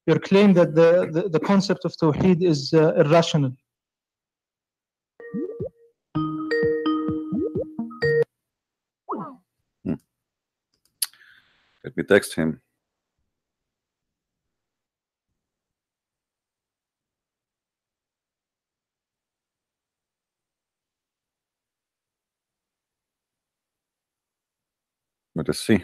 your claim that the concept of Tawheed is irrational. Let me text him. Let us see.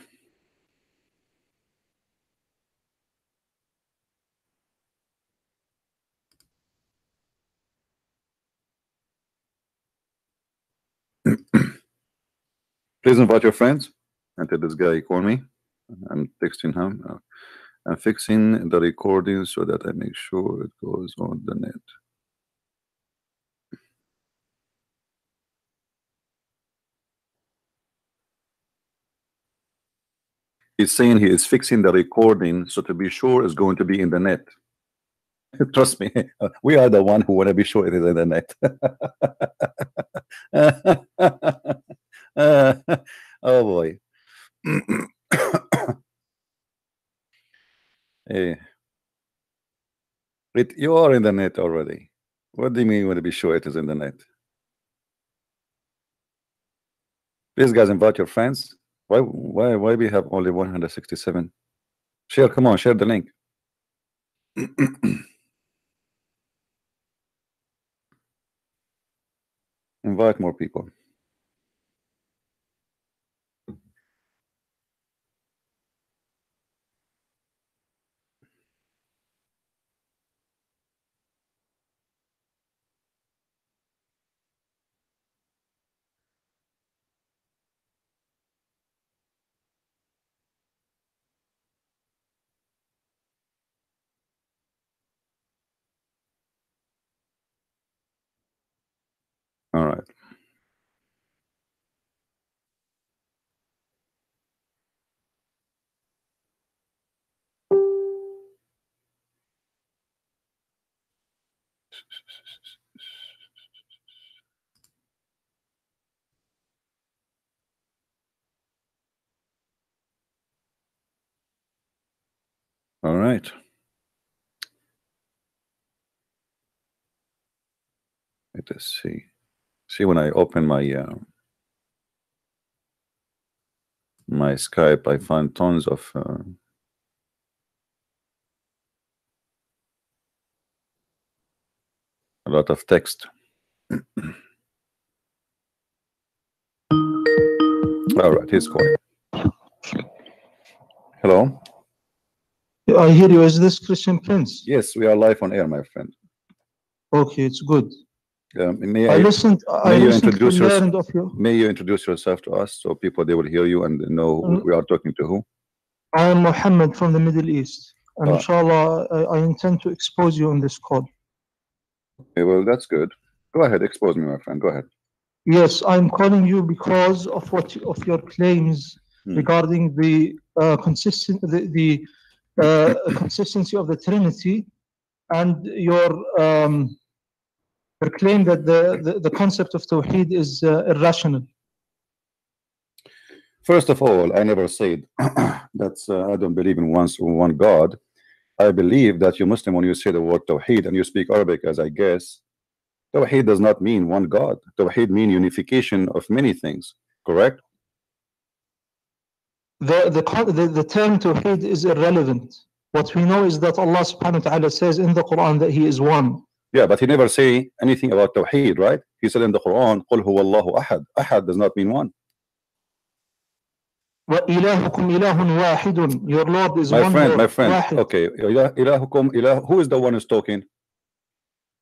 Please invite your friends. Until this guy call me. I'm texting him. I'm fixing the recording so that I make sure it goes on the net. He's saying he is fixing the recording so to be sure it's going to be in the net. Trust me, we are the one who want to be sure it is in the net. Oh boy. Hey, you are in the net already. What do you mean you want to be sure it is in the net? Please, guys, invite your friends. Why we have only 167? Share, come on, share the link. Invite more people. All right. All right. Let us see. See, when I open my my Skype, I find tons of a lot of text. All right, he's calling. Hello. I hear you. Is this Christian Prince? Yes, we are live on air, my friend. Okay, it's good. May I listened introduce to the end of you. May you introduce yourself to us so people they will hear you and know who we are talking to who? I am Mohammed from the Middle East, and inshallah, I intend to expose you on this call. Okay, well, that's good. Go ahead, expose me, my friend. Go ahead. Yes, I'm calling you because of your claims regarding the consistency of the Trinity and your claim that the concept of Tawheed is irrational. First of all, I never said that I don't believe in one God. I believe that you Muslim, when you say the word Tawheed and you speak Arabic, as I guess, Tawheed does not mean one God. Tawheed means unification of many things, correct? The term Tawheed is irrelevant. What we know is that Allah subhanahu wa ta'ala says in the Quran that He is one. Yeah, but He never say anything about Tawheed, right? He said in the Quran, قُلْ هُوَ اللَّهُ أَحَدٌ. Ahad does not mean one. وَإِلَهُكُمْ إِلَهٌ وَاحِدٌ. Your Lord is one Lord. My friend. واحد. Okay, إِلَهُكُمْ إِلَهُ. Who is the one who's talking?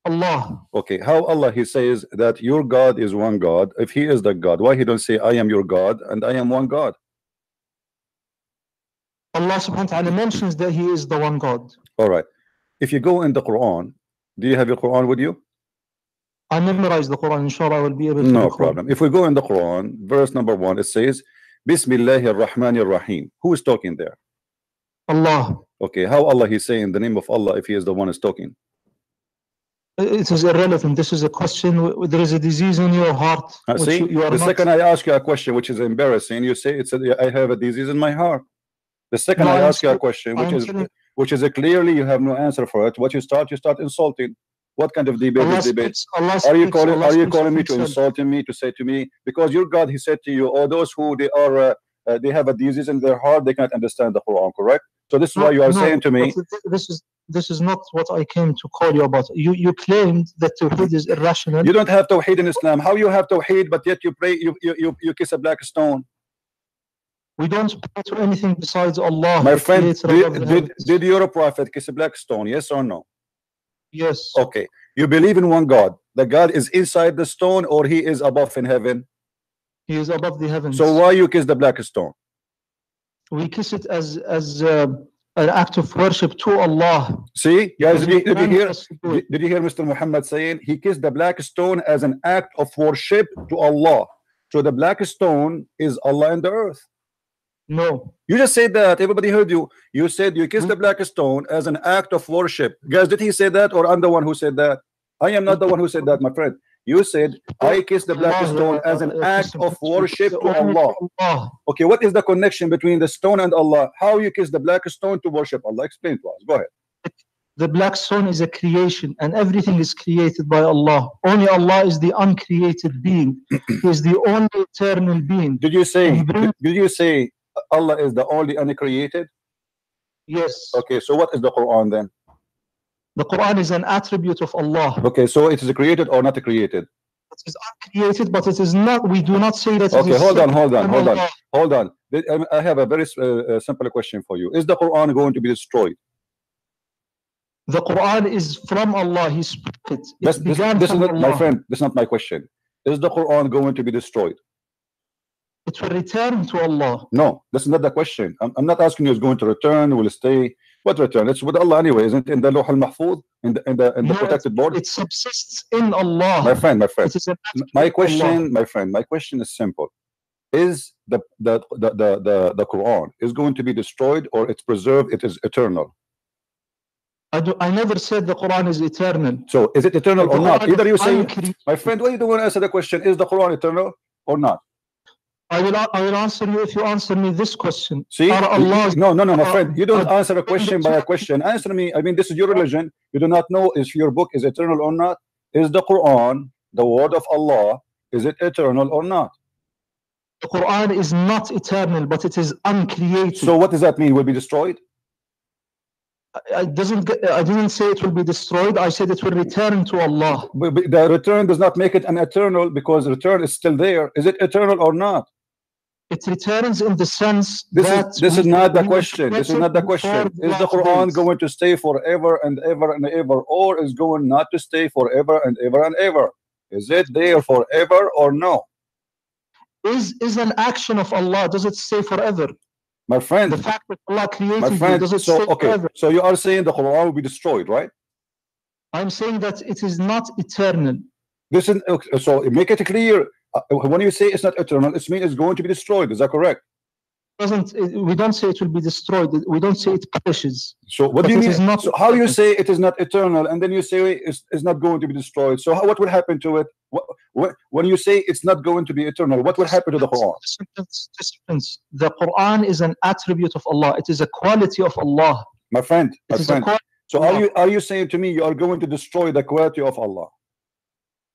Allah. Okay, how Allah He says that your God is one God? If He is the God, why He don't say I am your God and I am one God? Allah subhanahu wa ta'ala mentions that He is the one God. All right. If you go in the Quran, do you have your Quran with you? I memorized the Quran, inshallah I will be able to. No problem. If we go in the Quran, verse number 1, it says, Bismillahir Rahmanir Rahim. Who is talking there? Allah. Okay, how Allah He's saying the name of Allah if He is the one who's talking? It is irrelevant. This is a question. There is a disease in your heart. See, you are the second I ask you a question which is embarrassing, you say I have a disease in my heart. The second I ask you a question which is which is clearly you have no answer for it. What you start insulting. What kind of debate is debate? Are you calling me to insulting me, to say to me, because your God, he said to you, oh, those who they have a disease in their heart, they can't understand the Quran, correct? So this is why you are saying to me, this is not what I came to call you about. You claimed that Tawheed is irrational. You don't have Tawheed in Islam. How you have Tawheed, but yet you pray, you kiss a black stone? We don't pray to anything besides Allah. My friend, did your prophet kiss a black stone? Yes or no? Yes. Okay. You believe in one God. The God is inside the stone, or he is above in heaven? He is above the heavens. So why you kiss the black stone? We kiss it as an act of worship to Allah. See, guys, did you hear Mr. Muhammad saying he kissed the black stone as an act of worship to Allah? So the black stone is Allah in the earth. No. You just said that. Everybody heard you. You said you kissed the black stone as an act of worship. Guys, did he say that, or I'm the one who said that? I am not the one who said that, my friend. You said I kissed the black stone as an act of worship to Allah. Okay, what is the connection between the stone and Allah? How you kiss the black stone to worship Allah? Explain to us. Go ahead. The black stone is a creation, and everything is created by Allah. Only Allah is the uncreated being. He is the only eternal being. Did you say Allah is the only uncreated? Yes. Okay, so what is the Quran then? The Quran is an attribute of Allah. Okay, so it is created or not created? It is uncreated, but it is not. We do not say that. Okay, it is hold on. I have a very simple question for you. Is the Quran going to be destroyed? The Quran is from Allah. He spoke it. This is not, my friend. This is not my question. Is the Quran going to be destroyed? It will return to Allah. No, this is not the question. I'm not asking you it's going to return, will stay. What return? It's with Allah anyway, isn't it? In the Lawh al-Mahfuz, in the protected board. It subsists in Allah. My friend. My question is simple. Is the Quran is going to be destroyed, or it's preserved, it is eternal? I never said the Quran is eternal. So is it eternal or not? Either you say, my friend, why you don't want to answer the question, is the Quran eternal or not? I will answer you if you answer me this question. See? No, my friend. You don't answer a question by a question. Answer me. I mean, this is your religion. You do not know if your book is eternal or not. Is the Quran, the word of Allah, is it eternal or not? The Quran is not eternal, but it is uncreated. So what does that mean? Will be destroyed? I didn't say it will be destroyed. I said it will return to Allah. But the return does not make it an eternal, because return is still there. Is it eternal or not? It returns in the sense this is not the question. This is not the question. Is the Quran going to stay forever and ever and ever, or is going not to stay forever and ever and ever? Is it there forever or no? Is an action of Allah, does it stay forever? My friend, the fact that Allah created you, does it stay forever? So you are saying the Quran will be destroyed, right? I'm saying that it is not eternal. Listen, so make it clear. When you say it's not eternal, it means it's going to be destroyed. Is that correct? We don't say it will be destroyed. We don't say it perishes. So what do you mean? So how you say it is not eternal, and then you say it's not going to be destroyed? So what will happen to it? When you say it's not going to be eternal, what will happen to the Quran? The Quran is an attribute of Allah. It is a quality of Allah. My friend. So are you saying to me you are going to destroy the quality of Allah?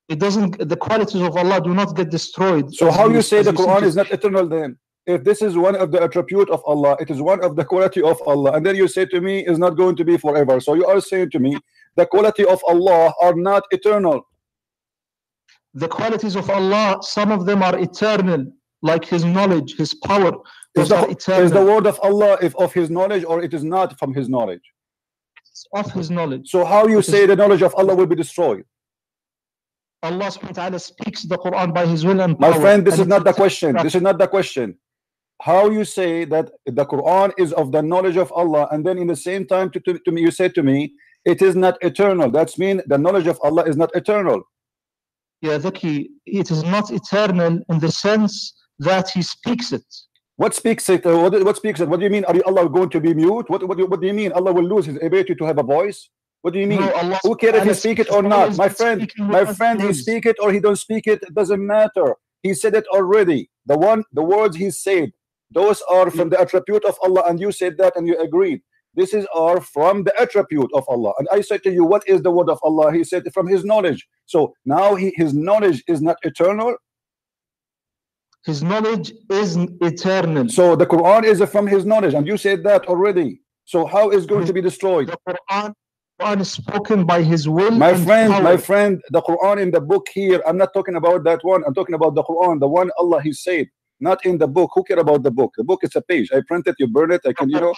It doesn't. The qualities of Allah do not get destroyed. So how you say the Quran is not eternal then? If this is one of the attribute of Allah, it is one of the quality of Allah, and then you say to me is not going to be forever. So you are saying to me the quality of Allah are not eternal. The qualities of Allah, some of them are eternal, like His knowledge, His power. Is the word of Allah of His knowledge, or it is not from His knowledge? It's of His knowledge. So how you say the knowledge of Allah will be destroyed? Allah subhanahu wa ta'ala speaks the Quran by His will and power. My friend, this is not the question. This is not the question. How you say that the Quran is of the knowledge of Allah, and then in the same time to me you said to me it is not eternal. That's mean the knowledge of Allah is not eternal. Yeah, Zaki, it is not eternal in the sense that He speaks it. What speaks it? What speaks it? What do you mean? Are Allah going to be mute? What do you mean? Allah will lose His ability to have a voice? What do you mean? No, who cares if He speak it or not? My friend, He speak it or He don't speak it, it doesn't matter. He said it already. The words He said, those are from the attribute of Allah, and you said that and you agreed. This is are from the attribute of Allah. And I said to you, what is the word of Allah? He said from his knowledge. So now his knowledge is not eternal. His knowledge is eternal. So the Quran is from his knowledge, and you said that already. So how is going to be destroyed? The Quran is spoken by his will. My friend, the Quran in the book here, I'm not talking about that one. I'm talking about the Quran, the one Allah he said, not in the book. Who care about the book? The book is a page. I print it, you burn it. I can, you know.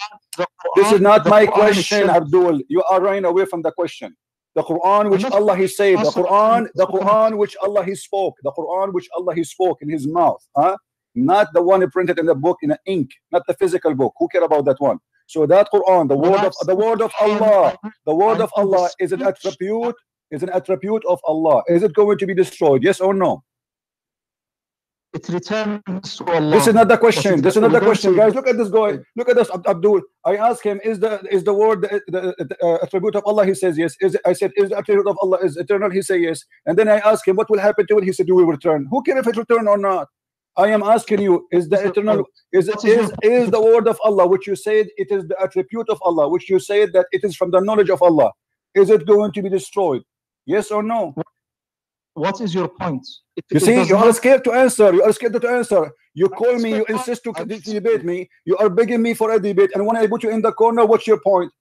This is not my question, Abdul. You are running away from the question. The Quran which Allah he said, the Quran which Allah he spoke, the Quran which Allah he spoke in his mouth, not the one printed in the book in ink, not the physical book. Who care about that one? So that Quran, the word of Allah, the word of Allah is an attribute of Allah. Is it going to be destroyed? Yes or no? It returns to Allah. This is not the question. This is not the question, guys. Look at this guy. Look at this, Abdul. I asked him, is the word the attribute of Allah? He says yes. I said, is the attribute of Allah is eternal? He said yes. And then I asked him, what will happen to it? He said, you will return. Who cares if it return or not? I am asking you, is the eternal, is the word of Allah, which you said it is the attribute of Allah, which you said that it is from the knowledge of Allah, is it going to be destroyed? Yes or no? What is your point? You see, you are scared to answer. You are scared to answer. You call me, you insist to debate me. You are begging me for a debate. And when I put you in the corner, what's your point?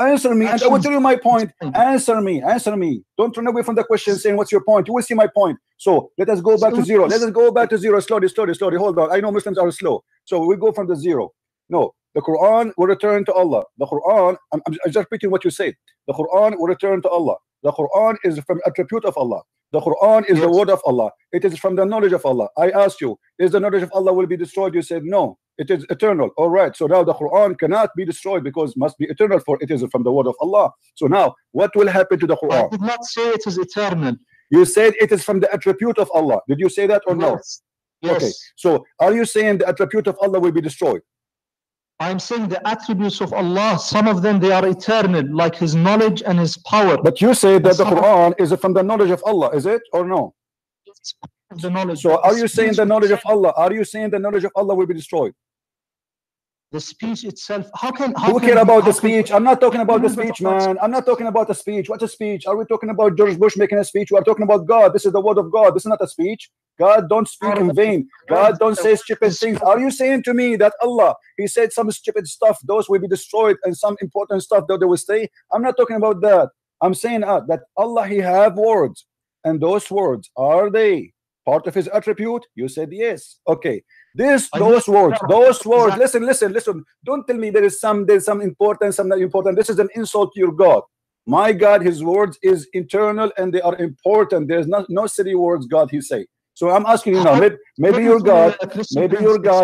Answer me, and I will tell you my point. Answer me, answer me. Don't run away from the question saying, what's your point? You will see my point. So let us go back to zero. Let us go back to zero. Slowly, slowly, slowly. Hold on. I know Muslims are slow. So we go from the zero. No, the Quran will return to Allah. The Quran, I'm just repeating what you said. The Quran will return to Allah. The Quran is from attribute of Allah. The Quran is the word of Allah. It is from the knowledge of Allah. I asked you, is the knowledge of Allah will be destroyed? You said no, it is eternal. All right, so now the Quran cannot be destroyed because it must be eternal, for it is from the word of Allah. So now what will happen to the Quran? I did not say it is eternal. You said it is from the attribute of Allah. Did you say that or no? Yes. Okay, so are you saying the attribute of Allah will be destroyed? I'm saying the attributes of Allah, some of them, they are eternal, like his knowledge and his power. But you say that the Quran is from the knowledge of Allah, is it or no? It's the knowledge. So are you saying the knowledge of Allah? Are you saying the knowledge of Allah will be destroyed? The speech itself, who care about the speech? I'm not talking about the speech, man. I'm not talking about the speech. What's a speech? Are we talking about George Bush making a speech? We are talking about God. This is the word of God. This is not a speech. God don't speak in vain. God don't say stupid things. Are you saying to me that Allah, he said some stupid stuff, those will be destroyed, and some important stuff that they will stay? I'm not talking about that. I'm saying that Allah, he have words, and those words, are they part of his attribute? You said yes. Okay. Those words, listen. Don't tell me there's some important, some not important. This is an insult to your God. My God, his words is eternal and they are important. There's no silly words God he say. So I'm asking you now, maybe your God,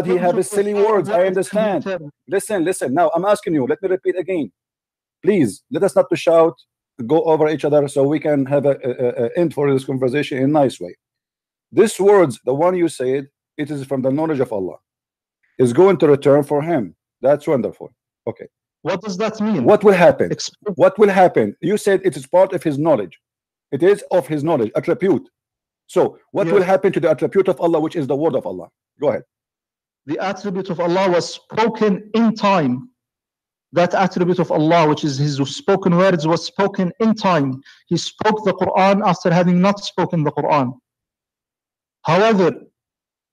he have silly words. I understand. Listen. Now I'm asking you, let me repeat again. Please, let us not to shout, go over each other, so we can have a end for this conversation in a nice way. These words, the one you said, it is from the knowledge of Allah, is going to return for him. That's wonderful. Okay. What does that mean? What will happen? What will happen? You said it is part of his knowledge. It is of his knowledge, attribute. So what will happen to the attribute of Allah, which is the word of Allah? Go ahead. The attribute of Allah was spoken in time. That attribute of Allah, which is his spoken words, was spoken in time. He spoke the Quran after having not spoken the Quran. However,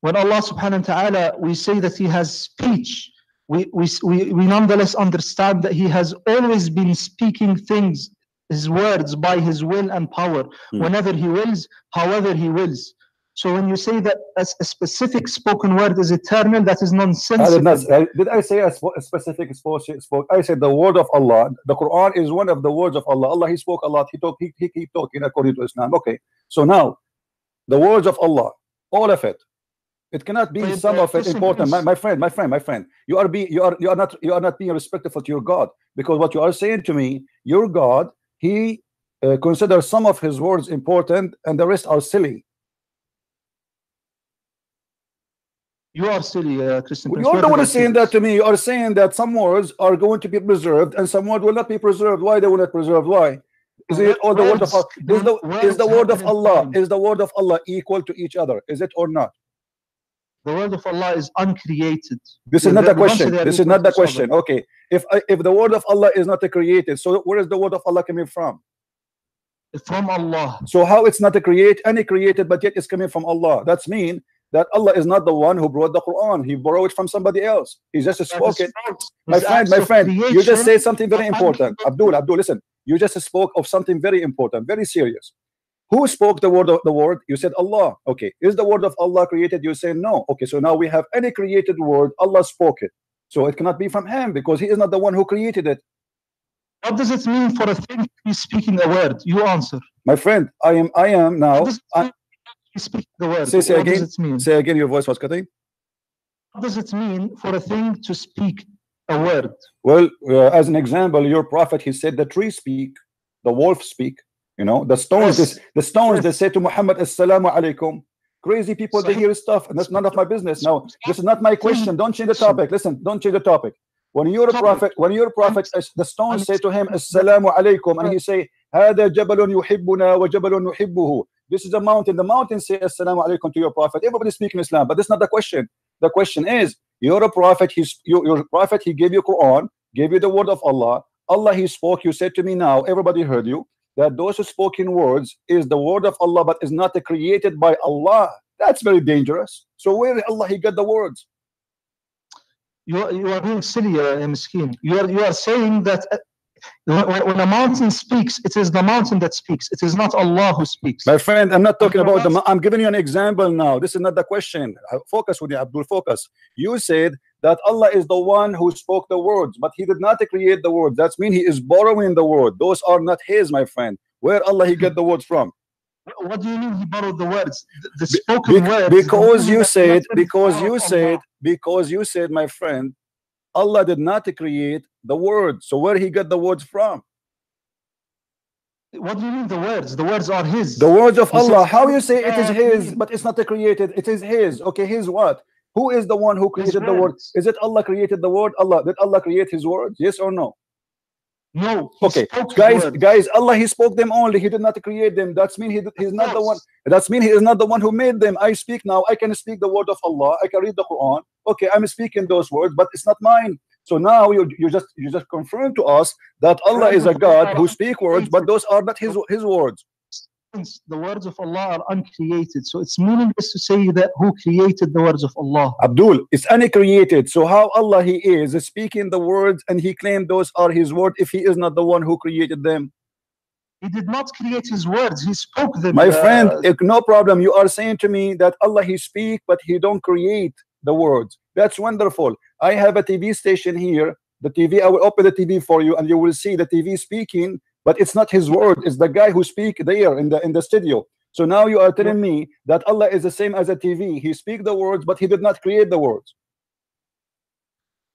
when Allah subhanahu wa ta'ala, we say that he has speech, we nonetheless understand that he has always been speaking things, his words, by his will and power, whenever he wills, however he wills. So when you say that a specific spoken word is eternal, that is nonsensical. Did I say a specific spoke? I said the word of Allah. The Quran is one of the words of Allah. Allah, he spoke a lot. He keep talking according to Islam. Okay. So now, the words of Allah, all of it. It cannot be some of it important. My friend. You are not being respectful to your God, because what you are saying to me, your God, he considers some of his words important and the rest are silly. You are silly, Christian. You are the one saying that to me. You are saying that some words are going to be preserved and some words will not be preserved. Why they will not preserve? Why? Is it all the word of Allah? Is the word of Allah? Is the word of Allah equal to each other? Is it or not? The word of Allah is uncreated. This is not the question. This is not the question. Okay, if the word of Allah is not created, so where is the word of Allah coming from? From Allah. So how it's not any created, but yet it's coming from Allah? That's mean that Allah is not the one who brought the Quran. He borrowed it from somebody else. He just spoke it. My friend, you just said something very important. Abdul, listen. You just spoke of something very important, very serious. Who spoke the word? You said Allah. Okay. Is the word of Allah created? You say no. Okay. So now we have any created word. Allah spoke it. So it cannot be from him because he is not the one who created it. What does it mean for a thing to be speaking a word? You answer. My friend, I am now. Speak the word. Say again. Does it mean? Say again. Your voice was cutting. What does it mean for a thing to speak a word? Well, as an example, your prophet, he said the tree speak, the wolf speak. You know, the stones. Yes. The stones. Yes. They say to Muhammad, "Assalamu alaikum." Crazy people, they hear stuff, and that's none of my business. Now, this is not my question. Don't change the topic. Listen, don't change the topic. When you're a prophet, the stones say to him, "Assalamu alaikum," and he say, "Hada jabalun yuhibbuna wa jabalun nuhibbuhu." This is a mountain. The mountain say, "Assalamu alaikum" to your prophet. Everybody speaking Islam, but that's not the question. The question is, you're a prophet. Your prophet. He gave you Quran, gave you the word of Allah. Allah, he spoke. You said to me now, everybody heard you, that those who spoken words is the word of Allah, but is not created by Allah. That's very dangerous. So where Allah he got the words? You are being silly, Miskin. You are saying that when a mountain speaks, it is the mountain that speaks. It is not Allah who speaks. My friend, I'm not talking about I'm giving you an example now. This is not the question. Focus with you, Abdul. Focus. You said that Allah is the one who spoke the words, but he did not create the words. That means he is borrowing the word. Those are not his, my friend. Where Allah he get the words from? What do you mean he borrowed the words? The spoken words. Because you said, my friend, Allah did not create the words. So where he got the words from? What do you mean the words? The words are his. The words of Allah. How you say it is his, but it's not created? It is his. Okay, his what? Who is the one who created the word? Is it Allah created the word? Did Allah create his words? Yes or no? No. Okay, guys, Allah he spoke them only. He did not create them. That's mean he's not the one. That's mean he is not the one who made them. I speak now. I can speak the word of Allah. I can read the Quran. Okay, I'm speaking those words, but it's not mine. So now you just confirm to us that Allah is a God who speaks words, but those are not his words. The words of Allah are uncreated, so it's meaningless to say that who created the words of Allah. Abdul, it's uncreated. So how Allah he is speaking the words and he claimed those are his words if he is not the one who created them? He did not create his words, he spoke them. My friend, no problem. You are saying to me that Allah he speak, but he don't create the words. That's wonderful. I have a TV station here. The TV, I will open the TV for you and you will see the TV speaking, but it's not his word. It's the guy who speak there in the studio. So now you are telling me that Allah is the same as a TV. He speak the words, but he did not create the words.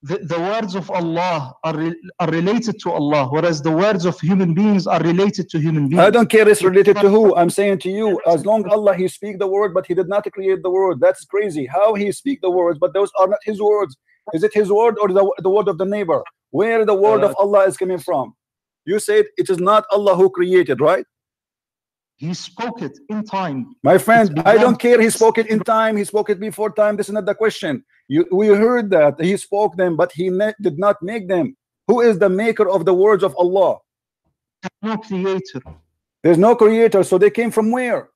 The words of Allah are related to Allah, whereas the words of human beings are related to human beings. I don't care it's related to who. I'm saying to you, as long as Allah he speak the word, but he did not create the word. That's crazy. How he speak the words, but those are not his words. Is it his word or the word of the neighbor? Where the word of Allah is coming from? You said it is not Allah who created, right? He spoke it in time. My friend, I don't care. He spoke it in time. He spoke it before time. This is not the question. We heard that he spoke them, but he did not make them. Who is the maker of the words of Allah? No creator. There's no creator. So they came from where?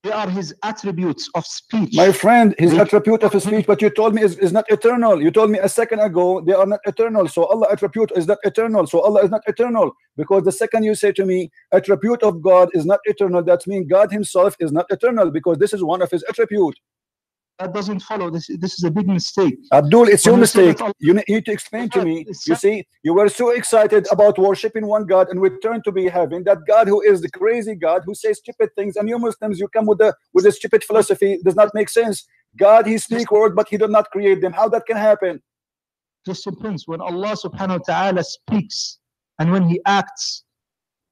They are his attributes of speech. My friend, his attribute of speech, but you told me is not eternal. You told me a second ago they are not eternal. So Allah attribute is not eternal. So Allah is not eternal. Because the second you say to me, attribute of God is not eternal, that means God himself is not eternal, because this is one of his attributes. That doesn't follow. This is a big mistake. Abdul, it's your mistake. You need to explain to me. You see, you were so excited about worshiping one God and return to be having that God who is the crazy God who says stupid things, and you Muslims, you come with the stupid philosophy. Does not make sense. God, he speaks words, but he did not create them. How that can happen? Just depends. When Allah subhanahu wa ta'ala speaks and when he acts,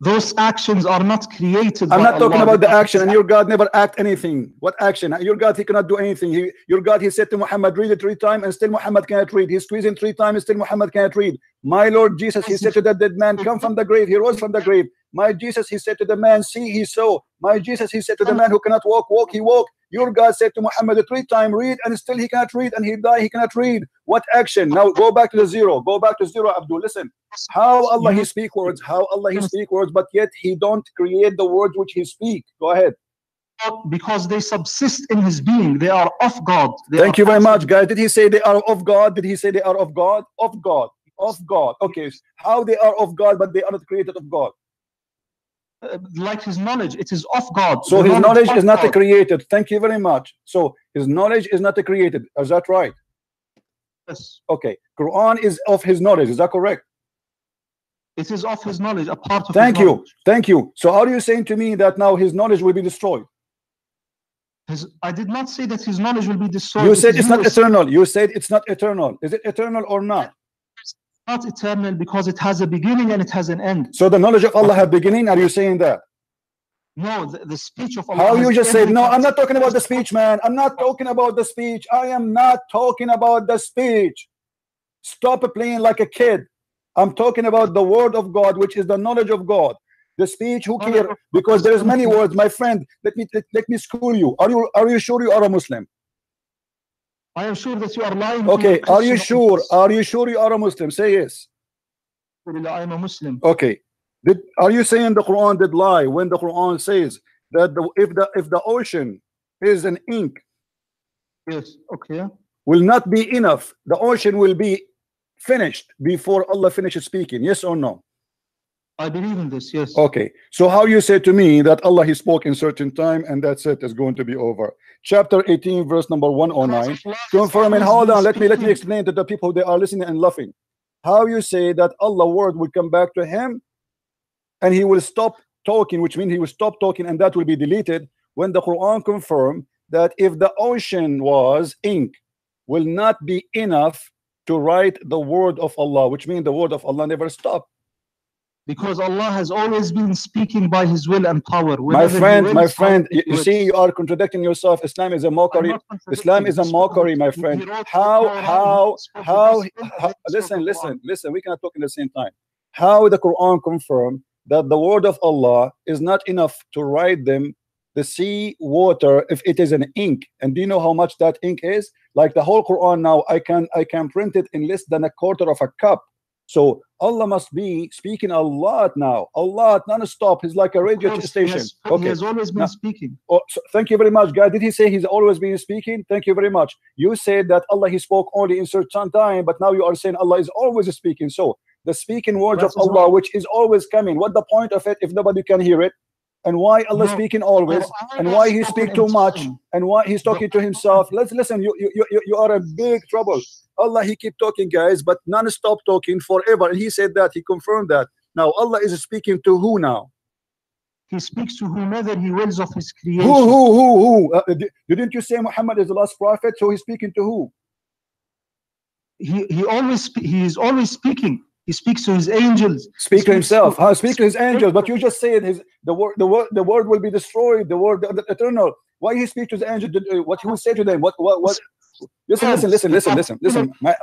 those actions are not created. I'm not talking about the action, and your God never act anything. What action? Your God, he cannot do anything. Your God, he said to Muhammad, read it 3 times, and still Muhammad cannot read. He's squeezing 3 times, and still Muhammad cannot read. My Lord Jesus, he said to that dead man, come from the grave. He rose from the grave. My Jesus, he said to the man, see, he saw. My Jesus, he said to the man who cannot walk, walk, he walked. Your God said to Muhammad 3 times, read, and still he cannot read, and he died, he cannot read. What action? Now go back to the zero. Go back to zero, Abdul. Listen. How Allah he speak words, how Allah he speak words, but yet he don't create the words which he speak. Go ahead. Because they subsist in his being. They are of God. Thank you very much, guys. Did he say they are of God? Did he say they are of God? Of God. Of God. Okay. How they are of God, but they are not created of God? Like his knowledge, it is of God. So his knowledge is not created. Thank you very much. So his knowledge is not created. Is that right? Yes. Okay. Quran is of his knowledge. Is that correct? It is of his knowledge, a part of Thank his knowledge. you. Thank you. So are you saying to me that now his knowledge will be destroyed? I did not say that his knowledge will be destroyed. You said it's not eternal. You said it's not eternal. Is it eternal or not? It's not eternal because it has a beginning and it has an end. So the knowledge of Allah have beginning. Are you saying that? No, the speech of Allah. How you just said, no, I'm not talking about the speech, man. I'm not talking about the speech. I am not talking about the speech. Stop playing like a kid. I'm talking about the word of God, which is the knowledge of God. The speech, who cares? Because there's many words, my friend. Let me school you. Are you sure you are a Muslim? I am sure that you are lying. Okay, are you sure? Are you sure you are a Muslim? Say yes. I am a Muslim. Okay. Are you saying the Quran did lie when the Quran says that if the ocean is an ink, yes, okay, will not be enough, the ocean will be finished before Allah finishes speaking? Yes or no? I believe in this. Yes. Okay. So how you say to me that Allah he spoke in certain time and that's it, is going to be over? Chapter 18 verse number 109 confirming. Hold on, let me explain to the people they are listening and laughing. How you say that Allah word will come back to him and he will stop talking, which means he will stop talking and that will be deleted, when the Quran confirmed that if the ocean was ink, will not be enough to write the word of Allah, which means the word of Allah never stopped. Because Allah has always been speaking by his will and power. My friend, you see, you are contradicting yourself. Islam is a mockery. Islam is a mockery, my friend. How listen, we cannot talk at the same time. How the Quran confirmed that the word of Allah is not enough to write them the sea water if it is an ink? And do you know how much that ink is? Like the whole Quran now, I can print it in less than a quarter of a cup. So Allah must be speaking a lot now, a lot, non-stop. He's like a radio station. Okay, he has always been speaking. Oh, so thank you very much, guys. Did he say he's always been speaking? Thank you very much. You said that Allah he spoke only in certain time, but now you are saying Allah is always speaking. So the speaking words of Allah, which is always coming, what the point of it if nobody can hear it? And why Allah speaking always, and why he speak too much, and why he's talking to himself? Let's listen. You are in big trouble. Allah he keep talking, guys, but non-stop talking forever. And he said that, he confirmed that. Now Allah is speaking to who now? He speaks to whomever he wills of his creation. Who? Didn't you say Muhammad is the last prophet? So he's speaking to who? He is always speaking. He speaks to his angels. Speak to himself. Speak to his angels. But you just said the word will be destroyed. The word the eternal. Why he speak to the angels? What he will say to them? What? Listen.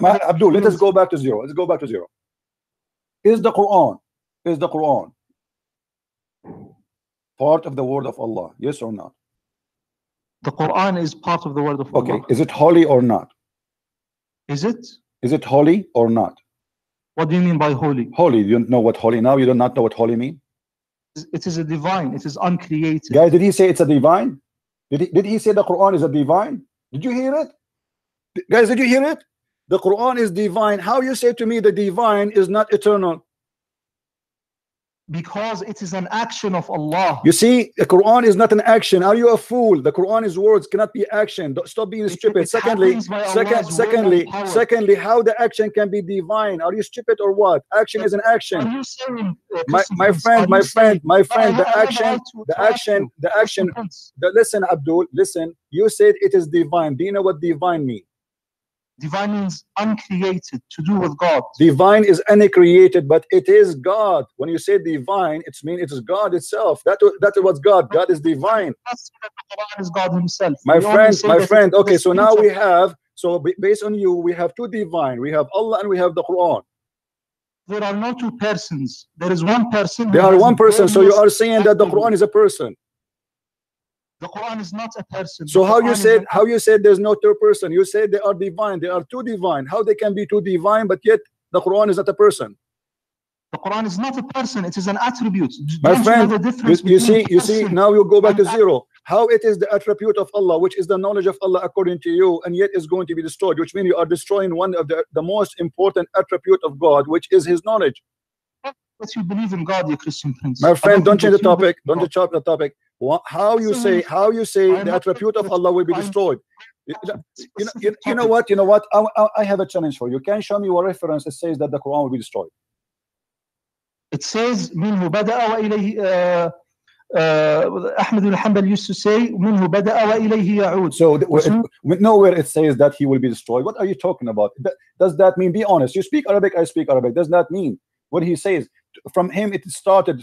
Abdul, let us go back to zero. Let's go back to zero. Is the Quran part of the word of Allah? Yes or not? The Quran is part of the word of Allah. Okay. Is it holy or not? Is it? Is it holy or not? What do you mean by holy? Holy. You don't know what holy now? You do not know what holy mean? It is a divine. It is uncreated. Guys, did he say it's a divine? Did he say the Quran is a divine? Did you hear it? Guys, did you hear it? The Quran is divine. How you say to me the divine is not eternal? Because it is an action of Allah. You see, the Quran is not an action. Are you a fool? The Quran is words, cannot be action. Stop being stupid. Secondly, how the action can be divine? Are you stupid or what? Action is an action. Are you saying, my friend, the action. Listen, Abdul, listen. You said it is divine. Do you know what divine means? Divine means uncreated, to do with God. Divine is uncreated, but it is God. When you say divine, it means it is God itself. That is what's God. God is divine. The Quran is God himself. My friend. Okay, so now we have, based on you, we have two divine. We have Allah and we have the Quran. there are no two persons. There is one person. There are one person. So you are saying that the Quran is a person. The Quran is not a person. So how you said there's no third person? You said they are divine. They are two divine. How they can be two divine, but yet the Quran is not a person? The Quran is not a person. It is an attribute. My friend, you see, now you go back to zero. How it is the attribute of Allah, which is the knowledge of Allah according to you, and yet is going to be destroyed, which means you are destroying one of the most important attribute of God, which is His knowledge. But you believe in God, you Christian prince. My friend, don't change the topic. Don't change the topic. How you say the attribute of Allah will be destroyed? You know what? I have a challenge for you. Can you show me a reference that says that the Quran will be destroyed? It says منه بدأ وإليه Ahmed al-Hanbal used to say منه بدأ وإليه يعود. So nowhere it says that he will be destroyed. What are you talking about? Does that mean, be honest, you speak Arabic, I speak Arabic, does that mean what he says from him it started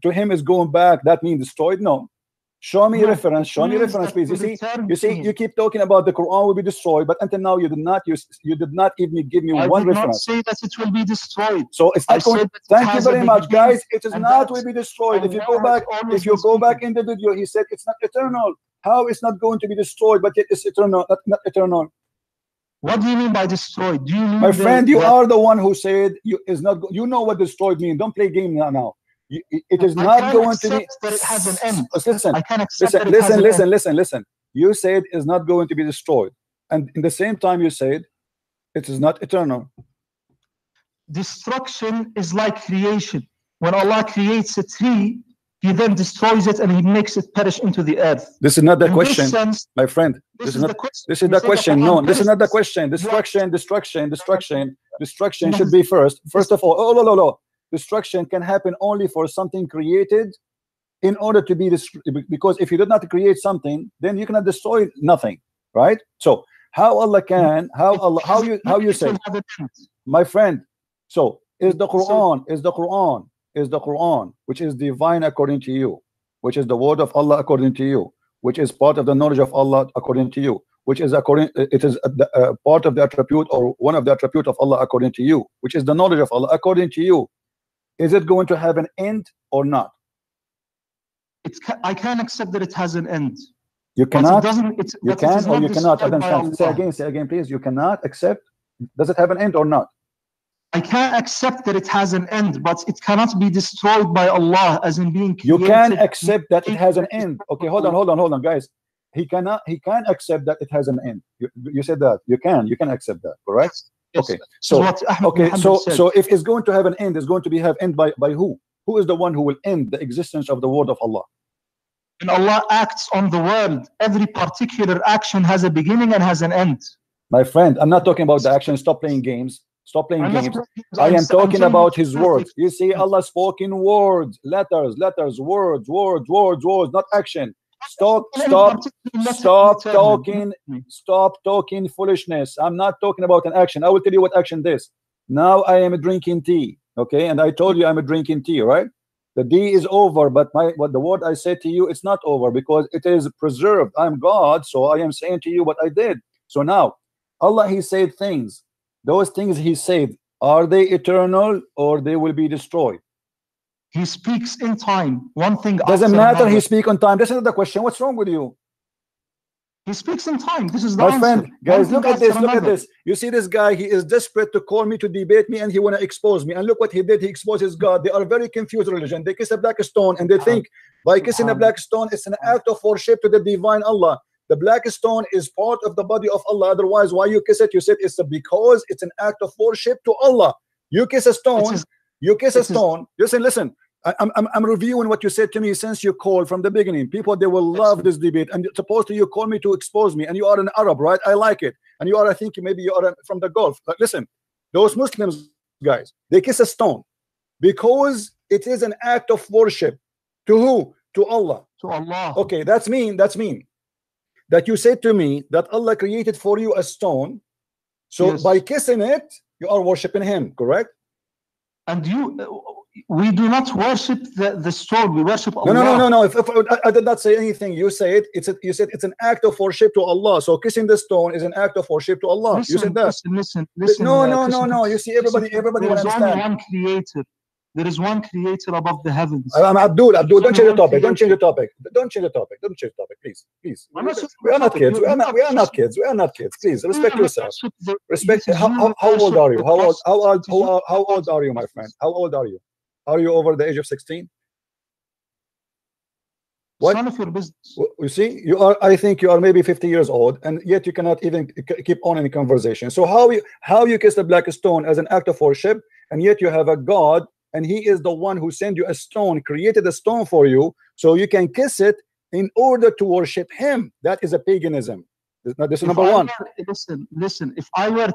to him is going back, that means destroyed? No. Show me a reference. Show me a reference, please. You see, you keep talking about the Quran will be destroyed, but until now you did not even give me one reference. I did not say that it will be destroyed. So it's not going. Thank you very much, guys. It is not will be destroyed. If you go back in the video, he said it's not eternal. How it's not going to be destroyed, but yet it's eternal, not eternal? What do you mean by destroyed? Do you mean, my friend, you are the one who said is not. You know what destroyed means. Don't play game now. It is not going to be. That it has an end. Listen. You said it's not going to be destroyed, and in the same time you said it is not eternal. Destruction is like creation. When Allah creates a tree, He then destroys it and He makes it perish into the earth. This is not the question, my friend. This is the question. No, this is not the question. Destruction should be first. First of all, no. Destruction can happen only for something created in order to be destroyed, because if you did not create something, then you cannot destroy nothing, right? So how Allah can, how you say, my friend, so is the Quran, which is divine according to you, which is the word of Allah according to you, which is part of the knowledge of Allah according to you, which is part of the attribute or one of the attribute of Allah according to you, which is the knowledge of Allah according to you. Is it going to have an end or not? I can accept that it has an end. You cannot. You can or you cannot. Say again, please. You cannot accept. Does it have an end or not? I can accept that it has an end, but it cannot be destroyed by Allah, as in being created. You can accept that it has an end. Okay, hold on, guys. He can accept that it has an end. You said that. You can accept that, correct? Yes. Okay. So if it's going to have an end, it's going to have end by who? Who is the one who will end the existence of the word of Allah? When Allah acts on the world, every particular action has a beginning and has an end. My friend, I'm not talking about the action. Stop playing games. Stop playing games. I am talking about His words. You see, Allah spoken words, letters, words, not action. Stop talking foolishness. I'm not talking about an action. I will tell you what action is. Now I am drinking tea, okay, and I told you I'm drinking tea, right? The D is over, but the word I said to you, it's not over because it is preserved. I'm God, so I am saying to you what I did. So now Allah, He said things. Those things He said, are they eternal or they will be destroyed? He speaks in time. One thing doesn't matter. He speaks on time. This is the question. What's wrong with you? He speaks in time. This is the my answer. Friend, guys, look at this. Look at this. You see this guy? He is desperate to call me to debate me, and he want to expose me. And look what he did. He exposes God. They are very confused religion. They kiss a black stone, and they think by kissing a black stone, it's an act of worship to the divine Allah. The black stone is part of the body of Allah. Otherwise, why you kiss it? You said it's because it's an act of worship to Allah. You kiss a stone. Listen. I'm reviewing what you said to me since you called from the beginning. People, they will love this debate. And supposed to you call me to expose me, and you are an Arab, right? I like it. And you are, I think maybe you are from the Gulf. But listen, those Muslims, guys, they kiss a stone because it is an act of worship to who? To Allah. To Allah. Okay, that's mean that you said to me that Allah created for you a stone. So by kissing it, you are worshiping Him, correct? And we do not worship the stone. We worship Allah. No. If I did not say anything. You said you said it's an act of worship to Allah. So kissing the stone is an act of worship to Allah. Listen, you said that. Listen. No. You see, everybody there will is understand. only one creator. There is one creator above the heavens. I'm Abdul, don't change the topic. Don't change the topic. Don't change the topic. Don't change the topic, please. We are not kids. We are not kids. We are not kids. Please respect yourself. Respect. How old are you? How old are you, my friend? How old are you? Are you over the age of 16? What? None of your business. You see, you are. I think you are maybe 50 years old, and yet you cannot even keep on in a conversation. So how you kiss the black stone as an act of worship, and yet you have a God, and He is the one who sent you a stone, created a stone for you, so you can kiss it in order to worship Him. That is a paganism. This is number one. Listen. If I were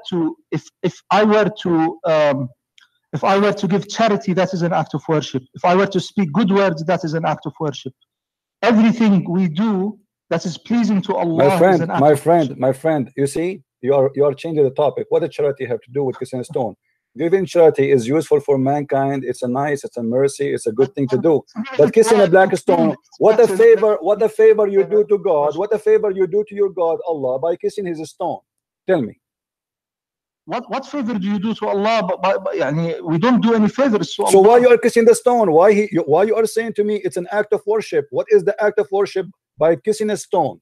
to give charity, that is an act of worship. If I were to speak good words, that is an act of worship. Everything we do that is pleasing to Allah. My friend, you see, you are changing the topic. What does charity have to do with kissing a stone? Giving charity is useful for mankind. It's a mercy, it's a good thing to do. But kissing a black stone, what a favor you do to God, what a favor you do to your God, Allah, by kissing His stone. Tell me. What favor do you do to Allah? We don't do any favors to Allah. So why you are kissing the stone? Why you are saying to me it's an act of worship? What is the act of worship by kissing a stone?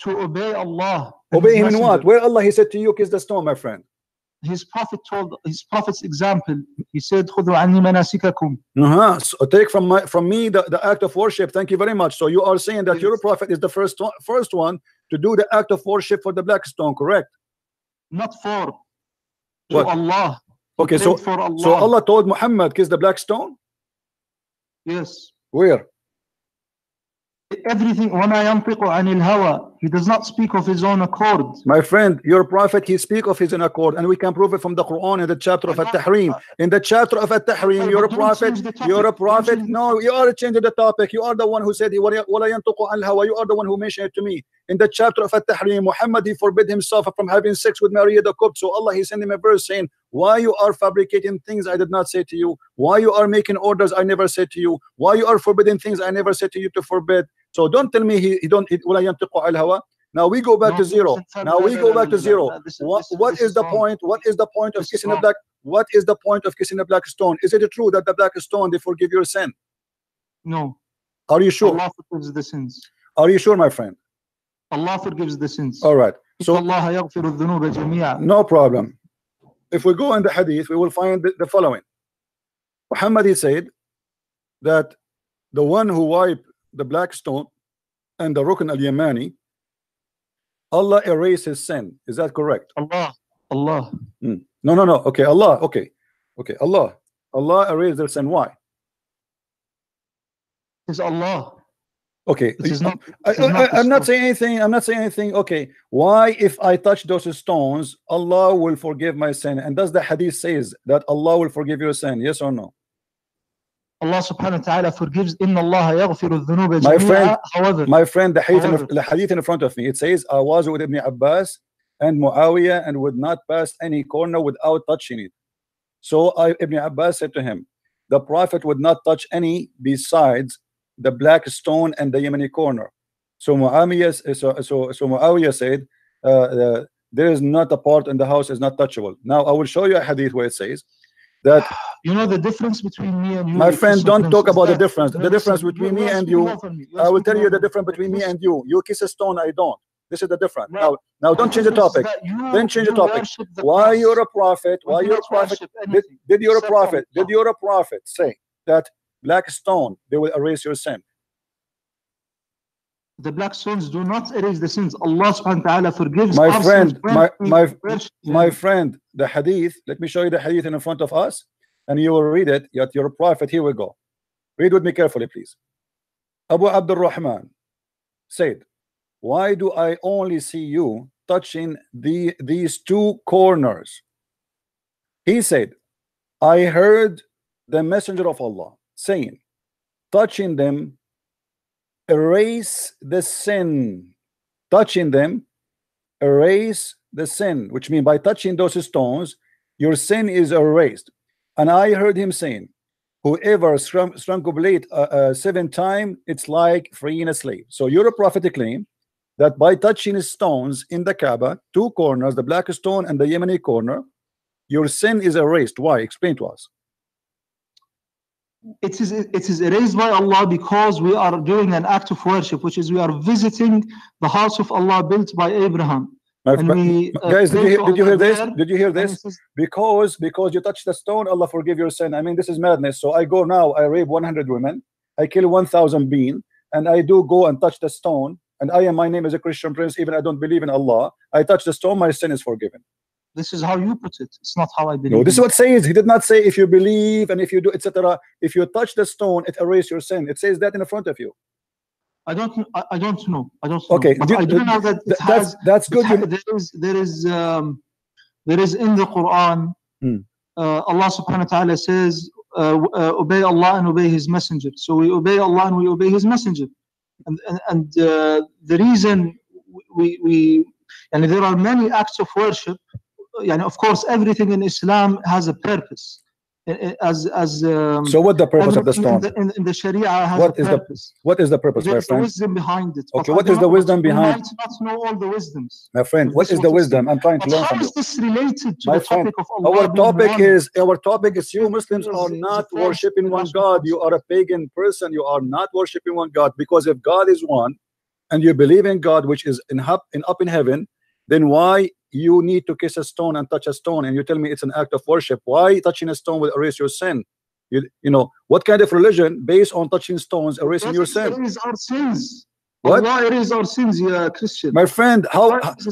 To obey Allah. Obey Him in what? Where Allah He said to you, kiss the stone, my friend? His prophet's example. He said, "Khudhu anni manasikakum." So take from me the act of worship. Thank you very much. So you are saying that your prophet is the first one to do the act of worship for the black stone, correct? Not for. To Allah. Okay, so Allah told Muhammad kiss the black stone? Yes. Where? Everything. وَمَا يَنْطِقُ عَنِ الْهَوَى. He does not speak of his own accord. My friend, your prophet, he speak of his own accord, and we can prove it from the Quran in the chapter of At-Tahrim. In the chapter of At-Tahrim, you're a prophet. No, you are changing the topic. You are the one who said وَلَا يَنْطِقُ عَنِ الْهَوَى. You are the one who mentioned it to me. In the chapter of At-Tahrim, Muhammad, he forbid himself from having sex with Maria the Copt. So Allah, he sent him a verse saying, why you are fabricating things I did not say to you? Why you are making orders I never said to you? Why you are forbidding things I never said to you to forbid? So don't tell me he don't. Now we go back to zero. Now we go back to zero. What is the point? What is the point of kissing a black? What is the point of kissing a black stone? Is it true that the black stone they forgive your sin? No. Are you sure? Allah forgives the sins. Are you sure, my friend? Allah forgives the sins. All right. So no problem. If we go in the hadith, we will find the following. Muhammad, he said that the one who wiped the black stone and the Rukn al-Yamani, Allah erased his sin. Is that correct? Allah. No. Okay, Allah. Okay. Allah erased their sin. Why? It's Allah. Okay. I'm not saying anything. Okay. Why, if I touch those stones, Allah will forgive my sin? And does the hadith says that Allah will forgive your sin? Yes or no? Allah subhanahu wa ta'ala forgives. Inna Allah yaghfiru dhunuba jami'a. My friend, the hadith in front of me, it says, I was with Ibn Abbas and Muawiyah and would not pass any corner without touching it. So Ibn Abbas said to him, the Prophet would not touch any besides the black stone and the Yemeni corner. So Muawiyah said, there is not a part in the house is not touchable. Now I will show you a hadith where it says that, you know, the difference between me and you. My friend, don't talk about the difference. The difference between me and you, I will tell you the difference between me and you. You kiss a stone, I don't. This is the difference. Now don't change the topic. Then change the topic. Why you're a prophet? Why you're a prophet? Did your prophet say that black stone they will erase your sin? The black stones do not erase the sins. Allah subhanahu wa ta'ala forgives. My friend, the hadith, let me show you the hadith in front of us and you will read it. Yet your prophet, here we go. Read with me carefully, please. Abu Abdul Rahman said, why do I only see you touching these two corners? He said, I heard the messenger of Allah saying, touching them erase the sin. Touching them erase the sin, which means by touching those stones your sin is erased. And I heard him saying, whoever strangulate 7 times, it's like freeing a slave. So your prophet claim that by touching stones in the Kaaba, 2 corners, the black stone and the Yemeni corner, your sin is erased. Why? Explain to us. It is erased by Allah because we are doing an act of worship, which is we are visiting the house of Allah built by Abraham. Guys, did you hear this? Did you hear this? Because you touched the stone, Allah forgive your sin. I mean, this is madness. So I go now, I rape 100 women, I kill 1,000 beings, and I do go and touch the stone, and my name is a Christian prince, even I don't believe in Allah. I touch the stone, my sin is forgiven. This is how you put it. It's not how I believe. No, this is what it says. He did not say if you believe and if you do, etc. If you touch the stone, it erases your sin. It says that in front of you. I don't know. I don't know. Okay, but I do know that that's good. There is in the Quran, Allah subhanahu wa ta'ala says, obey Allah and obey His messenger. So we obey Allah and we obey His messenger. And the reason and there are many acts of worship. Of course, everything in Islam has a purpose. So what the purpose of the stone? In the Sharia has a purpose. What is the purpose, There's my friend? The wisdom behind it. Okay, what is the wisdom behind? You might not know all the wisdoms. My friend, what is the wisdom? I'm trying to learn from you. How is this related to the topic of Allah? Our topic is you Muslims are not worshipping one God. You are a pagan person. You are not worshipping one God, because if God is one and you believe in God, which is up in heaven, then why you need to kiss a stone and touch a stone, and you tell me it's an act of worship? Why touching a stone will erase your sin? You know what kind of religion based on touching stones erasing your sin? Erase our sins. What? Allah erase our sins, yeah, Christian. My friend,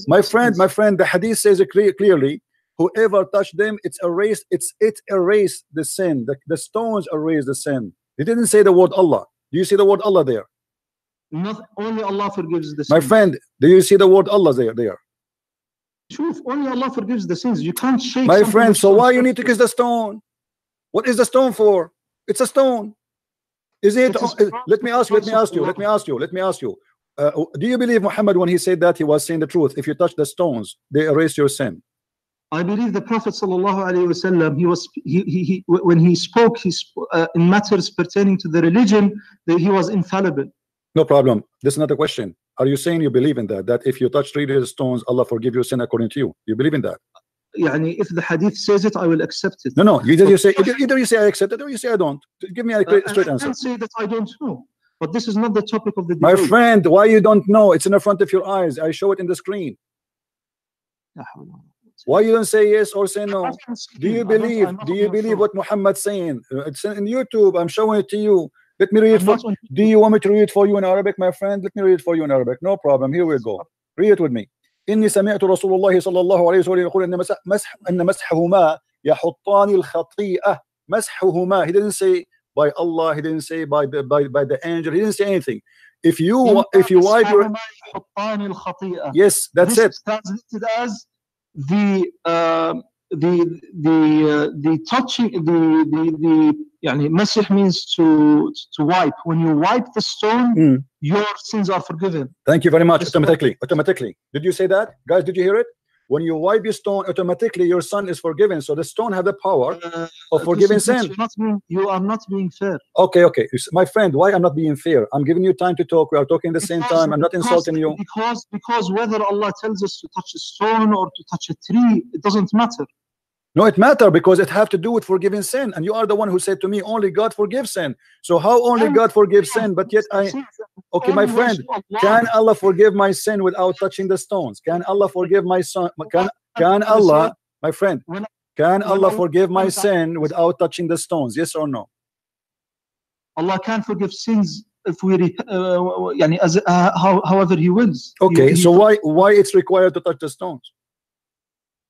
my friend, the hadith says it clearly. Whoever touched them, it's erased. It erased the sin. The stones erase the sin. He didn't say the word Allah. Do you see the word Allah there? Not only Allah forgives the sins. My friend, do you see the word Allah there? Truth, only Allah forgives the sins. You can't shake. My friend, so why you need to kiss the stone? What is the stone for? It's a stone. Is it? Let me ask you. Do you believe Muhammad when he said that he was saying the truth? If you touch the stones, they erase your sin. I believe the Prophet ﷺ, when he spoke in matters pertaining to the religion, that he was infallible. No problem. This is not a question. Are you saying you believe in that? That if you touch 3 stones, Allah forgive your sin according to you? You believe in that? If the hadith says it, I will accept it. No. Either you say I accept it, or you say I don't. Give me a straight answer. I can't say that I don't know. But this is not the topic of the debate. My friend, why you don't know? It's in the front of your eyes. I show it in the screen. Why you don't say yes or say no? Do you believe what Muhammad's saying? It's in YouTube. I'm showing it to you. Let me read it. Do you want me to read it for you in Arabic, my friend? Let me read it for you in Arabic. No problem. Here we go. Read it with me. إني سمعت رسول الله صلى الله عليه وسلم يقول أن مسحهما يحطان الخطيئة. مسحهما. He didn't say by Allah. He didn't say by the angel. He didn't say anything. If you wipe your, yes, that's it. Translated as the touching, masih means to wipe. When you wipe the stone, your sins are forgiven. Thank you very much. Automatically. Did you say that, guys? Did you hear it? When you wipe your stone, automatically your sin is forgiven. So the stone have the power of forgiving sin. You are not being fair. Okay. My friend, why I'm not being fair? I'm giving you time to talk. We are talking at the same time. I'm not insulting you. Because whether Allah tells us to touch a stone or to touch a tree, it doesn't matter. No, it matters because it have to do with forgiving sin. And you are the one who said to me, only God forgives sin. So how only God forgives sin? But yet okay, my friend, can Allah forgive my sin without touching the stones? Can Allah forgive my son? Can Allah, my friend, can Allah forgive my sin without touching the stones? Yes or no? Allah can forgive sins if we however He wills. Okay, so why it's required to touch the stones?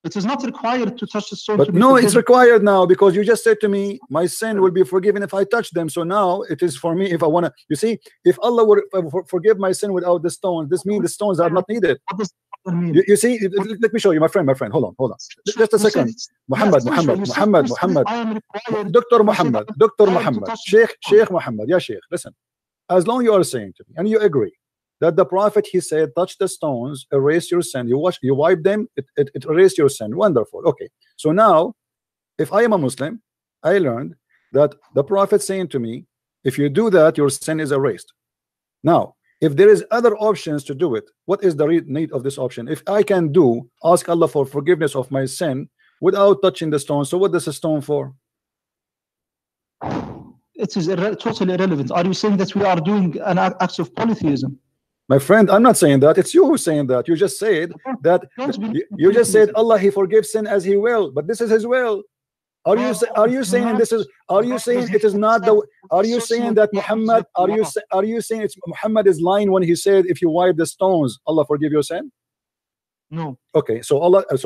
It is not required to touch the stone. But no, it's required now, because you just said to me, my sin will be forgiven if I touch them. So now it is for me if I want to. You see, if Allah would forgive my sin without the stones, this means the stones are not needed. You see, let me show you, my friend. Hold on. Just a second. Muhammad. Dr. Muhammad. Sheikh Muhammad. Yeah, Sheikh. Listen. As long as you are saying to me, and you agree, that the Prophet, he said, touch the stones, erase your sin. You wipe them, it erase your sin. Wonderful. Okay. So now, if I am a Muslim, I learned that the Prophet saying to me, if you do that, your sin is erased. Now, if there is other options to do it, what is the need of this option? If I can ask Allah for forgiveness of my sin without touching the stone, so what does the stone for? It is totally irrelevant. Are you saying that we are doing an act of polytheism? My friend, I'm not saying that. It's you who's saying that. You just said that. You just said Allah, He forgives sin as He will, but this is His will. Are you saying this is? Are you saying it is not the? Are you saying that Muhammad? Are you saying it's Muhammad is lying when he said if you wipe the stones, Allah forgive your sin? No. Okay, so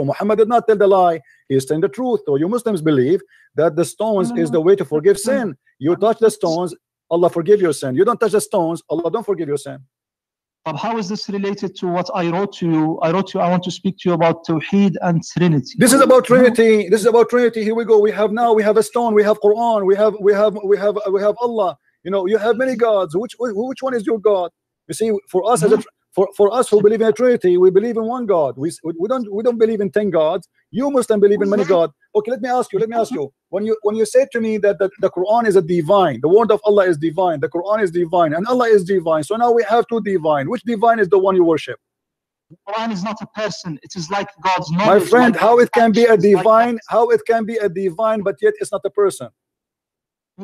Muhammad did not tell the lie. He is telling the truth. So you Muslims believe that the stones is the way to forgive sin. You touch the stones, Allah forgive your sin. You don't touch the stones, Allah don't forgive your sin. How is this related to what I wrote to you? I want to speak to you about Tawheed and Trinity. This is about Trinity. This is about Trinity. Here we go. We have a stone. We have Quran. We have Allah. You know, you have many gods. Which one is your God? You see, for us for us who believe in a Trinity, we believe in one God. We don't believe in 10 gods. You Muslims believe in many gods. Okay, let me ask you. When you say to me that the Quran is a divine, the word of Allah is divine, the Quran is divine, and Allah is divine. So now we have two divine. Which divine is the one you worship? The Quran is not a person. It is like God's knowledge. My friend, how it can be a divine? How it can be a divine, but yet it's not a person?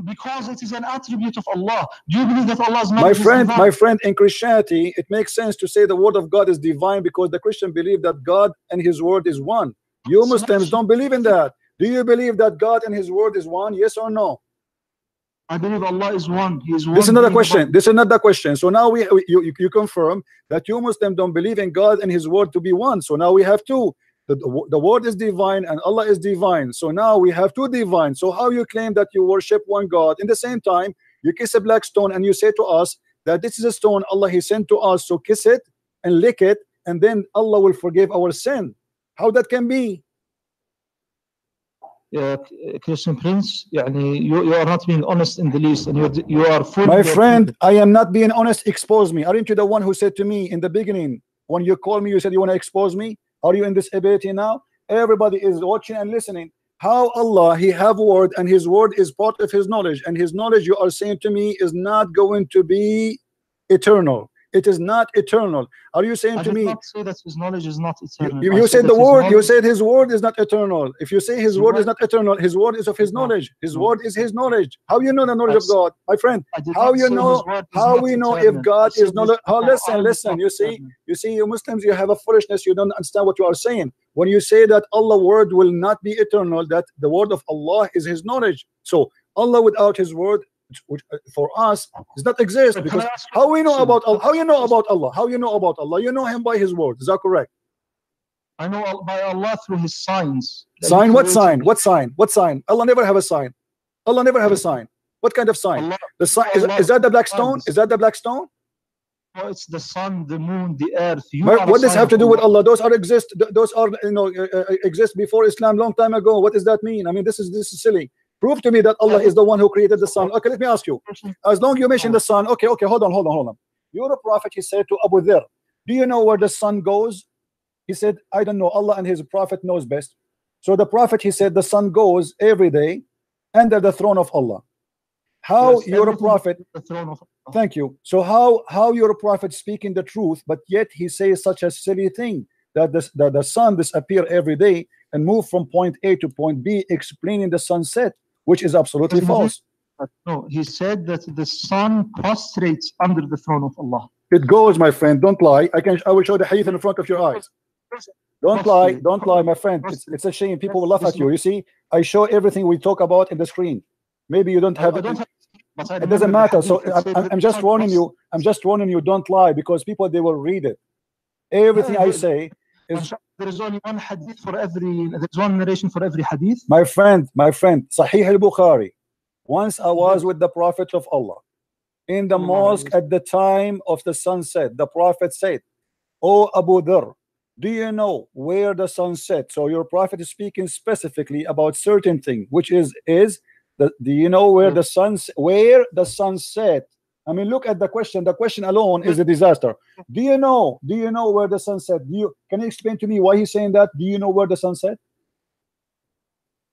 Because it is an attribute of Allah. Do you believe that Allah's knowledge is divine? My friend, in Christianity, it makes sense to say the word of God is divine because the Christian believe that God and His word is one. You Muslims don't believe in that. Do you believe that God and His word is one? Yes or no? I believe Allah is one. He is one. This is another question. This is another question. So now you confirm that you Muslims don't believe in God and His word to be one. So now we have two. The word is divine and Allah is divine. So now we have two divine. So how you claim that you worship one God? In the same time, you kiss a black stone and you say to us that this is a stone Allah He sent to us. So kiss it and lick it, and then Allah will forgive our sin. How that can be? Christian Prince, you are not being honest in the least, and you are full. My friend, I am not being honest. Expose me. Aren't you the one who said to me in the beginning when you called me, you said you want to expose me? Are you in this ability now? Everybody is watching and listening. How Allah He have word and His word is part of His knowledge, and His knowledge you are saying to me is not going to be eternal. It is not eternal. Are you saying to me? I did not say that His knowledge is not eternal. You said the word. You said His word is not eternal. If you say His word is not eternal, His word is of His knowledge. His word is His knowledge. How you know the knowledge of God, my friend? How you know? How we know if God is knowledge? Oh, listen. You see, you Muslims, you have a foolishness. You don't understand what you are saying. When you say that Allah's word will not be eternal, that the word of Allah is His knowledge. So Allah without His word, which for us does not exist, because how we know about Allah? How you know about Allah? How you know about Allah? You know Him by His word. Is that correct? I know by Allah through His signs. Sign? What sign? What sign? What sign? Allah never have a sign. Allah never have a sign. What kind of sign? The sign is that the black stone? Is that the black stone? No, it's the sun, the moon, the earth. What does have to do with Allah? Those are exist before Islam, long time ago. What does that mean? I mean, this is silly. Prove to me that Allah is the one who created the sun. Okay, let me ask you. As long as you mention the sun, okay, hold on. You're a prophet, he said to Abu Dhar, do you know where the sun goes? He said, I don't know. Allah and His prophet knows best. So the prophet, he said, the sun goes every day under the throne of Allah. How you're a prophet? The throne of Allah. Thank you. So how you're a prophet speaking the truth, but yet he says such a silly thing that the sun disappear every day and move from point A to point B, explaining the sunset, which is absolutely false. No, he said that the sun prostrates under the throne of Allah. It goes, my friend. Don't lie. I will show the hadith in front of your eyes. Don't lie, my friend. It's a shame. People will laugh at you. You see, I show everything we talk about in the screen. Maybe you don't have it. It doesn't matter. So I'm just warning you. I'm just warning you. Don't lie, because people, they will read it. Everything I say is. There is only one hadith for every. There's one narration for every hadith. My friend, Sahih al-Bukhari. Once I was with the Prophet of Allah in the mosque at the time of the sunset. The Prophet said, "O Abu Dhar, do you know where the sun sets?" So your Prophet is speaking specifically about certain thing, which is do you know where the sun set? I mean, look at the question. The question alone is a disaster. Do you know where the sun set? Can you explain to me why he's saying that? Do you know where the sun set?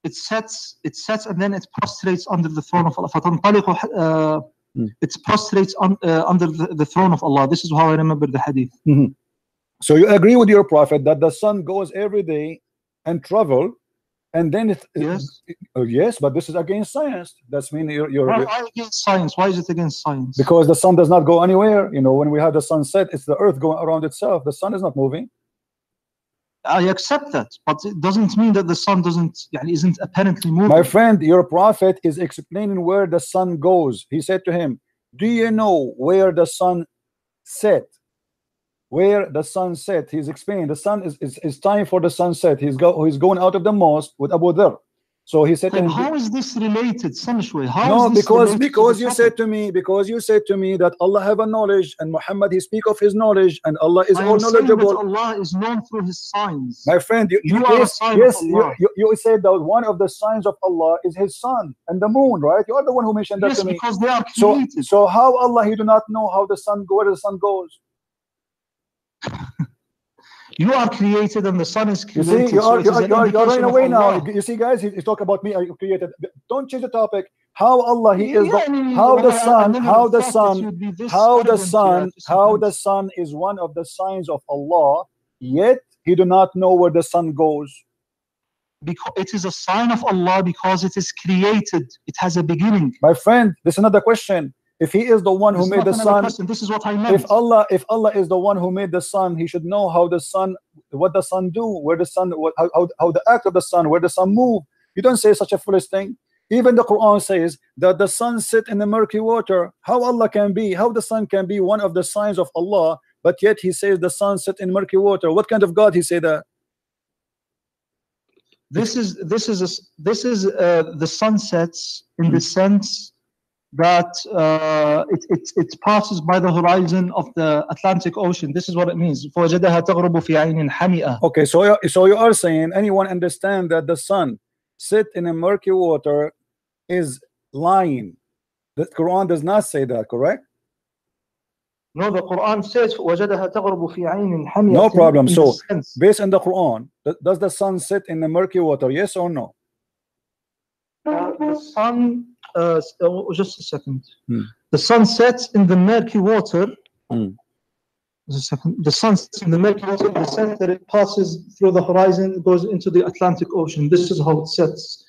it sets, and then it prostrates under the throne of Allah. It prostrates under the throne of Allah. This is how I remember the hadith. So you agree with your prophet that the sun goes every day and travel, and then yes, but this is against science. That's mean you're why against science? Why is it against science? Because the sun does not go anywhere. You know, when we have the sunset, it's the earth going around itself. The sun is not moving. I accept that, but it doesn't mean that the sun isn't apparently moving. My friend, your prophet is explaining where the sun goes. He said to him, do you know where the sun set? Where the sun set? He's explaining the sun is time for the sunset. He's going out of the mosque with Abu Dhar. So he said, how is this related, Samishway? No, because you said to me that Allah have a knowledge, and Muhammad he speak of his knowledge, and Allah is all knowledgeable. Allah is known through his signs. My friend, you said that one of the signs of Allah is his sun and the moon, right? You are the one who mentioned that to me. Because they are created. So how Allah he do not know how the sun where the sun goes? You are created and the sun is created. You see, you're running away now. You see, guys, he's talking about me. Are you created? Don't change the topic. How Allah he is how the sun is one of the signs of Allah, yet he do not know where the sun goes. Because it is a sign of Allah because it is created. It has a beginning. My friend, this is another question. If he is the one who made the sun, this is what I meant. If Allah is the one who made the sun, he should know how the sun, what the sun do, where the sun, how the act of the sun, where the sun move. You don't say such a foolish thing. Even the Quran says that the sun sit in the murky water. How the sun can be one of the signs of Allah, but yet he says the sun sit in murky water. What kind of God he say that? This is the sun sets in the sense that it passes by the horizon of the Atlantic Ocean. This is what it means. Okay, so you are saying anyone understand that the sun sit in a murky water is lying. The Quran does not say that, correct? No, the Quran says no problem. So based on the Quran, does the sun sit in the murky water, yes or no? The sun just a second. The sun sets in the murky water. Just a second. The sun sets in the murky water in the sense that it passes through the horizon, goes into the Atlantic Ocean. This is how it sets.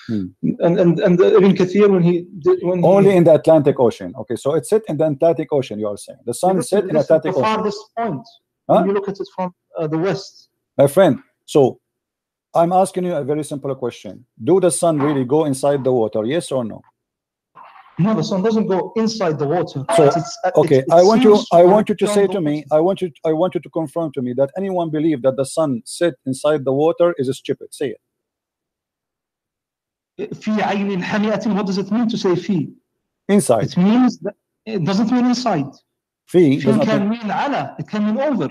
And Ibn Kathir when only in the Atlantic Ocean. Okay, so it set in the Atlantic Ocean. You are saying the sun set in the Atlantic Ocean. The farthest point. When you look at it from the west. My friend, so I'm asking you a very simple question. Do the sun really go inside the water? Yes or no? No, the sun doesn't go inside the water. So, okay, I want you to say to me, I want you to confirm to me that anyone believe that the sun sit inside the water is stupid. Say it. What does it mean to say fi? Inside. It means that it doesn't mean inside. Fi can mean ala. It can mean over.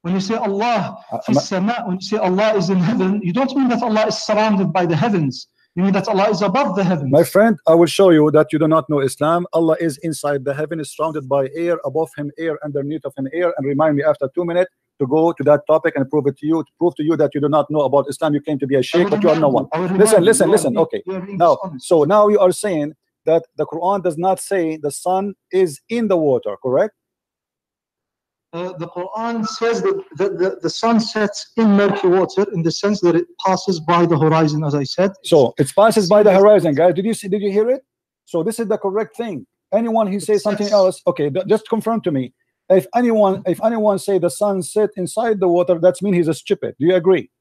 When you say Allah when you say Allah is in heaven, you don't mean that Allah is surrounded by the heavens. You mean that Allah is above the heavens. My friend, I will show you that you do not know Islam. Allah is inside the heaven, is surrounded by air, above him air, underneath of him air, and remind me after 2 minutes to go to that topic and prove it to you, to prove to you that you do not know about Islam. You claim to be a sheikh, but you are no one. Listen. Okay. Now you are saying that the Quran does not say the sun is in the water, correct? The Quran says that the sun sets in murky water in the sense that it passes by the horizon, as I said. So it passes by the horizon, guys. Did you hear it? So this is the correct thing. Anyone who says something else, okay, just confirm to me. If anyone say the sun set inside the water, that means he's a stupid. Do you agree?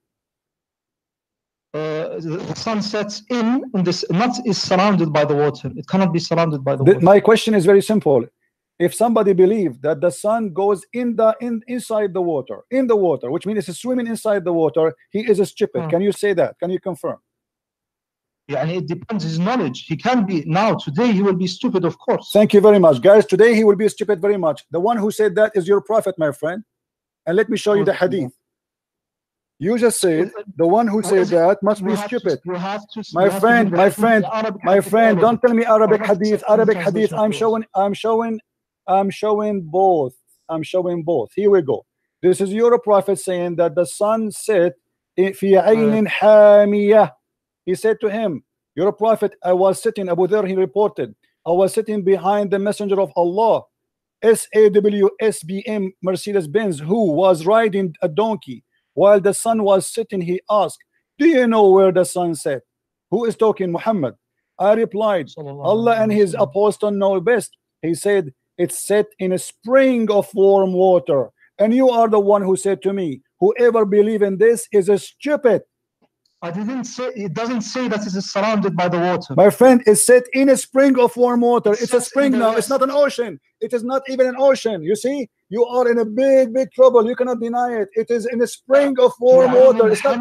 The sun sets in this, not is surrounded by the water. It cannot be surrounded by the water. My question is very simple. If somebody believes that the sun goes inside the water, which means it's swimming inside the water, he is a stupid. Can you say that? Can you confirm? Yeah, and it depends his knowledge. He can be today he will be stupid, of course. Thank you very much, guys. Today he will be stupid very much. The one who said that is your prophet, my friend. And let me show you the hadith. You just said the one who says that must be stupid. My friend, don't tell me Arabic hadith. I'm showing both. Here we go. This is your prophet saying that the sun set fi aynin hamiyah. He said to him, you're a prophet. I was sitting, Abu Dharr, he reported, I was sitting behind the messenger of Allah, SAWSBM Mercedes-Benz, who was riding a donkey. While the sun was sitting, he asked, do you know where the sun set? Who is talking? Muhammad. I replied, Allah and his apostle know best. He said, it's set in a spring of warm water. And you are the one who said to me, whoever believes in this is a stupid. I didn't say, it doesn't say that it is surrounded by the water. My friend, it's set in a spring of warm water. It's a spring now. It's not an ocean. It is not even an ocean. You see, you are in a big trouble. You cannot deny it. It is in a spring of warm water. It's not,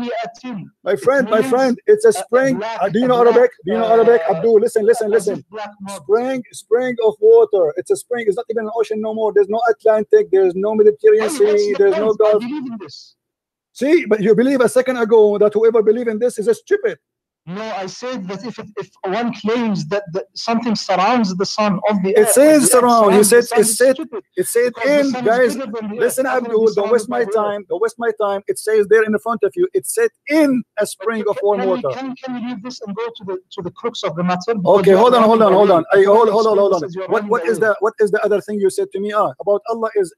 my friend, it's a spring. Do you know Arabic? Do you know Arabic? Abdul, listen. Spring of water. It's a spring. It's not even an ocean no more. There's no Atlantic. There's no Mediterranean Sea. There's no Gulf. See, but you believe a second ago that whoever believes in this is a stupid. No, I said that if one claims that something surrounds the sun of the it earth, says surround. He said it said in, guys. Listen, Abdul, don't waste my time. Don't waste my time. It says there in the front of you. It said in a spring of warm water. Can you leave this and go to the crux of the matter? Okay, hold on. What is the other thing you said to me? About Allah is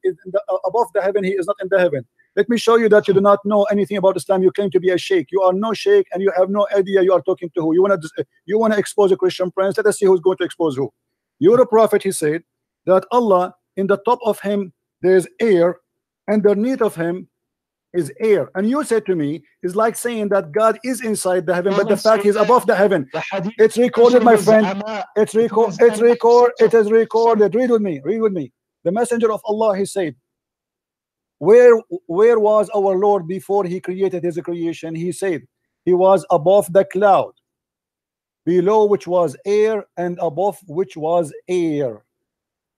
above the heaven. He is not in the heaven. Let me show you that you do not know anything about Islam. You claim to be a sheikh. You are no sheikh, and you have no idea you are talking to who. You want to expose a Christian prince. Let us see who's going to expose who. You're a prophet. He said that Allah, in the top of him there is air, underneath of him is air. And you said to me, it's like saying that God is inside the heaven, but the fact He's above the heaven. It's recorded, my friend. It's recorded. It is recorded. Read with me. The messenger of Allah, he said, where was our Lord before he created his creation? He said he was above the cloud, below which was air, and above which was air,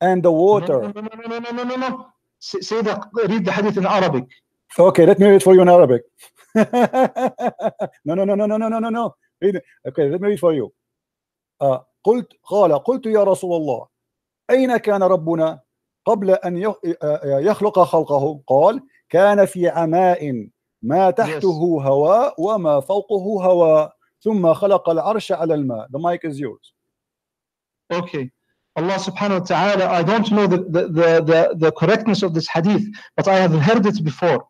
and the water. No. Say that. Read the hadith in Arabic. Okay, let me read for you in Arabic. No. Read it. Okay, let me read for you. قلت يا رسول الله أين كان ربنا قبل أن يخلق خلقه؟ قال كان في عماء ما تحته هواء وما فوقه هواء ثم خلق العرش على الماء. The mic is yours. Okay. Allah subhanahu wa ta'ala, I don't know the correctness of this hadith, but I have heard it before.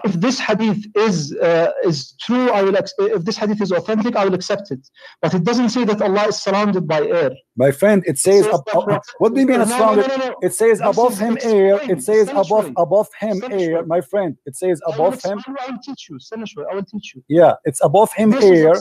If this hadith is true, if this hadith is authentic, I will accept it. But it doesn't say that Allah is surrounded by air. My friend, it says what do you mean it's surrounded? No. It says above him air. It says above him air. My friend, it says above him. I will teach you. I will teach you. Yeah, it's above him air,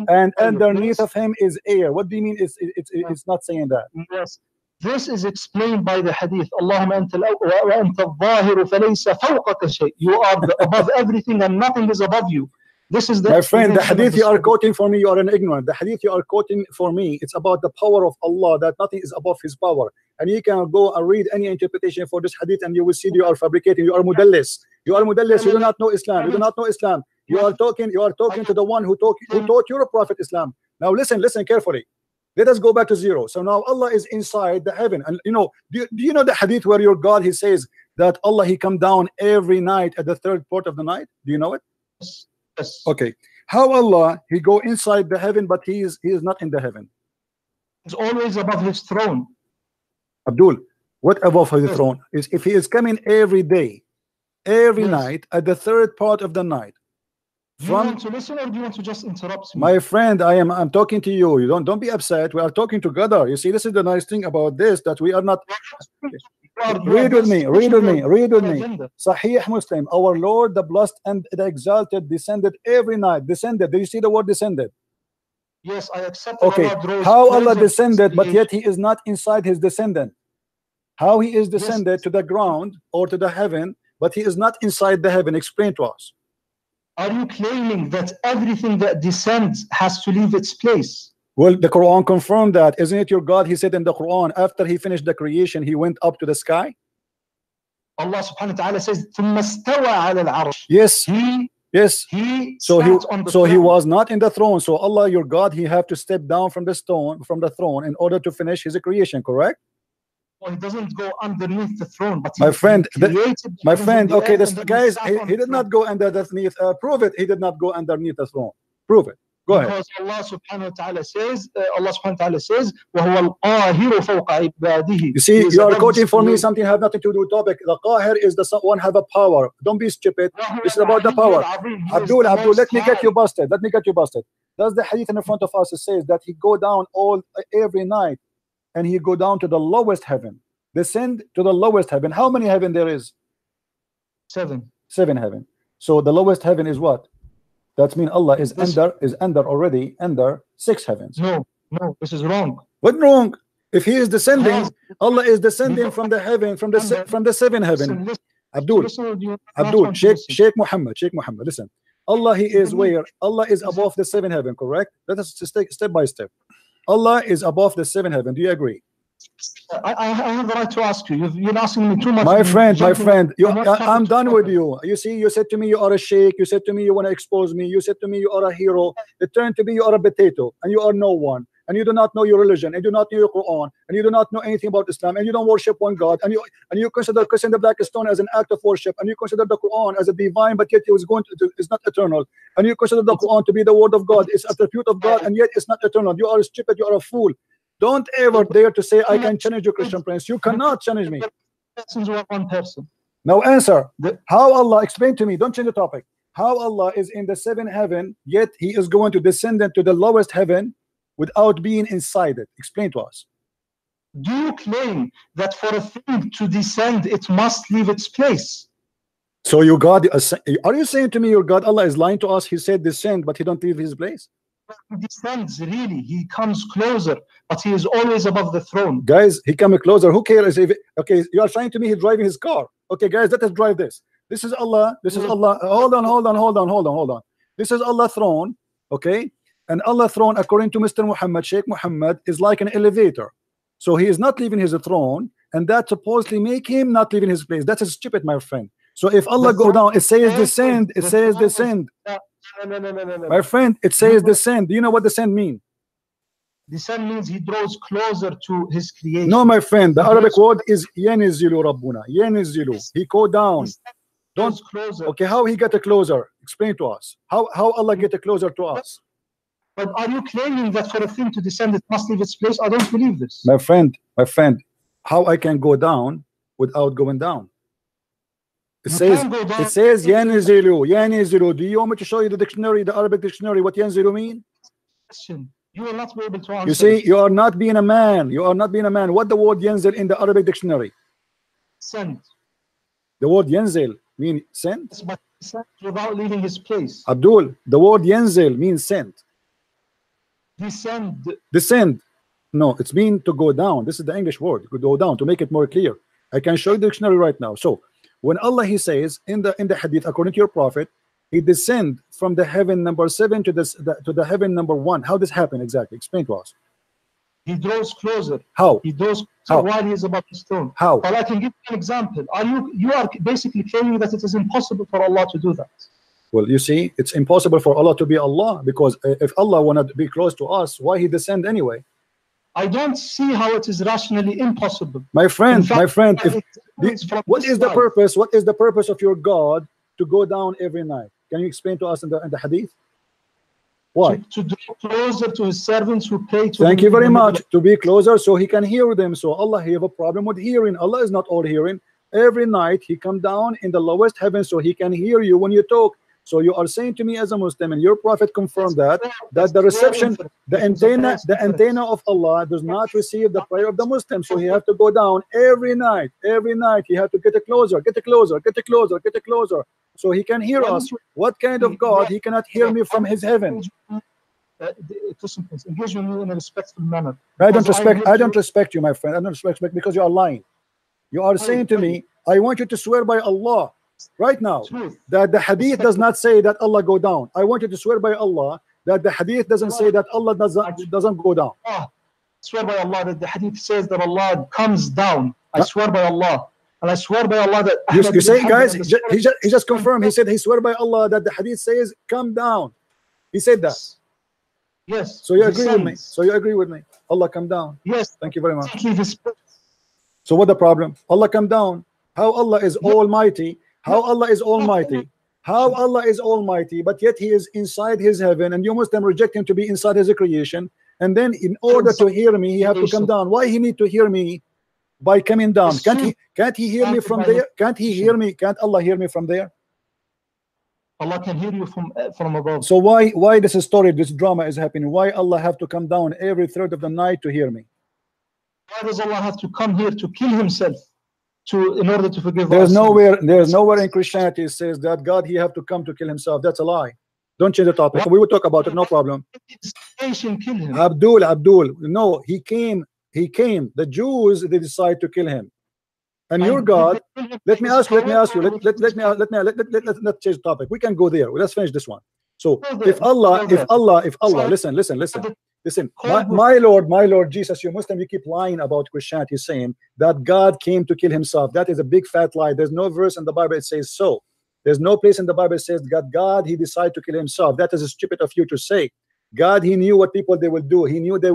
and underneath of him is air. What do you mean? It's not saying that. Yes. This is explained by the hadith. Allahumma anta al-zahiru falaysa fawqaka shay. You are above everything and nothing is above you. This is the my friend, the hadith you are quoting for me, you are an ignorant. The hadith you are quoting for me, it's about the power of Allah, that nothing is above His power. And you can go and read any interpretation for this hadith, and you will see you are fabricating. You are mudallis. You do not know Islam. You are talking to the one who taught your prophet Islam. Now listen carefully. Let us go back to zero. So now Allah is inside the heaven, and do you know the hadith where your God, He says that Allah, He come down every night at the third part of the night? Do you know it? Yes. Okay. How Allah, He go inside the heaven, but He is not in the heaven? He's always above His throne. Abdul, what above His throne is if He is coming every day, every night at the third part of the night. Do you want to listen, or do you want to just interrupt me? My friend, I'm talking to you. You don't be upset. We are talking together. You see, this is the nice thing about this, that we are not. Read with me. Sahih Muslim. Our Lord, the blessed and the exalted, descended every night. Descended. Do you see the word descended? Yes, I accept. Okay. How Allah descended, but yet He is not inside His descendant? How He is descended to the ground or to the heaven, but He is not inside the heaven? Explain to us. Are you claiming that everything that descends has to leave its place? Well, the Quran confirmed that. Isn't it your God? He said in the Quran, after He finished the creation, He went up to the sky. Allah subhanahu wa ta'ala says, ثُمَّ اسْتَوَى عَلَى الْعَرْشِ. Yes. So He was not in the throne. So Allah, your God, He have to step down from the throne in order to finish His creation, correct? Well, He doesn't go underneath the throne, but my friend, okay, this guys, he did not go underneath. Prove it. He did not go underneath the throne. Prove it. Go ahead. Because Allah subhanahu wa ta'ala says, وَهُوَ الْقَاهِرُ فَوْقَ عِبَادِهِ. You see, you are quoting for me something have nothing to do with topic. The Qahir is the one have a power. Don't be stupid. This is about the power. Abdul, let me get you busted. Let me get you busted. Does the hadith in front of us says that he go down every night and he go down to the lowest heaven. Descend to the lowest heaven. How many heaven there is? 7. 7 heaven. So the lowest heaven is what? That means Allah is already under 6 heavens. No, this is wrong. What wrong? If he is descending, Allah is descending from the heaven, from the 7 heaven. Abdul, Sheikh Muhammad, listen. Allah, he is where? Allah is above the 7 heaven, correct? Let us take step by step. Allah is above the 7 heaven. Do you agree? I have the right to ask you. You're asking me too much. My friend, I'm done with you. You see, you said to me you are a sheikh. You said to me you want to expose me. You said to me you are a hero. It turned to be you are a potato and you are no one. And you do not know your religion, and you do not know your Quran, and you do not know anything about Islam, and you don't worship one God, and you consider kissing the black stone as an act of worship, and you consider the Quran as a divine, but yet it's not eternal, and you consider the Quran to be the word of God, it's attribute of God, and yet it's not eternal. You are stupid, you are a fool. Don't ever dare to say I can challenge your Christian prince. You cannot challenge me. One person. Now answer. How Allah, explain to me, don't change the topic. How Allah is in the 7th heaven, yet he is going to descend into the lowest heaven without being inside it? Explain to us. Do you claim that for a thing to descend, it must leave its place? So your God, are you saying to me your God Allah is lying to us? He said descend, but he don't leave his place. He descends, really. He comes closer, but he is always above the throne. Guys, he comes closer. Who cares if okay, you are trying to me he's driving his car. Okay, guys, let us drive this. This is Allah. This is Allah. Hold on. This is Allah throne. Okay. And Allah throne, according to Mr. Muhammad, Sheikh Muhammad, is like an elevator. So he is not leaving his throne, and that supposedly make him not leaving his place. That is stupid, my friend. So if Allah go down, it says descend. It says descend. No. My friend, it says descend. Do you know what descend mean? Descend means he draws closer to his creation. No, my friend. The Arabic word is yanizilu rabbuna. Yanizilu. He go down. Don't. Okay, how he get a closer? Explain to us. How Allah get a closer to us? But are you claiming that for a thing to descend, it must leave its place? I don't believe this. My friend, how I can go down without going down? It says yanizilu. Do you want me to show you the dictionary, the Arabic dictionary, what yanzilu mean? You will not be able to answer. You see, you are not being a man. You are not being a man. What the word yanzil in the Arabic dictionary? Sent. The word yanzil mean sent? Yes, but sent without leaving his place. Abdul, the word yanzil means sent. Descend. No, it's mean to go down. This is the English word. To go down, to make it more clear. I can show you the dictionary right now. So when Allah he says in the hadith, according to your prophet, he descend from the heaven number 7 to the heaven number 1. How this happen exactly? Explain to us. He draws closer. How? He draws closer while he is above the throne. How? Well, I can give you an example. You are basically claiming that it is impossible for Allah to do that. Well, you see, it's impossible for Allah to be Allah, because if Allah wanted to be close to us, why he descend anyway? I don't see how it is rationally impossible. My friend, fact, what is the purpose? What is the purpose of your God to go down every night? Can you explain to us in the hadith? Why? To draw closer to his servants who pray to Thank you very much. To be closer so he can hear them. So Allah, he have a problem with hearing. Allah is not all hearing. Every night he come down in the lowest heaven so he can hear you when you talk. So you are saying to me as a Muslim, and your prophet confirmed that the reception, the antenna of Allah does not receive the prayer of the Muslim. So he have to go down every night. Every night he have to get closer. So he can hear us. What kind of God? He cannot hear me from his heaven. Engage with me in a respectful manner. I don't respect you, my friend. I don't respect because you are lying. You are saying to me, I want you to swear by Allah right now that the hadith does not say that Allah go down. I want you to swear by Allah that the hadith doesn't say that Allah doesn't go down. I swear by Allah that the hadith says that Allah comes down. I swear by Allah. And I swear by Allah that you say, guys, he just confirmed. He said he swear by Allah that the hadith says come down. He said that. Yes. So you agree with me? So you agree with me? Allah come down. Yes. Thank you very much. So what the problem? Allah come down. How Allah is almighty? How Allah is almighty? How Allah is almighty, but yet he is inside his heaven, and you Muslim reject him to be inside his creation, and then in order to hear me he have to come down. Why he need to hear me by coming down? Can't he hear me from there? Can't he hear me? Can't Allah hear me from there? Allah can hear you from above. So why this story, this drama is happening? Why Allah have to come down every third of the night to hear me? Why does Allah have to come here to kill himself in order to forgive us? There's nowhere in Christianity it says that God he have to come to kill himself. That's a lie. Don't change the topic. We will talk about it, no problem. Kill him. Abdul, no, he came. The Jews, they decide to kill him. And your God, let me ask you, let's change the topic. We can go there. Let's finish this one. So if Allah, listen, my Lord Jesus, you Muslim, you keep lying about Christianity, saying that God came to kill himself. That is a big fat lie. There's no verse in the Bible that says so. There's no place in the Bible that says God he decided to kill himself. That is stupid of you to say. God, he knew what people they will do. He knew they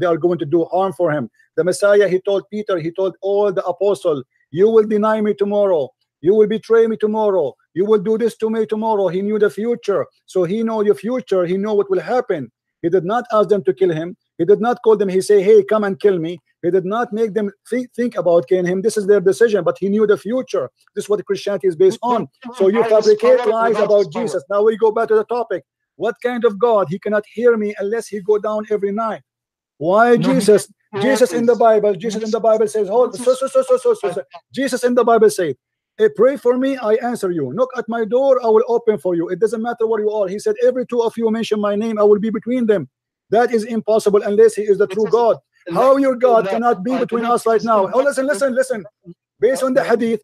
are going to do harm for him. The Messiah, he told Peter, he told all the apostles, you will deny me tomorrow, you will betray me tomorrow, you will do this to me tomorrow. He knew the future, so he know the future, he know what will happen. He did not ask them to kill him. He did not call them, he say, hey, come and kill me. He did not make them think about killing him. This is their decision, but he knew the future. This is what Christianity is based on. So you fabricate lies about Jesus. Now we go back to the topic. What kind of God? He cannot hear me unless he go down every night. Why Jesus? Jesus in the Bible says, Jesus in the Bible said, hey, pray for me, I answer you. Knock at my door, I will open for you. It doesn't matter where you are. He said, every two of you mention my name, I will be between them. That is impossible unless he is the true God. How your God cannot be between us right now? Oh, listen. Based on the hadith,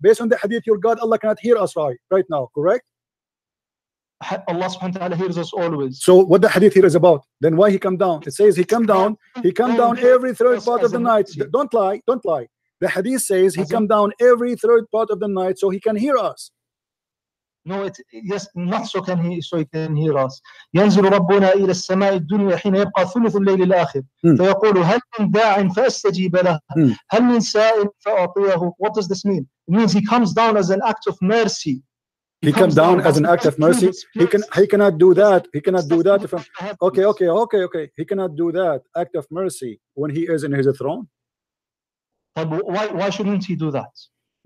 your God, Allah cannot hear us right now, correct? Allah subhanahu wa ta'ala hears us always. So what the hadith here is about, then why he come down? It says he come down every third part of the night. Don't lie. The hadith says he come down every third part of the night so he can hear us. No, yes, not so he can hear us. ينزل ربنا إلى السماء الدنيا حين يبقى ثلث الليل الآخر فيقول هل من داع فأستجيب له هل من سائل فأعطيه. What does this mean? It means he comes down as an act of mercy. He comes down as an act of mercy. He cannot do that. He cannot do that. Okay. He cannot do that act of mercy when he is in his throne. Why shouldn't he do that?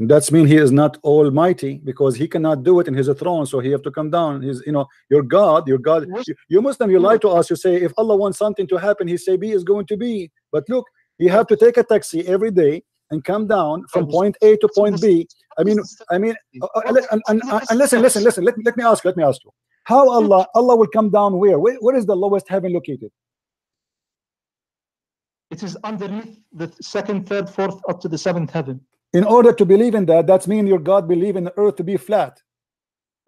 That's mean he is not almighty, because he cannot do it in his throne, so he have to come down. He's, your God. You Muslim, you lie to us. You say if Allah wants something to happen, he say be is going to be. But look, you have to take a taxi every day and come down from point A to point B. And listen. Let me ask you. How Allah will come down where? Where is the lowest heaven located? It is underneath the second, third, fourth, up to the seventh heaven. In order to believe in that, that's mean your God believe in the earth to be flat.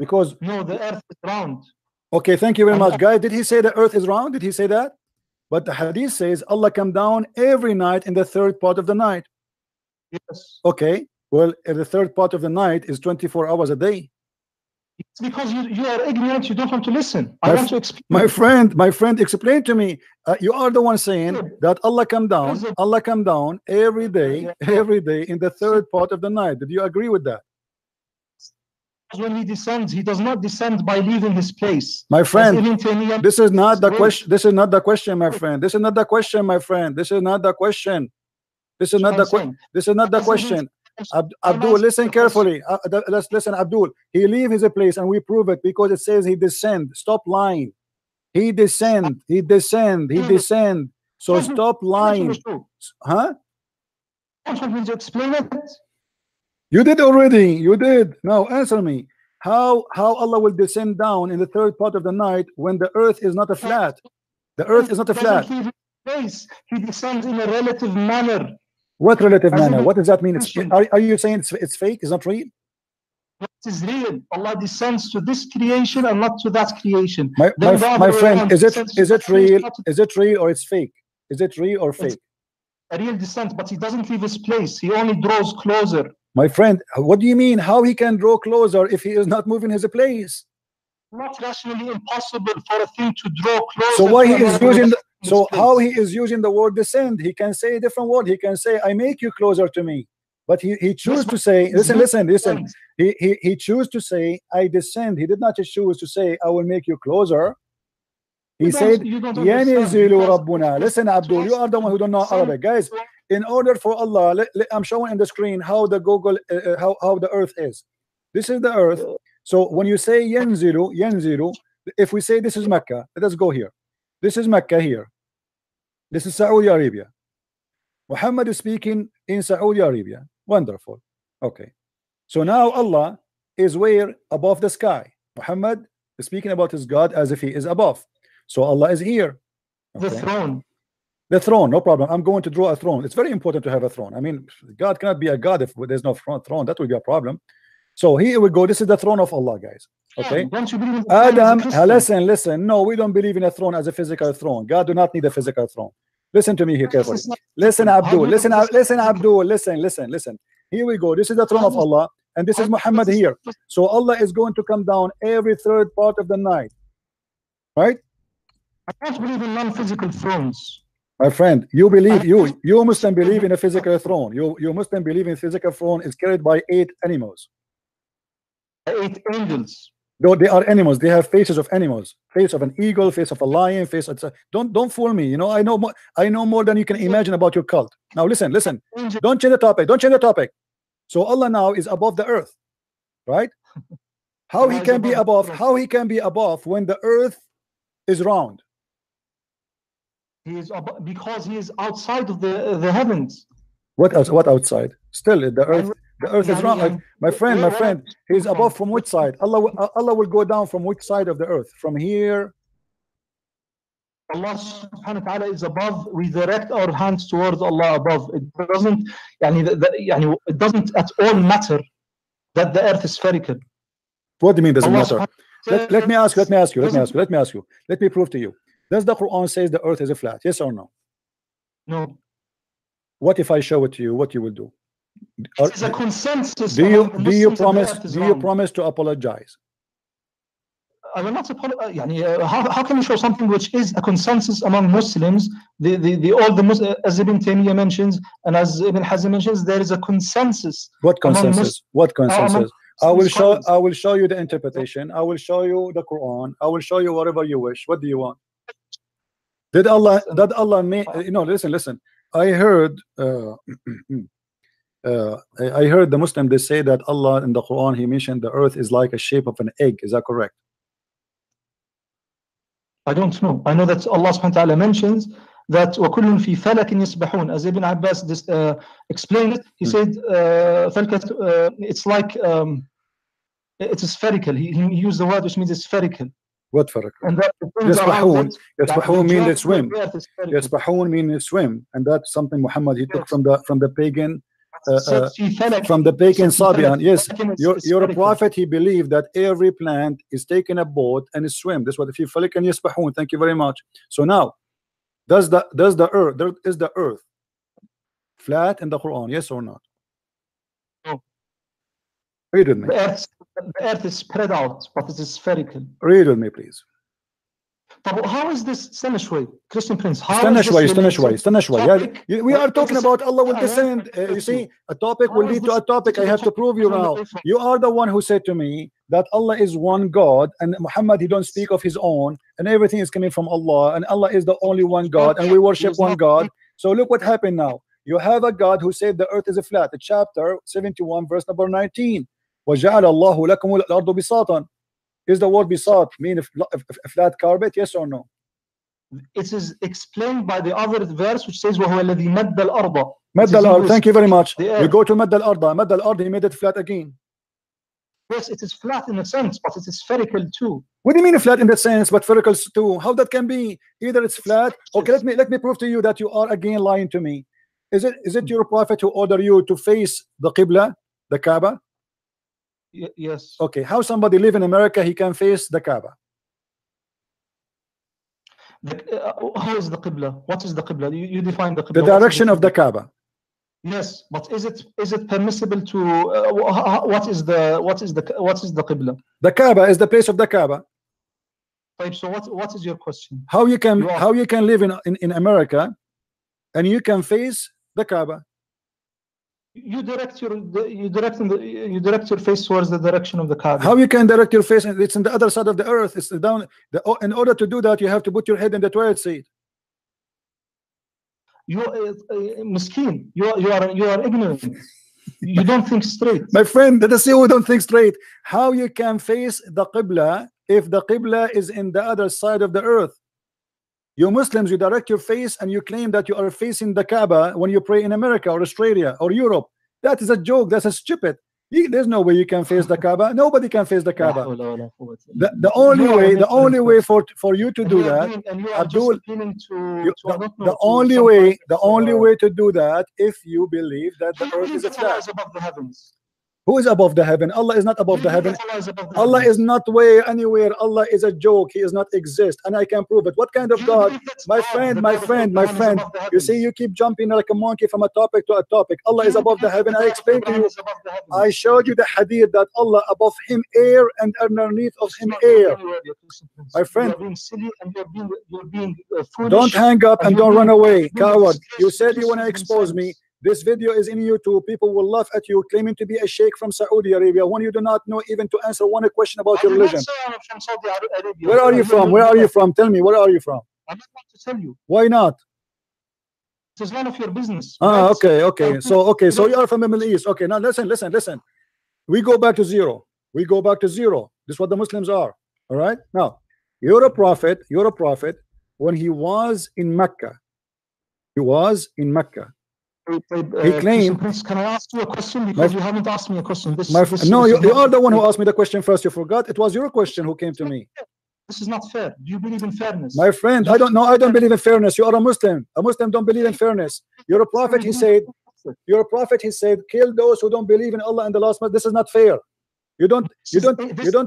Because no, the earth is round. Okay, thank you very much, guys. Did he say the earth is round? Did he say that? But the hadith says Allah come down every night in the third part of the night. Yes. Okay. Well, the third part of the night is 24 hours a day. It's because you are ignorant. You don't want to listen. I want to explain. My friend, explain to me. You are the one saying that Allah come down every day in the third part of the night. Did you agree with that? When he descends, he does not descend by leaving his place. My friend, this is not the question. This is not the question, my friend. This is not the question, my friend. This is not the question. This is not the question. This is not the question. Abdul, listen carefully. Let's listen, Abdul. He leave his place, and we prove it because it says he descend. Stop lying. He descend. So stop lying. Huh? Don't want me to explain it? You did already. You did. Now answer me. How Allah will descend down in the third part of the night when the earth is not a flat? The earth is not a flat. He descends in a relative manner. What relative manner? What does that mean? Are you saying it's fake? It's not real? It is real. Allah descends to this creation and not to that creation. My friend, is it real? Is it real or it's fake? Is it real or fake? A real descent, but he doesn't leave his place. He only draws closer. My friend, what do you mean? How he can draw closer if he is not moving his place? Not rationally impossible for a thing to draw closer. So why he is using? So how he is using the word descend? He can say a different word. He can say, "I make you closer to me." But he chose to say, listen. He chose to say, I descend. He did not just choose to say, I will make you closer. He said, Yanizilu Rabbuna. Listen, Abdul, you are the one who don't know Arabic, guys. In order for Allah, I'm showing on the screen how the Google, how the earth is. This is the earth. So when you say Yanzilu, if we say this is Mecca, let us go here. This is Mecca here. This is Saudi Arabia. Muhammad is speaking in Saudi Arabia. Wonderful. Okay. So now Allah is where? Above the sky. Muhammad is speaking about his God as if he is above. So Allah is here. Okay. The throne. The throne, no problem. I'm going to draw a throne. It's very important to have a throne. I mean, God cannot be a God if there's no throne. That will be a problem. So here we go. This is the throne of Allah, guys. Okay. Don't you believe in Adam, listen. No, we don't believe in a throne as a physical throne. God do not need a physical throne. Listen to me here carefully. Listen, Abdul. Listen, Abdul. Listen. Here we go. This is the throne of Allah, and this is Muhammad here. So Allah is going to come down every third part of the night, right? I don't believe in non-physical thrones. My friend, you believe you Muslim believe in a physical throne. You Muslim believe in physical throne is carried by 8 animals. 8 angels. Though they are animals, they have faces of animals, face of an eagle, face of a lion, face of don't fool me. You know, I know more than you can imagine about your cult. Now listen. Don't change the topic. So Allah now is above the earth, right? How he can be above? How he can be above when the earth is round? He is because he is outside of the heavens. What else? What outside? Still, the earth is round. My friend, he is above from which side? Allah will go down from which side of the earth? From here. Allah subhanahu wa ta'ala is above. We direct our hands towards Allah above. It doesn't it doesn't at all matter that the earth is spherical. What do you mean doesn't matter? Let me ask you. Let me prove to you. Does the Quran says the earth is a flat? Yes or no? No. What if I show it to you? What you will do? It's a consensus. Do you promise to apologize? I will not apologize. How can you show something which is a consensus among Muslims? As Ibn Taymiyyah mentions and as Ibn Hazm mentions, there is a consensus. What consensus? I will show you the interpretation. I will show you the Quran. I will show you whatever you wish. What do you want? Did Allah make, listen. I heard the Muslim, they say that Allah in the Quran, he mentioned the earth is like a shape of an egg. Is that correct? I don't know. I know that Allah subhanahu wa ta'ala mentions that وَكُلٌّ فِي فَلَكٍ يَسْبَحُونَ. As Ibn Abbas explained it, he said it's like it's spherical. He used the word which means it's spherical. What spherical? And that Yasbahun means they swim. Yasbahun means swim, and that's something Muhammad he took from the pagan Sabian. Yes, your prophet, he believed that every plant is taking a boat and is swim. That's what if you falik and yasbahun. Thank you very much. So now, is the earth flat in the Quran? Yes or not? No. Read with me. The earth is spread out, but it is spherical. Read with me, please. How is this Stanish Christian Prince? Yeah, we are talking about Allah will descend. You see, a topic will lead to a topic. I have to prove you now. You are the one who said to me that Allah is one God, and Muhammad, he don't speak of his own, and everything is coming from Allah, and Allah is the only one God, and we worship one God. So look what happened now. You have a God who said the earth is a flat. Chapter 71, verse number 19. وَجَعَلَ اللَّهُ لَكُمُ الْأَرْضَ بِسَاطًا. Is the word bisat mean a flat carpet? Yes or no? It is explained by the other verse which says وَهُوَ الَّذِي مَدَّ الْأَرْضَ. Thank you very much. We go to مَدَّ الْأَرْض. He made it flat again. Yes, it is flat in a sense, but it is spherical too. What do you mean flat in that sense, but spherical too? How that can be? Either it's flat. Okay, let me prove to you that you are again lying to me. Is it your prophet who ordered you to face the Qibla, the Kaaba? Yes. Okay, how somebody live in America, he can face the Kaaba? How is the Qibla? What is the Qibla? You define the Qibla. The direction of the Kaaba. Yes, but is it permissible to what is the Qibla? The Kaaba is the place of the Kaaba. So what is your question? How you can live in America and you can face the Kaaba? You direct your face towards the direction of the Kaaba. How you can direct your face? It's on the other side of the earth. It's down. In order to do that, you have to put your head in the toilet seat. You miskin. You are ignorant. You don't think straight. My friend, let us see who don't think straight. How you can face the Qibla if the Qibla is in the other side of the earth? You Muslims, you direct your face and you claim that you are facing the Kaaba when you pray in America or Australia or Europe. That is a joke. That's a stupid. There's no way you can face the Kaaba. Nobody can face the Kaaba. The only way for you to do that, Abdul, the only way to do that if you believe that the earth is a flat. Who is above the heaven? Allah is not above the heaven. Allah is not anywhere. Allah is a joke. He does not exist, and I can prove it. What kind of God? My friend. You see, you keep jumping like a monkey from a topic to a topic. Allah is above the heaven. I explained to you. I showed you the hadith that Allah above him air and underneath of him air. My friend, don't hang up and don't run away, coward. You said you want to expose me. This video is in YouTube. People will laugh at you claiming to be a sheikh from Saudi Arabia when you do not know even to answer one question about your religion. Where are you from? Where are you from? Tell me, where are you from? I'm not going to tell you. Why not? It is none of your business. Ah, okay. So you are from the Middle East. Okay, now listen. We go back to zero. This is what the Muslims are. All right. Now, you're a prophet. When he was in Mecca, he claimed. Can I ask you a question? Because you haven't asked me a question. No, you are the one who asked me the question first. You forgot. It was your question who came to me. This is not fair. Do you believe in fairness? My friend, I don't know. I don't believe in fairness. You are a Muslim. A Muslim don't believe in fairness. You're a prophet. He said, kill those who don't believe in Allah and the last month. This is not fair. You don't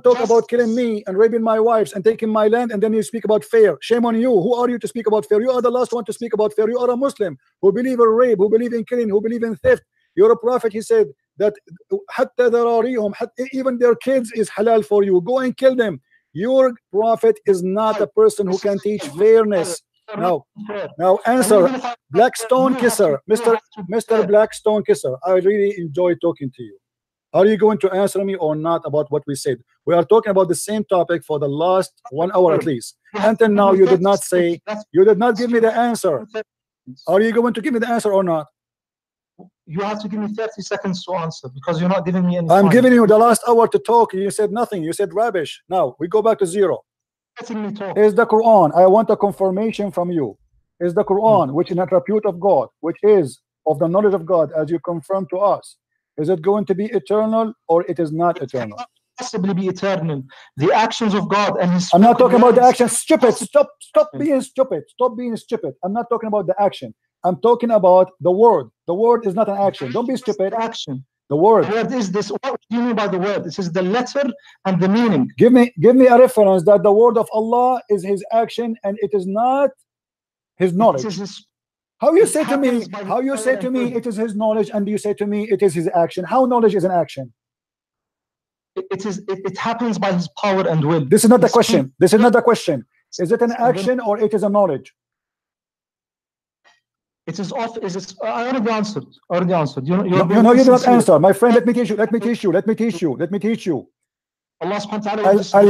talk about killing me and raping my wives and taking my land, and then you speak about fair. Shame on you. Who are you to speak about fair? You are the last one to speak about fair. You are a Muslim who believe in rape, who believe in killing, who believe in theft. You're a prophet. He said that even their kids is halal for you. Go and kill them. Your prophet is not a person who can teach fairness. Now answer, Black Stone Kisser, Mr. Black Stone Kisser. I really enjoy talking to you. Are you going to answer me or not about what we said? We are talking about the same topic for the last 1 hour at least. Until now, you did not give me the answer. Are you going to give me the answer or not? You have to give me 30 seconds to answer because you're not giving me any I'm time. giving you the last hour to talk. You said nothing. You said rubbish. Now, we go back to zero. Letting me talk. Is the Quran, I want a confirmation from you. Is the Quran, which is an attribute of God, which is of the knowledge of God, as you confirm to us, is it going to be eternal or it is not eternal? It cannot possibly be eternal. The actions of God and His. I'm not talking about the action. Stupid. Stop being stupid. Stop being stupid. I'm not talking about the action. I'm talking about the word. The word is not an action. Don't be stupid. Action. The word. The word is this. What do you mean by the word? This is the letter and the meaning. Give me a reference that the word of Allah is His action and it is not His knowledge. How you say to me it is His knowledge and you say to me it is His action? How knowledge is an action? It happens by His power and will. This is not the question. This is not the question. Is it an action or it is a knowledge? It is off. I already answered. You did not answer. My friend, let me teach you. Allah subhanahu wa ta'ala.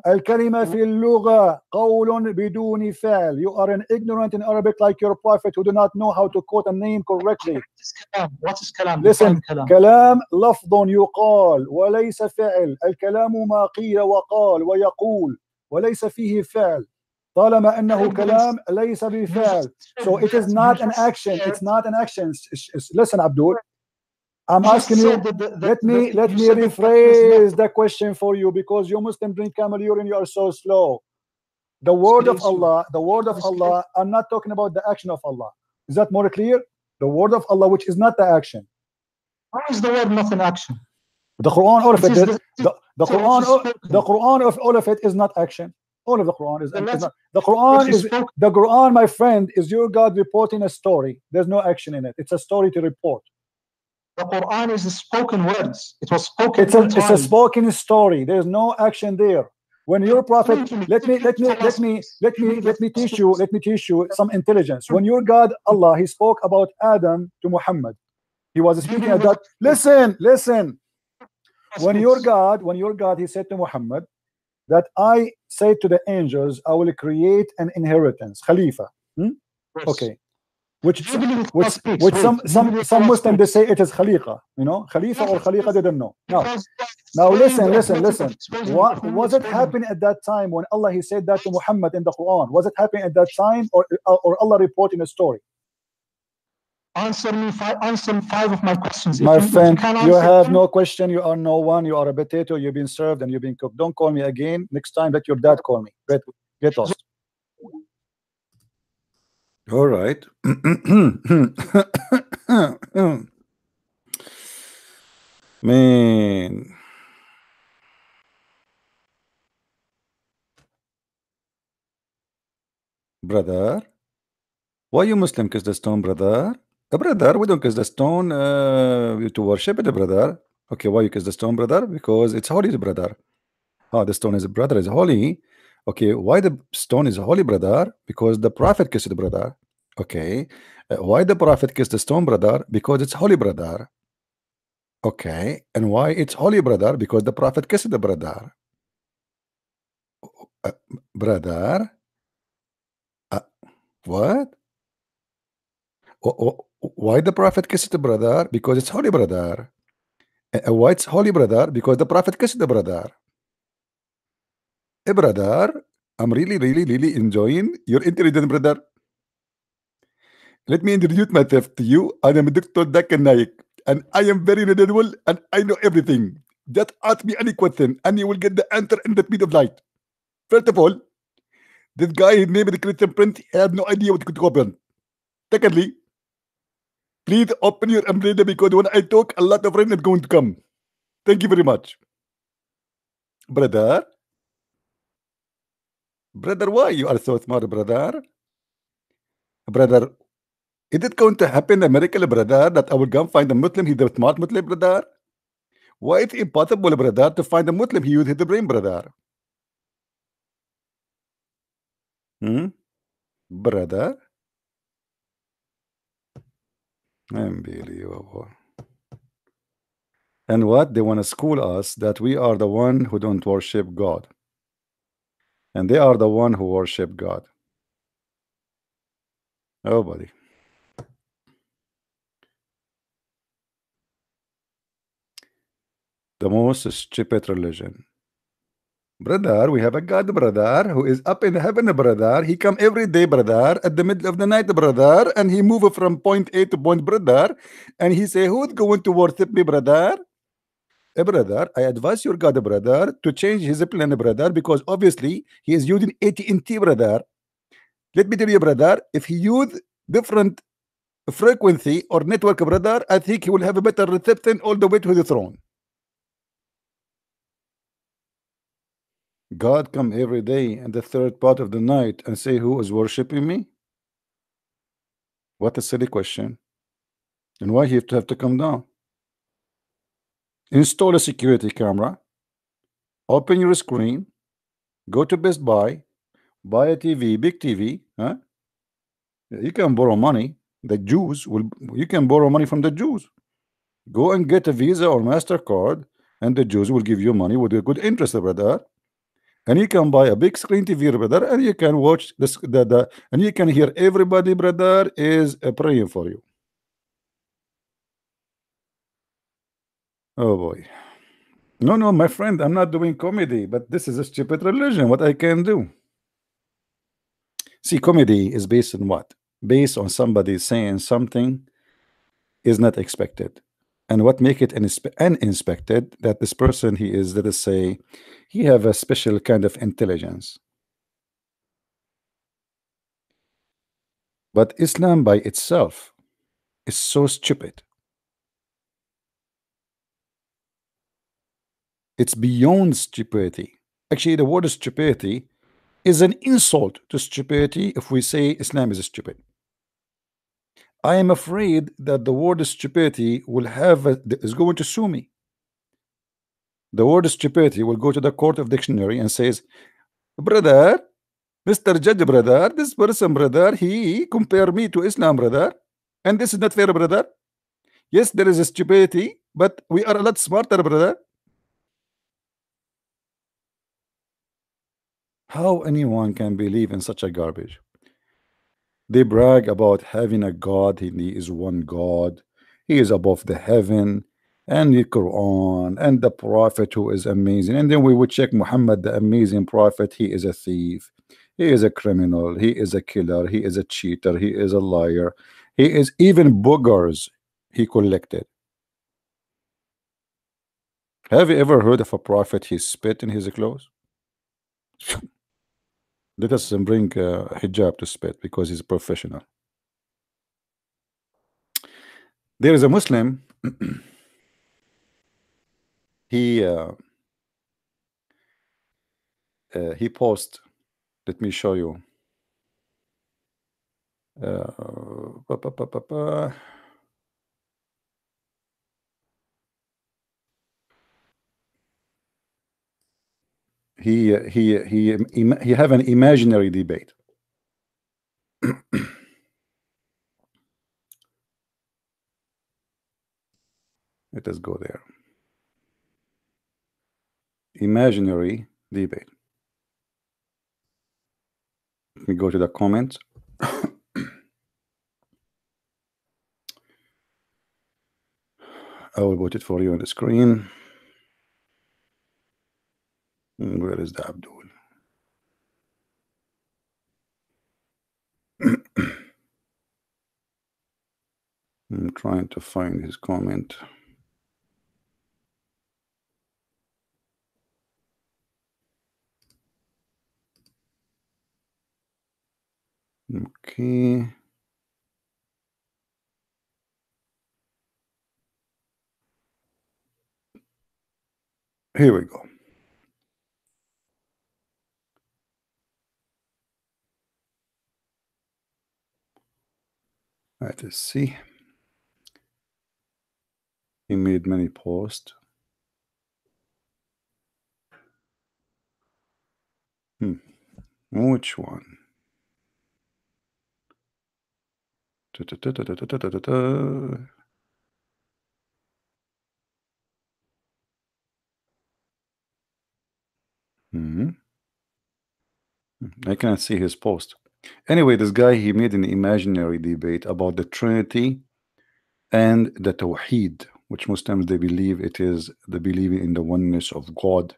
الكلمة في اللغة قول بدون فعل. You are an ignorant in Arabic like your prophet who do not know how to quote a name correctly. What is kalam? Listen, كلام لفظ يقال وليس فعل. الكلام ما قيل وقال ويقول وليس فيه فعل. طالما أنه كلام ليس بفعل. So it is not an action. It's not an action. Listen, Abdul. I'm asking you, let me rephrase the question for you because you Muslim drink camel urine, you are so slow. The word of Allah, I'm not talking about the action of Allah. Is that more clear? The word of Allah, which is not the action. How is the word not an action? The Quran, all of it, the Quran of all of it is not action. All of the Quran is not. The Quran, my friend, is your God reporting a story. There's no action in it. It's a story to report. The Quran is spoken words. It was spoken. It's a spoken story. There's no action there. When your prophet, let me teach you some intelligence. When your God Allah, He spoke about Adam to Muhammad. He was speaking at that. Listen. When your God, he said to Muhammad that I say to the angels, I will create an inheritance, Khalifa. Okay. Which some Muslims they say it is Khaliqa, you know, Khalifa or Khaliqa, they don't know. Now listen. What was it happening at that time when Allah he said that to Muhammad in the Quran? Was it happening at that time, or Allah reporting a story? Answer five of my questions. My friend, you have no question. You are no one. You are a potato. You've been served and you've been cooked. Don't call me again. Next time, let your dad call me. Get lost. All right. Man. Brother, why you Muslim kiss the stone, brother? Brother, we don't kiss the stone to worship it, brother. Okay, why you kiss the stone, brother? Because it's holy, brother. Oh, the stone is brother is holy. Okay, why the stone is holy, brother? Because the prophet kissed the brother. Okay, why the prophet kissed the stone, brother? Because it's holy, brother. Okay, and why it's holy, brother? Because the prophet kissed the brother. Brother, what? Why the prophet kissed the brother? Because it's holy, brother. Why it's holy, brother? Because the prophet kissed the brother. Hey, brother, I'm really enjoying your intelligence, brother. Let me introduce myself to you. I am Dr. Dakar Naik, and I am very knowledgeable, and I know everything. Just ask me any question, and you will get the answer in the speed of light. First of all, this guy, his name is Christian Prince, he has no idea what could happen. Secondly, please open your umbrella because when I talk, a lot of rain is going to come. Thank you very much. Brother, why you are so smart, brother? Brother, is it going to happen a miracle, brother, that I will go find a Muslim, he's a smart Muslim, brother? Why it's impossible, brother, to find a Muslim, he uses his brain, brother? Brother? Unbelievable. And what? They want to school us that we are the one who don't worship God. And they are the one who worship God. Oh, buddy. The most stupid religion. Brother, we have a God, brother, who is up in heaven, brother. He come every day, brother, at the middle of the night, brother, and he move from point A to point, brother, and he say, who's going to worship me, brother? Brother, I advise your God, brother, to change his plan, brother, because obviously he is using AT&T, brother. Let me tell you, brother, if he use different frequency or network, brother, I think he will have a better reception all the way to the throne. God come every day in the third part of the night and say, who is worshiping me? What a silly question. And why he have to come down? Install a security camera, open your screen, go to Best Buy, buy a TV, big TV. Huh? You can borrow money. The Jews will. You can borrow money from the Jews. Go and get a Visa or MasterCard, and the Jews will give you money with a good interest, brother. And you can buy a big screen TV, brother, and you can watch this. And you can hear everybody, brother, is praying for you. Oh boy. No, my friend, I'm not doing comedy, but this is a stupid religion. What I can do? See, comedy is based on what? Based on somebody saying something is not expected. And what make it uninspected, that this person, he is, let us say, he have a special kind of intelligence. But Islam by itself is so stupid. It's beyond stupidity. Actually, the word stupidity is an insult to stupidity if we say Islam is stupid. I am afraid that the word stupidity will is going to sue me. The word stupidity will go to the court of dictionary and says, brother, Mr. Judge, brother, this person, brother, he compare me to Islam, brother, and this is not fair, brother. Yes, there is a stupidity, but we are a lot smarter, brother. How anyone can believe in such a garbage? They brag about having a God, and he is one God, he is above the heaven, and the Quran, and the Prophet who is amazing. And then we would check Muhammad, the amazing Prophet, he is a thief, he is a criminal, he is a killer, he is a cheater, he is a liar, he is even boogers he collected. Have you ever heard of a prophet he spit in his clothes? Let us bring hijab to spit because he's a professional. There is a Muslim. He post. Let me show you. Pa, pa, pa, pa, pa. He have an imaginary debate. Let us go there. Imaginary debate. Let me go to the comments. I will put it for you on the screen. Where is the Abdul? I'm trying to find his comment. Okay. Here we go. Let us see. He made many posts. Which one? I cannot see his post. Anyway, this guy, he made an imaginary debate about the Trinity and the Tawheed, which Muslims, they believe it is the believing in the oneness of God.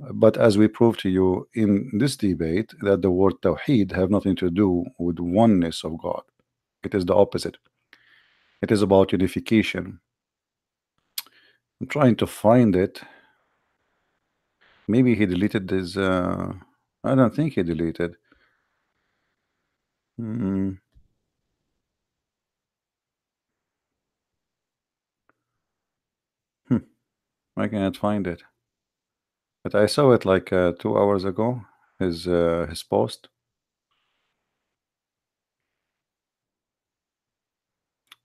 But as we proved to you in this debate, that the word Tawheed have nothing to do with oneness of God. It is the opposite. It is about unification. I'm trying to find it. Maybe he deleted his. I don't think he deleted. I cannot find it. But I saw it like 2 hours ago. His post.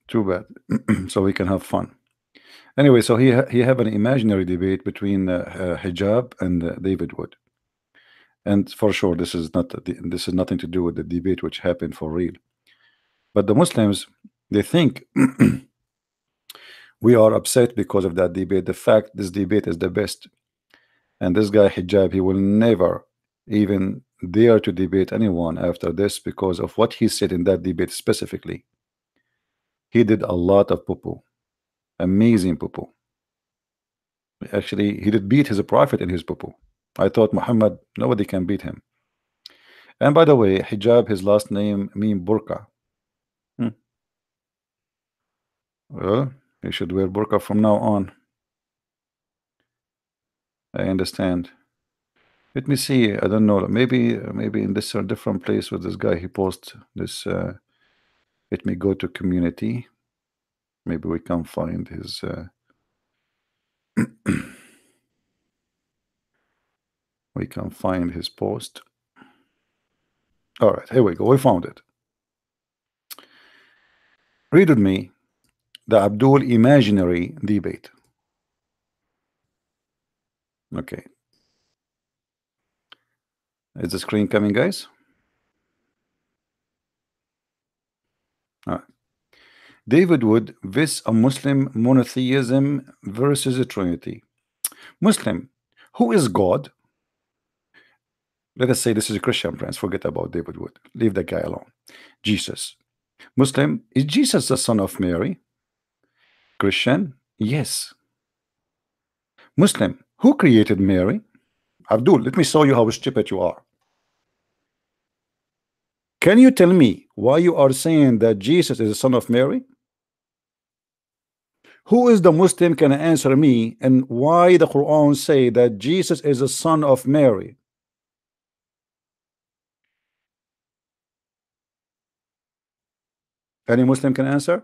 Too bad. So we can have fun. Anyway, so he have an imaginary debate between hijab and David Wood. And for sure, this is nothing to do with the debate which happened for real. But the Muslims, they think we are upset because of that debate. The fact this debate is the best, and this guy hijab, he will never even dare to debate anyone after this because of what he said in that debate specifically. He did a lot of poo-poo, amazing poo-poo. Actually, he did beat his prophet in his poo-poo. I thought Muhammad, nobody can beat him. And by the way, hijab, his last name mean burqa. Well, you should wear burqa from now on. I understand. Let me see. I don't know. Maybe in this different place with this guy, he posts this. Let me go to community. Maybe we can find his. We can find his post. All right, here we go. We found it. Read with me the Abdul imaginary debate. Okay. Is the screen coming, guys? All right. David Wood, this a Muslim monotheism versus a Trinity. Muslim, who is God? Let us say this is a Christian, friends. Forget about David Wood. Leave that guy alone. Jesus. Muslim, is Jesus the son of Mary? Christian, yes. Muslim, who created Mary? Abdul, let me show you how stupid you are. Can you tell me why you are saying that Jesus is the son of Mary? Who is the Muslim can answer me, and why the Quran say that Jesus is the son of Mary? Any Muslim can answer?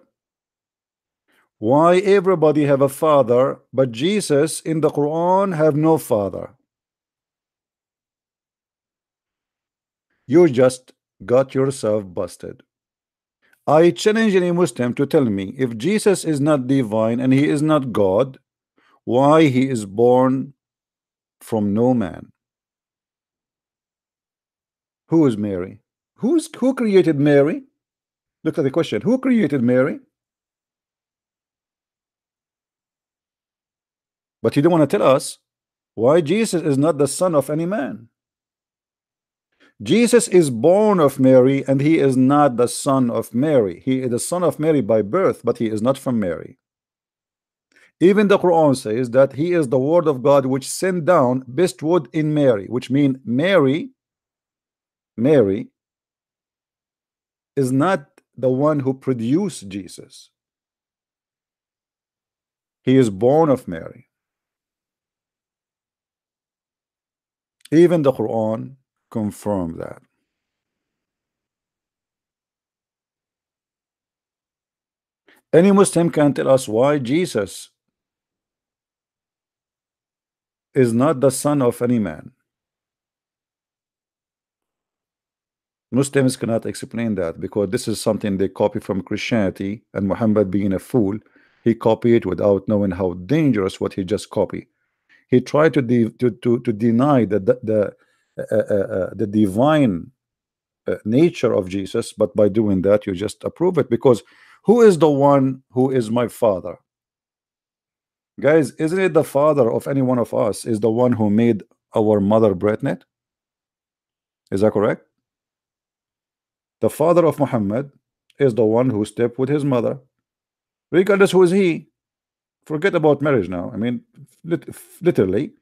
Why everybody have a father, but Jesus in the Quran have no father? You just got yourself busted. I challenge any Muslim to tell me, if Jesus is not divine and he is not God, why he is born from no man? Who is Mary? Who created Mary? Look at the question. Who created Mary? But you don't want to tell us why Jesus is not the son of any man. Jesus is born of Mary, and he is not the son of Mary. He is the son of Mary by birth, but he is not from Mary. Even the Quran says that he is the word of God which sent down best wood in Mary, which means Mary is not the one who produced Jesus. He is born of Mary. Even the Quran confirmed that. Any Muslim can tell us why Jesus is not the son of any man. Muslims cannot explain that, because this is something they copy from Christianity, and Muhammad, being a fool, he copied it without knowing how dangerous what he just copied. He tried to deny the divine nature of Jesus, but by doing that you just approve it, because who is the one who is my father? Guys, isn't it the father of any one of us is the one who made our mother pregnant? Is that correct? The father of Muhammad is the one who slept with his mother, regardless who is he. Forget about marriage now. I mean, literally,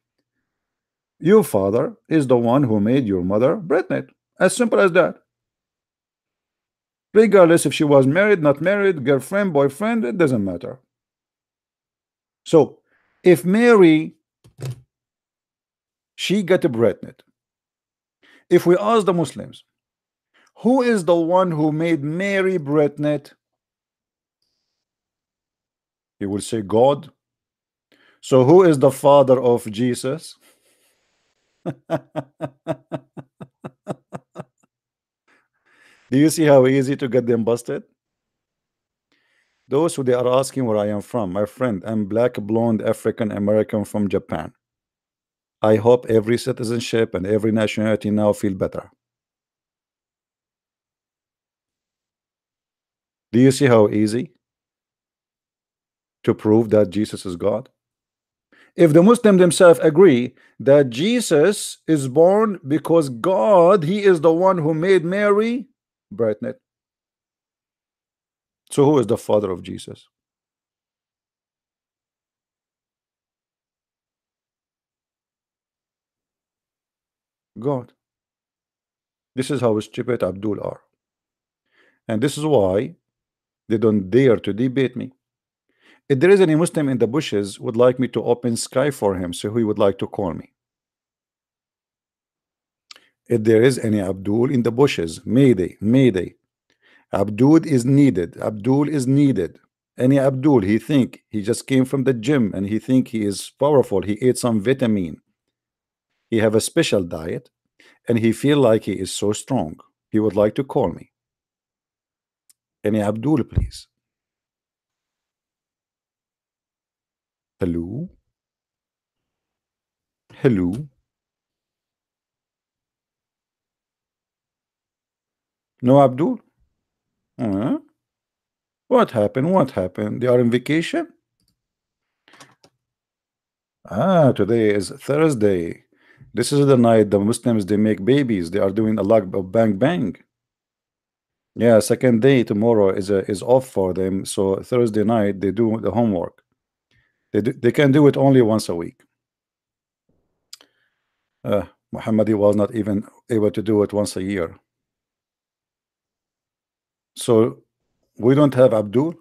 your father is the one who made your mother pregnant. As simple as that. Regardless if she was married, not married, girlfriend, boyfriend, it doesn't matter. So, if Mary, she got pregnant, if we ask the Muslims, who is the one who made Mary pregnant? He will say God. So who is the father of Jesus? Do you see how easy to get them busted? Those who they are asking where I am from, my friend, I'm black, blonde, African American from Japan. I hope every citizenship and every nationality now feel better. Do you see how easy to prove that Jesus is God? If the Muslims themselves agree that Jesus is born because God, he is the one who made Mary pregnant. So who is the father of Jesus? God. This is how stupid Abdul are. And this is why they don't dare to debate me. If there is any Muslim in the bushes would like me to open sky for him, so he would like to call me. If there is any Abdul in the bushes, mayday, mayday. Abdul is needed. Abdul is needed. Any Abdul, he think he just came from the gym and he think he is powerful. He ate some vitamin. He have a special diet and he feel like he is so strong. He would like to call me. Any Abdul, please. Hello? Hello? No Abdul? What happened? What happened? They are on vacation? Ah, today is Thursday. This is the night the Muslims they make babies. They are doing a lot of bang bang. Yeah, second day tomorrow is off for them. So Thursday night they do the homework. They can do it only once a week. Muhammad was not even able to do it once a year. So we don't have Abdul.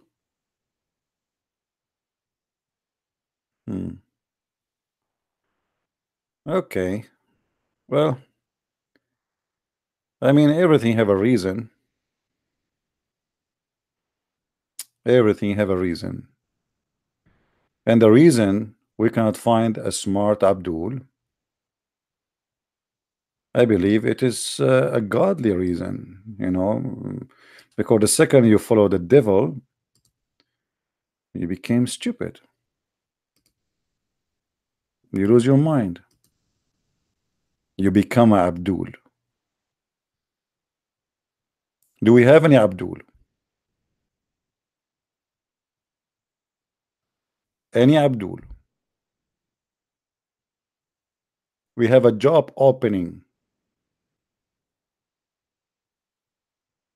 Okay. Well, I mean, everything have a reason. Everything have a reason. And the reason we cannot find a smart Abdul, I believe it is a godly reason, you know, because the second you follow the devil, you became stupid. You lose your mind. You become a Abdul. Do we have any Abdul? Any Abdul? We have a job opening.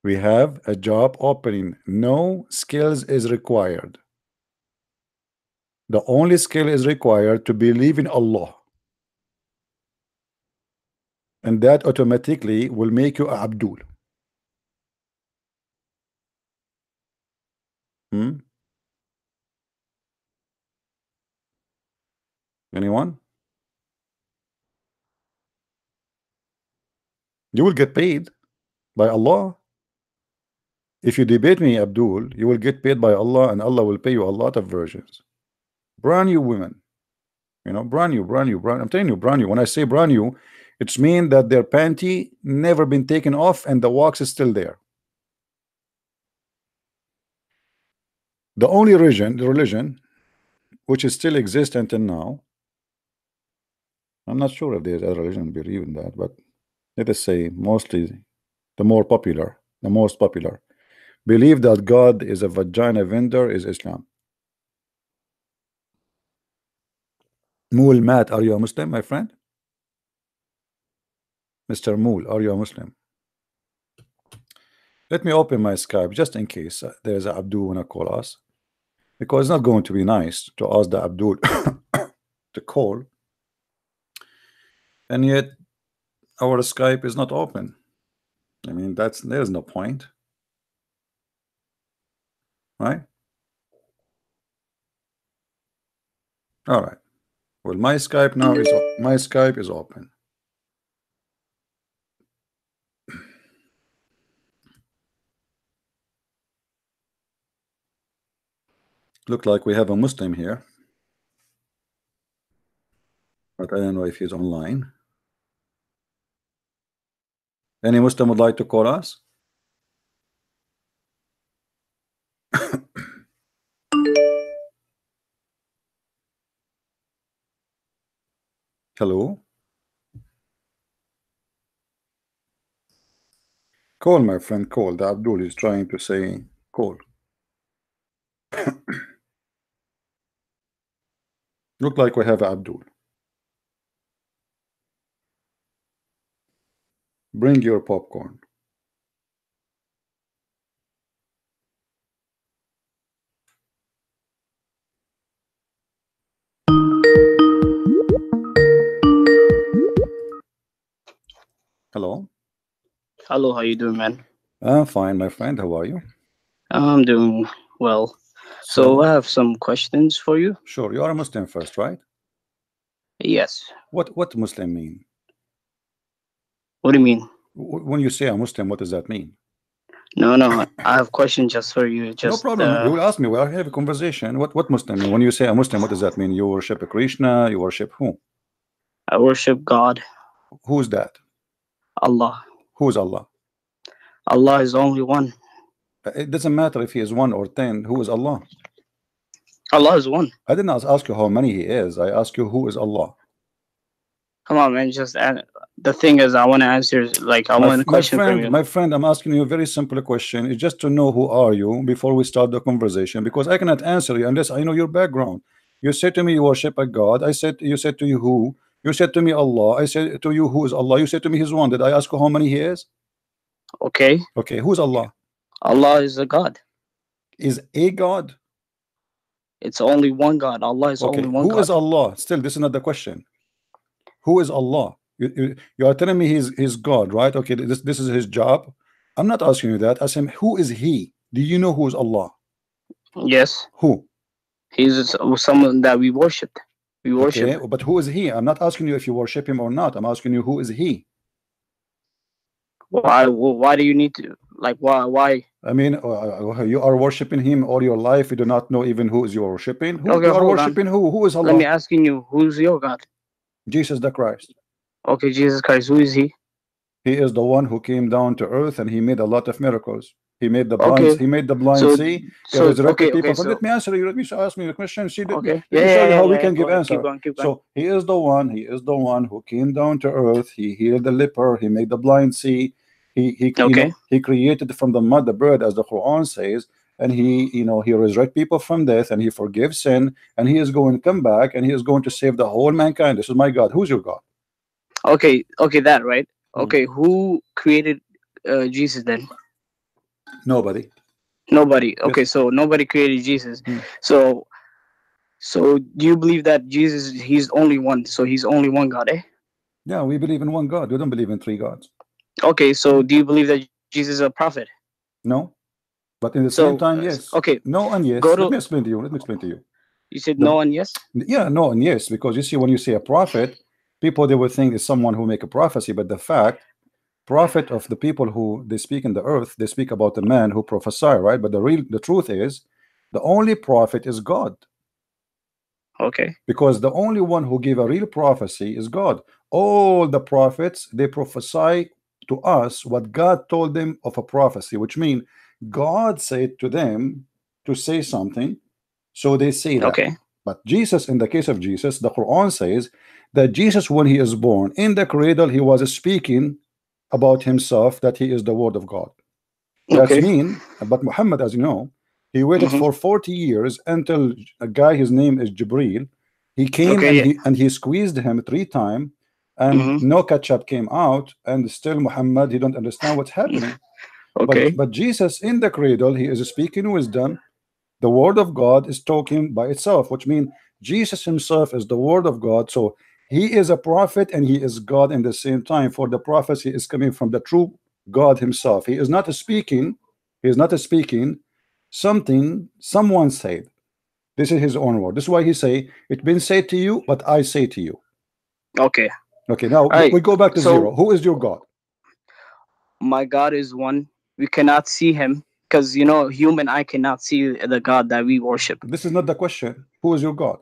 We have a job opening. No skills is required. The only skill is required to believe in Allah. And that automatically will make you a Abdul. Anyone? You will get paid by Allah. If you debate me, Abdul, you will get paid by Allah, and Allah will pay you a lot of versions. Brand new women, you know, brand new. I'm telling you, brand new. When I say brand new, it's mean that their panty never been taken off and the wax is still there. The only religion which is still exists until now, I'm not sure if there's a religion believe in that, but let us say mostly the most popular, believe that God is a vagina vendor is Islam. Mool Matt, are you a Muslim, my friend? Mr. Mool, are you a Muslim? Let me open my Skype just in case there's a Abdul wanna call us, because it's not going to be nice to ask the Abdul to call, and yet our Skype is not open. I mean, there's no point, right? All right. Well, my Skype now is open. Look like we have a Muslim here, but I don't know if he's online. Any Muslim would like to call us? Hello? Call, my friend, call. The Abdul is trying to say call. Look like we have Abdul. Bring your popcorn. Hello. Hello, how you doing, man? I'm fine, my friend. How are you? I'm doing well. So I have some questions for you. Sure. You are a Muslim first, right? Yes. What Muslim mean? What do you mean? When you say a Muslim, what does that mean? No, I have questions just for you. Just, no problem. You will ask me. We'll have a conversation. What Muslim mean? When you say a Muslim, what does that mean? You worship Krishna? You worship who? I worship God. Who's that? Allah. Who's Allah? Allah is only one. It doesn't matter if he is 1 or 10. Who is Allah? Allah is one. I didn't ask you how many he is. I ask you who is Allah. Come on, man. Just the thing is, I want to answer. Like, I want a question from you. My friend, I'm asking you a very simple question. It's just to know who are you before we start the conversation, because I cannot answer you unless I know your background. You said to me you worship a God. You said to you who? You said to me Allah. I said to you who is Allah. You said to me He's one. Did I ask you how many He is? Okay. Okay. Who's Allah? Allah is a God. Is a God? It's only one God. Allah is only one God. Who is Allah? Still, this is not the question. Who is Allah? You are telling me he's God, right? Okay, this is his job. I'm not asking you that. Ask him, who is he? Do you know who is Allah? Yes. Who? He's someone that we worship. We worship. Okay, but who is he? I'm not asking you if you worship him or not. I'm asking you, who is he? Why do you need to, like, why? I mean, you are worshiping him all your life. You do not know even who is you worshiping. Who you are worshiping? Who is Allah? Let me asking you, who's your God? Jesus the Christ. Okay, Jesus Christ. Who is he? He is the one who came down to earth and he made a lot of miracles. He made the blind. He made the blind see. He resurrected people. Let me answer you. Let me ask me the question. Let me show you how we can give answer. Keep going. So he is the one. He is the one who came down to earth. He healed the leper. He made the blind see. He created from the mud the bird, as the Quran says, and he resurrects people from death, and he forgives sin, and he is going to come back, and he is going to save the whole mankind. This is my God. Who's your God? Okay, that right. Okay, who created Jesus then? Nobody. Okay, so nobody created Jesus. So do you believe that Jesus, he's only one? So he's only one God, eh? Yeah, we believe in one God. We don't believe in three gods. Okay, so do you believe that Jesus is a prophet? No, but in the same time, yes. Okay. No and yes. Let me explain to you. You said no and yes? Yeah, no and yes, because you see, when you say a prophet, people, they will think it's someone who make a prophecy, but the fact, prophet of the people who they speak in the earth, they speak about the man who prophesy, right? But the truth is, the only prophet is God. Okay. Because the only one who gave a real prophecy is God. All the prophets, they prophesy to us what God told them of a prophecy, which means God said to them to say something, so they say that. Okay. But Jesus, in the case of Jesus, the Quran says that Jesus, when he is born in the cradle, he was speaking about himself, that he is the word of God. That's mean. But Muhammad, as you know, he waited for 40 years until a guy, his name is Jibreel, he came and he squeezed him 3 times, and no ketchup came out, and still Muhammad, he don't understand what's happening. But Jesus in the cradle, he is speaking wisdom. The word of God is talking by itself, which means Jesus himself is the word of God. So he is a prophet and he is God in the same time. For the prophecy is coming from the true God himself. He is not speaking. He is not speaking something someone said. This is his own word. This is why he say, it's been said to you, but I say to you. Okay. Now we go back to zero. Who is your God? My God is one. We cannot see him, because human eye cannot see the God that we worship. This is not the question. Who is your God?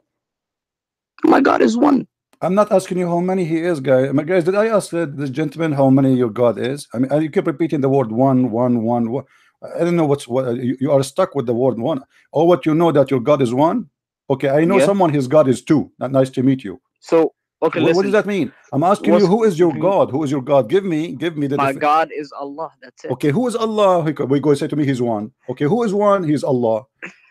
My God is one. I'm not asking you how many he is, guys. Did I ask this gentleman how many your God is? I mean, you keep repeating the word one. I don't know what you are stuck with the word one. Or what you know that your God is one? Okay, I know someone his God is two. Nice to meet you. So okay, what does that mean? I'm asking you, who is your God? Who is your God? Give me the my God is Allah. That's it. Okay, who is Allah? We go say to me he's one. Okay, who is one? He's Allah.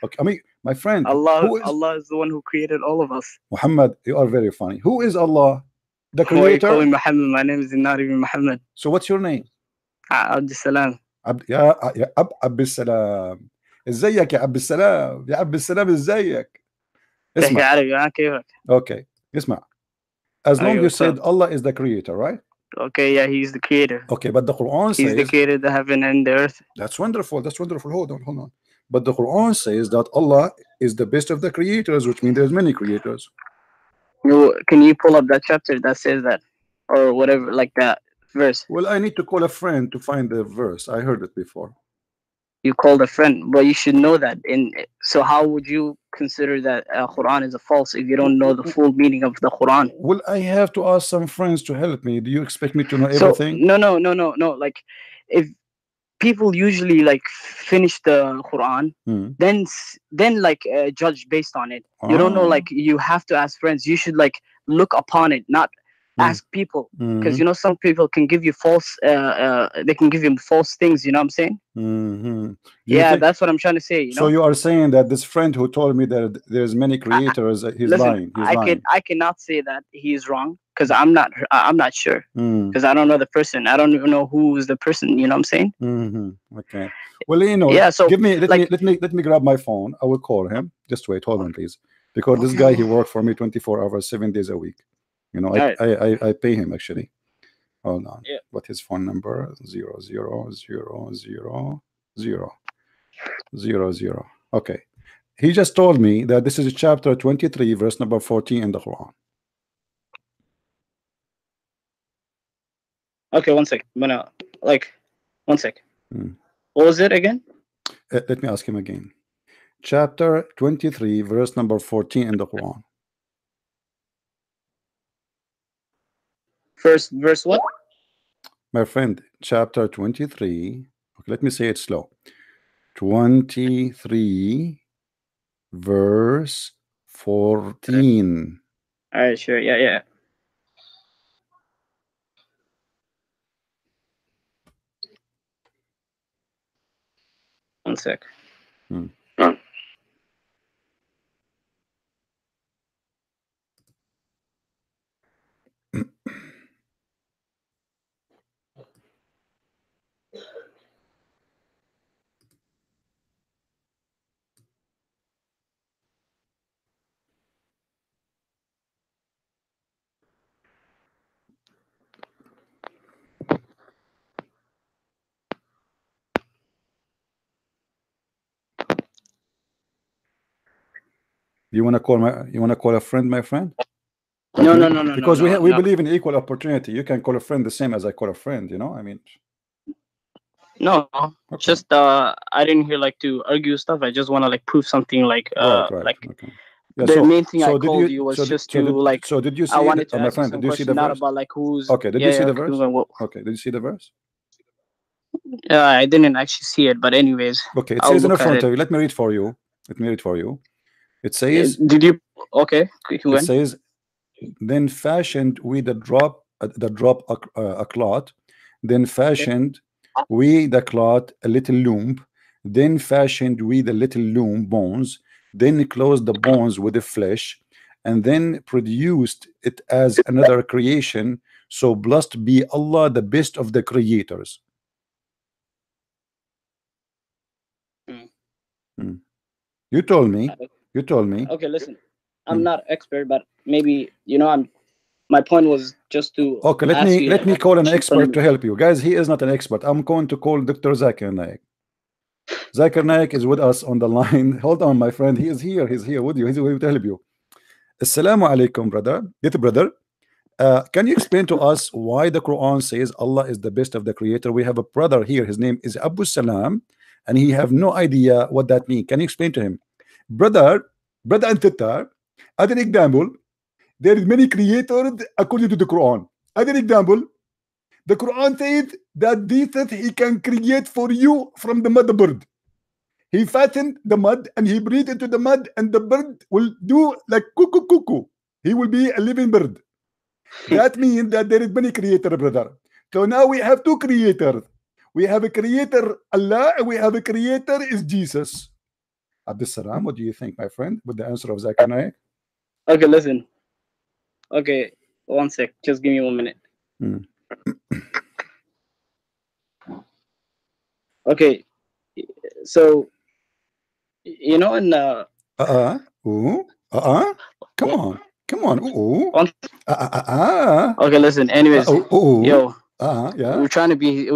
Okay, I mean, my friend, Allah is the one who created all of us. Muhammad, you are very funny. Who is Allah? The creator? Why are you calling Muhammad? My name is not even Muhammad. So what's your name? Abdussalam. يا عبد السلام. ازيك يا عبد السلام؟ يا عبد السلام ازيك؟ اسمع. Okay, اسمع. As long as you said Allah is the creator, right? Okay, yeah, he's the creator. Okay, but the Quran says he's the creator of the heaven and the earth. That's wonderful. Hold on. But the Quran says that Allah is the best of the creators, which means there's many creators. Can you pull up that chapter that says that, or whatever, like that verse? Well, I need to call a friend to find the verse. I heard it before. You called a friend, but you should know that. So how would you consider that Quran is a false if you don't know the full meaning of the Quran? Well, I have to ask some friends to help me. Do you expect me to know everything? No. Like, if people usually like finish the Quran, then like judge based on it. You don't know, like, you have to ask friends. You should like look upon it, not ask people, because you know some people can give you false they can give you false things, you know what I'm saying? Yeah, that's what I'm trying to say, you know. So you are saying that this friend who told me that there's many creators, he's listen, lying. I cannot say that he's wrong, because I'm not sure, because I don't know the person. I don't even know who is the person, you know what I'm saying? Okay, well, you know, yeah, so let me grab my phone. I will call him. Just wait, hold on please, because this guy, he worked for me 24 hours 7 days a week, you know. I pay him actually. Hold on. Yeah. What his phone number? 00000000. Okay. He just told me that this is chapter 23, verse number 14 in the Quran. Okay, 1 sec. I'm gonna, like, 1 sec. What was it again? Let me ask him again. Chapter 23, verse number 14 in the Quran. First verse what? My friend, chapter 23. Okay, let me say it slow. 23, verse 14. All right, sure. Yeah. One sec. You want to call a friend, my friend? No. Because we believe in equal opportunity. You can call a friend the same as I call a friend, you know. I mean, no, okay. Just I didn't hear like to argue stuff. I just want to like prove something, like right. like okay. Yeah, the main thing I called you was did you see I wanted it? to My ask friend, some did you see the question, not verse? about like who's Okay, did you see the verse? Okay, did you see the verse? I didn't actually see it, but anyways. Okay, it says in front of you. Let me read for you. It says, did you? Okay. It says, then fashioned we the drop a cloth, then fashioned we the cloth a little loom, then fashioned we the little loom bones, then closed the bones with the flesh, and then produced it as another creation. So blessed be Allah, the best of the creators. You told me. Okay, listen, I'm not expert, but maybe, you know, my point was just to okay, let me call an expert to help you guys. He is not an expert. I'm going to call Dr. Zakir Naik. Zakir Naik is with us on the line. Hold on, my friend. He is here. He's here with you. He's going to help you. Assalamu alaikum, brother. Can you explain to us why the Quran says Allah is the best of the creator? We have a brother here. His name is Abu Salam, and he have no idea what that means. Can you explain to him? Brother and sister, as an example, there is many creators according to the Quran. As an example, the Quran says that Jesus, he can create for you from the mud bird. He fastened the mud and he breathed into the mud, and the bird will do like cuckoo cuckoo. He will be a living bird. That means that there is many creators, brother. So now we have two creators. We have a creator, Allah, and we have a creator is Jesus. Abdul Salam, what do you think, my friend, with the answer of Zakir Naik? Okay, listen. Okay, 1 sec. Just give me 1 minute. Okay, so you know, in come on, okay, listen. Anyways, yo. Yeah. We're trying to be.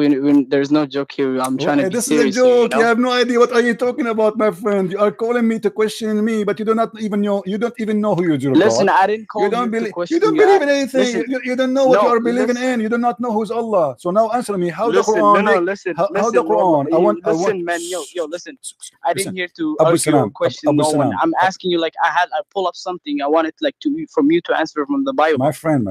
There's no joke here. I'm trying to be this serious. This is a joke. Here, you know? You have no idea what are you talking about, my friend. You are calling me to question me, but you do not even know. You don't even know who you are. Listen, I didn't call you to question. You don't believe in anything. You don't know what you are believing in. You do not know who's Allah. So now answer me. How the Quran? Listen. How the Quran? Listen, man. Yo, listen. I didn't hear to argue or question no one. I'm asking you. Like I pull up something. I wanted like from you to answer from the Bible. My friend.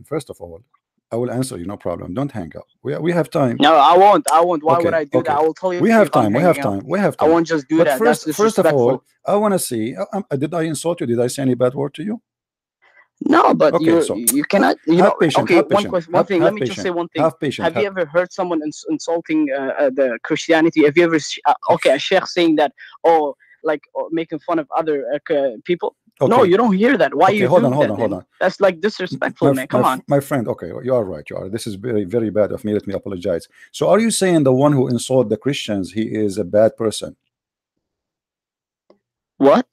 First of all, I will answer you, no problem. Don't hang up. We have time. No, I won't. Why would I do that? I will tell you. We have time. I won't just do that. First of all, I want to see. Did I insult you? Did I say any bad word to you? No, but Okay, so you cannot. You know. patient, Okay, one question. One thing. Let me just say one thing. Have patience. Have you ever heard someone insulting the Christianity? Have you ever okay, a sheikh saying that, oh, like making fun of other people? Okay. No, you don't hear that. Why you hold do on, hold that? on, hold on. That's like disrespectful, man. Come on. My friend. Okay, you are right. You are. This is very, very bad of me. Let me apologize. So, are you saying the one who insulted the Christians, he is a bad person? What?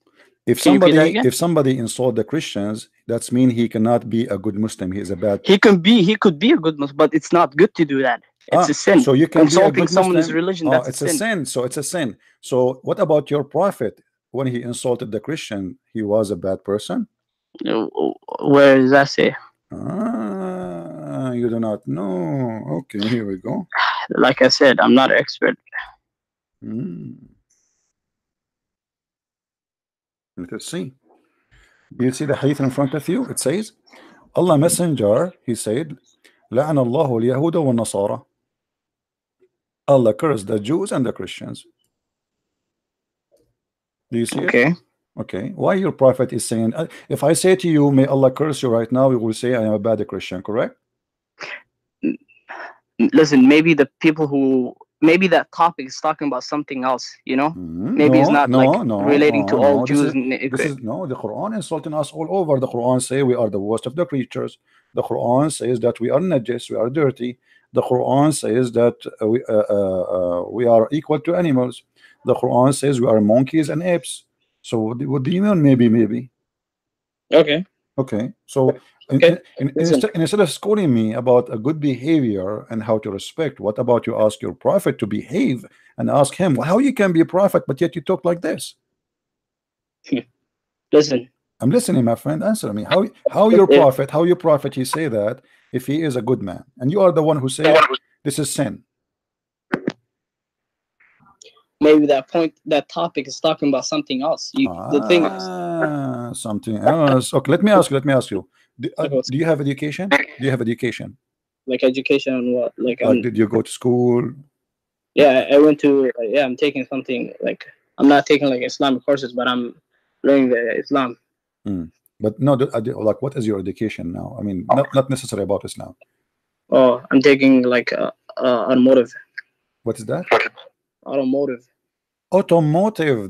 If somebody insult the Christians, that's mean he cannot be a good Muslim. He is a bad. He could be a good Muslim, but it's not good to do that. It's a sin. So you can insulting be someone's religion. That's it's a sin. So it's a sin. So what about your prophet? When he insulted the Christian, he was a bad person. Where does that say? You do not know. Okay, here we go. Like I said, I'm not an expert. Let us see. You see the hadith in front of you? It says, Allah Messenger, he said, لعن الله اليهود والنصارى. Allah cursed the Jews and the Christians. Do you see it? Okay. Why your prophet is saying, if I say to you, may Allah curse you right now, you will say I am a bad Christian, correct? Listen, maybe the people who, maybe that topic is talking about something else, you know? Maybe it's not relating to all Jews. This is no, the Quran insulting us all over. The Quran say we are the worst of the creatures. The Quran says that we are najis, we are dirty. The Quran says that we are equal to animals. The Quran says we are monkeys and apes. So what do you mean maybe? Okay. So instead of scolding me about a good behavior and how to respect, what about you ask your prophet to behave and ask him, well, how you can be a prophet but yet you talk like this? Listen. I'm listening, my friend. Answer me. How your prophet he say that if he is a good man, and you are the one who say this is sin? Maybe that topic is talking about something else. The thing is something else. Okay, let me ask you. Do you have education? Do you have education? Like education on what? Like did you go to school? Yeah, I went to. I'm taking something like I'm not taking like Islamic courses, but I'm learning the Islam. But no, like what is your education now? I mean, not necessarily about Islam. Oh, I'm taking like automotive. What is that? Automotive.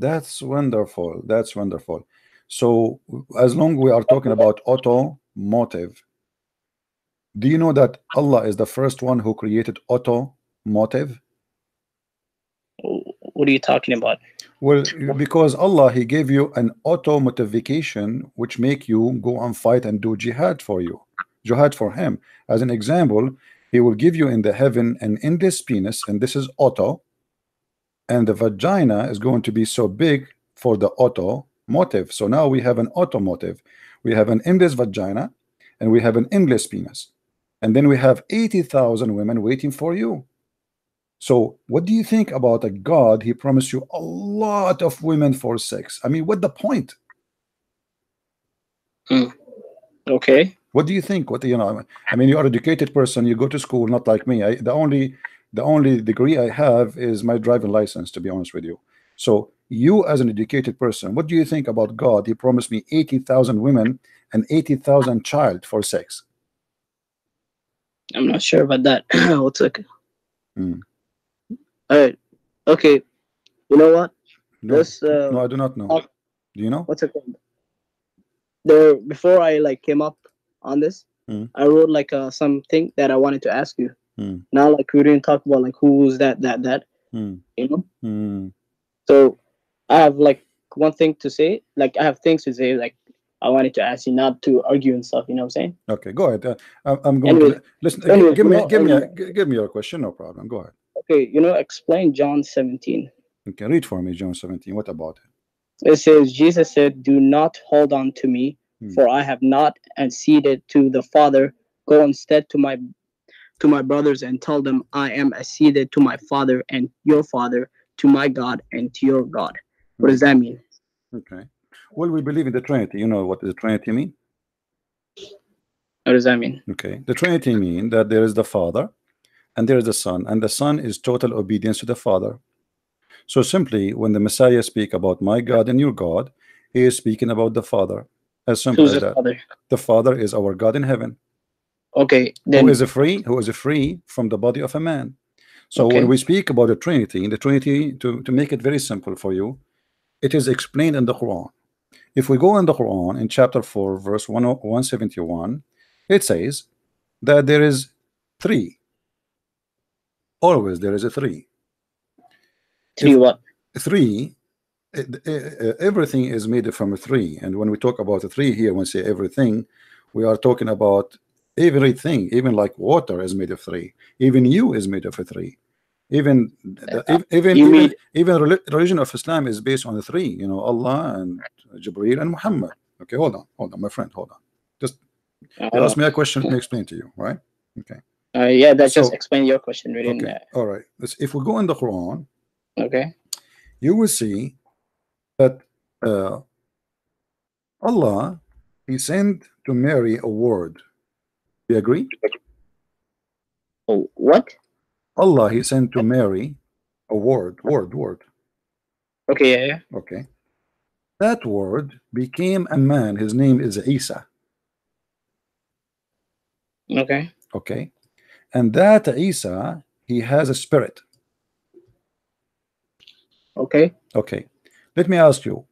That's wonderful. That's wonderful. So as long we are talking about automotive, do you know that Allah is the first one who created automotive? What are you talking about? Well, because Allah, he gave you an automotivication which make you go and fight and do jihad for him. As an example, he will give you in the heaven an endless penis, and this is auto, and the vagina is going to be so big for the automotive. So now we have an automotive, we have an endless vagina, and we have an endless penis, and then we have 80,000 women waiting for you. So what do you think about a God? He promised you a lot of women for sex. I mean, what the point? Okay. What do you think? What you know? I mean, you are an educated person. You go to school, not like me. The only degree I have is my driving license, to be honest with you. So you, as an educated person, what do you think about God? He promised me 80,000 women and 80,000 child for sex. I'm not sure about that. What's it? All right. Okay. You know what? No, no, I do not know. Do you know? What's it called? There, before I like came up on this, I wrote like something that I wanted to ask you. Now, like we didn't talk about like who's that. You know. So I have like one thing to say. Like I have things to say. Like I wanted to ask you, not to argue and stuff. You know what I'm saying? Okay, go ahead. I'm going to listen. Give me your question. No problem. Go ahead. Okay, explain John 17. Okay, read for me John 17. What about it? It says, Jesus said, "Do not hold on to me, for I have not acceded to the Father. Go instead to my brothers and tell them I am acceded to my Father and your Father, to my God and to your God." What does that mean? Okay. Well, we believe in the Trinity. You know what the Trinity mean? What does that mean? Okay. The Trinity mean that there is the Father and there is the Son, and the Son is total obedience to the Father. So simply, when the Messiah speak about my God and your God, he is speaking about the Father. As simple Who's as the that. Father? The Father is our God in heaven. Okay, then. Who is free from the body of a man. So when we speak about the Trinity, to make it very simple for you, it is explained in the Quran. If we go in the Quran in chapter 4 verse 171, it says that there is three. Always there is a three. What? Three. Everything is made from a three, and when we talk about a three here, when we say everything, we are talking about everything. Even like water is made of three. Even you is made of a three. Even religion of Islam is based on the three. You know, Allah and Jibreel and Muhammad. Okay, hold on, my friend, hold on. Just you ask me a question, let me explain to you, right? Okay. Yeah, that just explain your question. We didn't. Okay. All right. If we go in the Quran, okay, you will see that Allah, He sent to Mary a word. Do you agree? Oh, what? Allah, He sent to Mary a word. Okay, yeah. Okay. That word became a man. His name is Isa. Okay. Okay. And that Isa, he has a spirit. Okay. Okay. Let me ask you,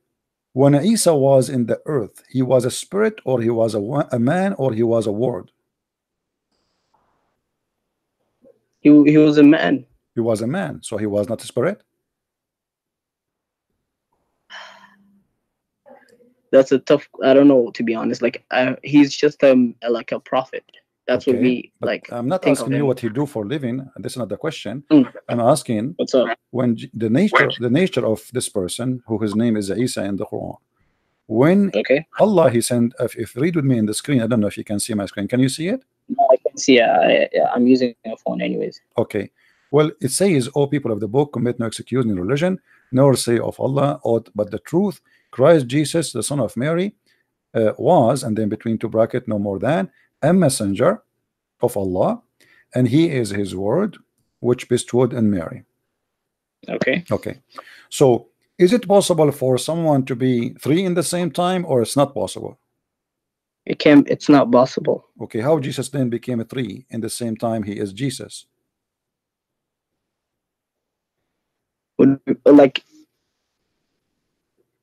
when Isa was in the earth, he was a spirit, or he was a man, or he was a word? He was a man. He was a man, so he was not a spirit? That's a tough, I don't know, to be honest. Like he's just like a prophet. That's what we like. I'm not asking you what he do for a living. This is not the question. I'm asking, what's up? When the nature of this person, who his name is Isa in the Quran, when Allah He sent, if read with me in the screen, I don't know if you can see my screen. Can you see it? No, I can see. I'm using a phone anyways. Okay. Well, it says, "O people of the book, commit no excuse in religion, nor say of Allah aught but the truth. Christ Jesus, the son of Mary, was," and then between two brackets, "no more than a messenger of Allah, and He is His word, which bestowed on Mary." Okay. Okay. So, is it possible for someone to be three in the same time, or it's not possible? It's not possible. Okay. How Jesus then became a three in the same time He is Jesus? Like,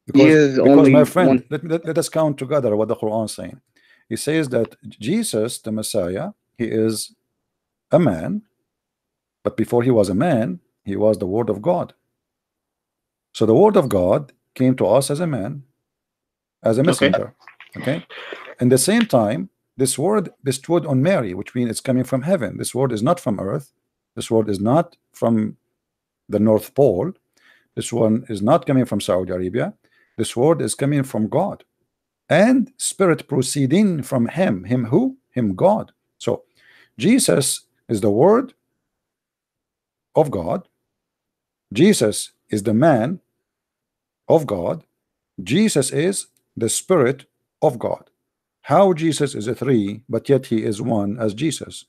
because my friend, let us count together what the Quran is saying. He says that Jesus, the Messiah, He is a man, but before He was a man, He was the Word of God. So the Word of God came to us as a man, as a messenger. Okay. In the same time, this word bestowed on Mary, which means it's coming from heaven. This word is not from earth. This word is not from the North Pole. This one is not coming from Saudi Arabia. This word is coming from God, and spirit proceeding from Him. Him who? Him God. So Jesus is the Word of God. Jesus is the man of God. Jesus is the Spirit of God. How Jesus is a three, but yet He is one as Jesus?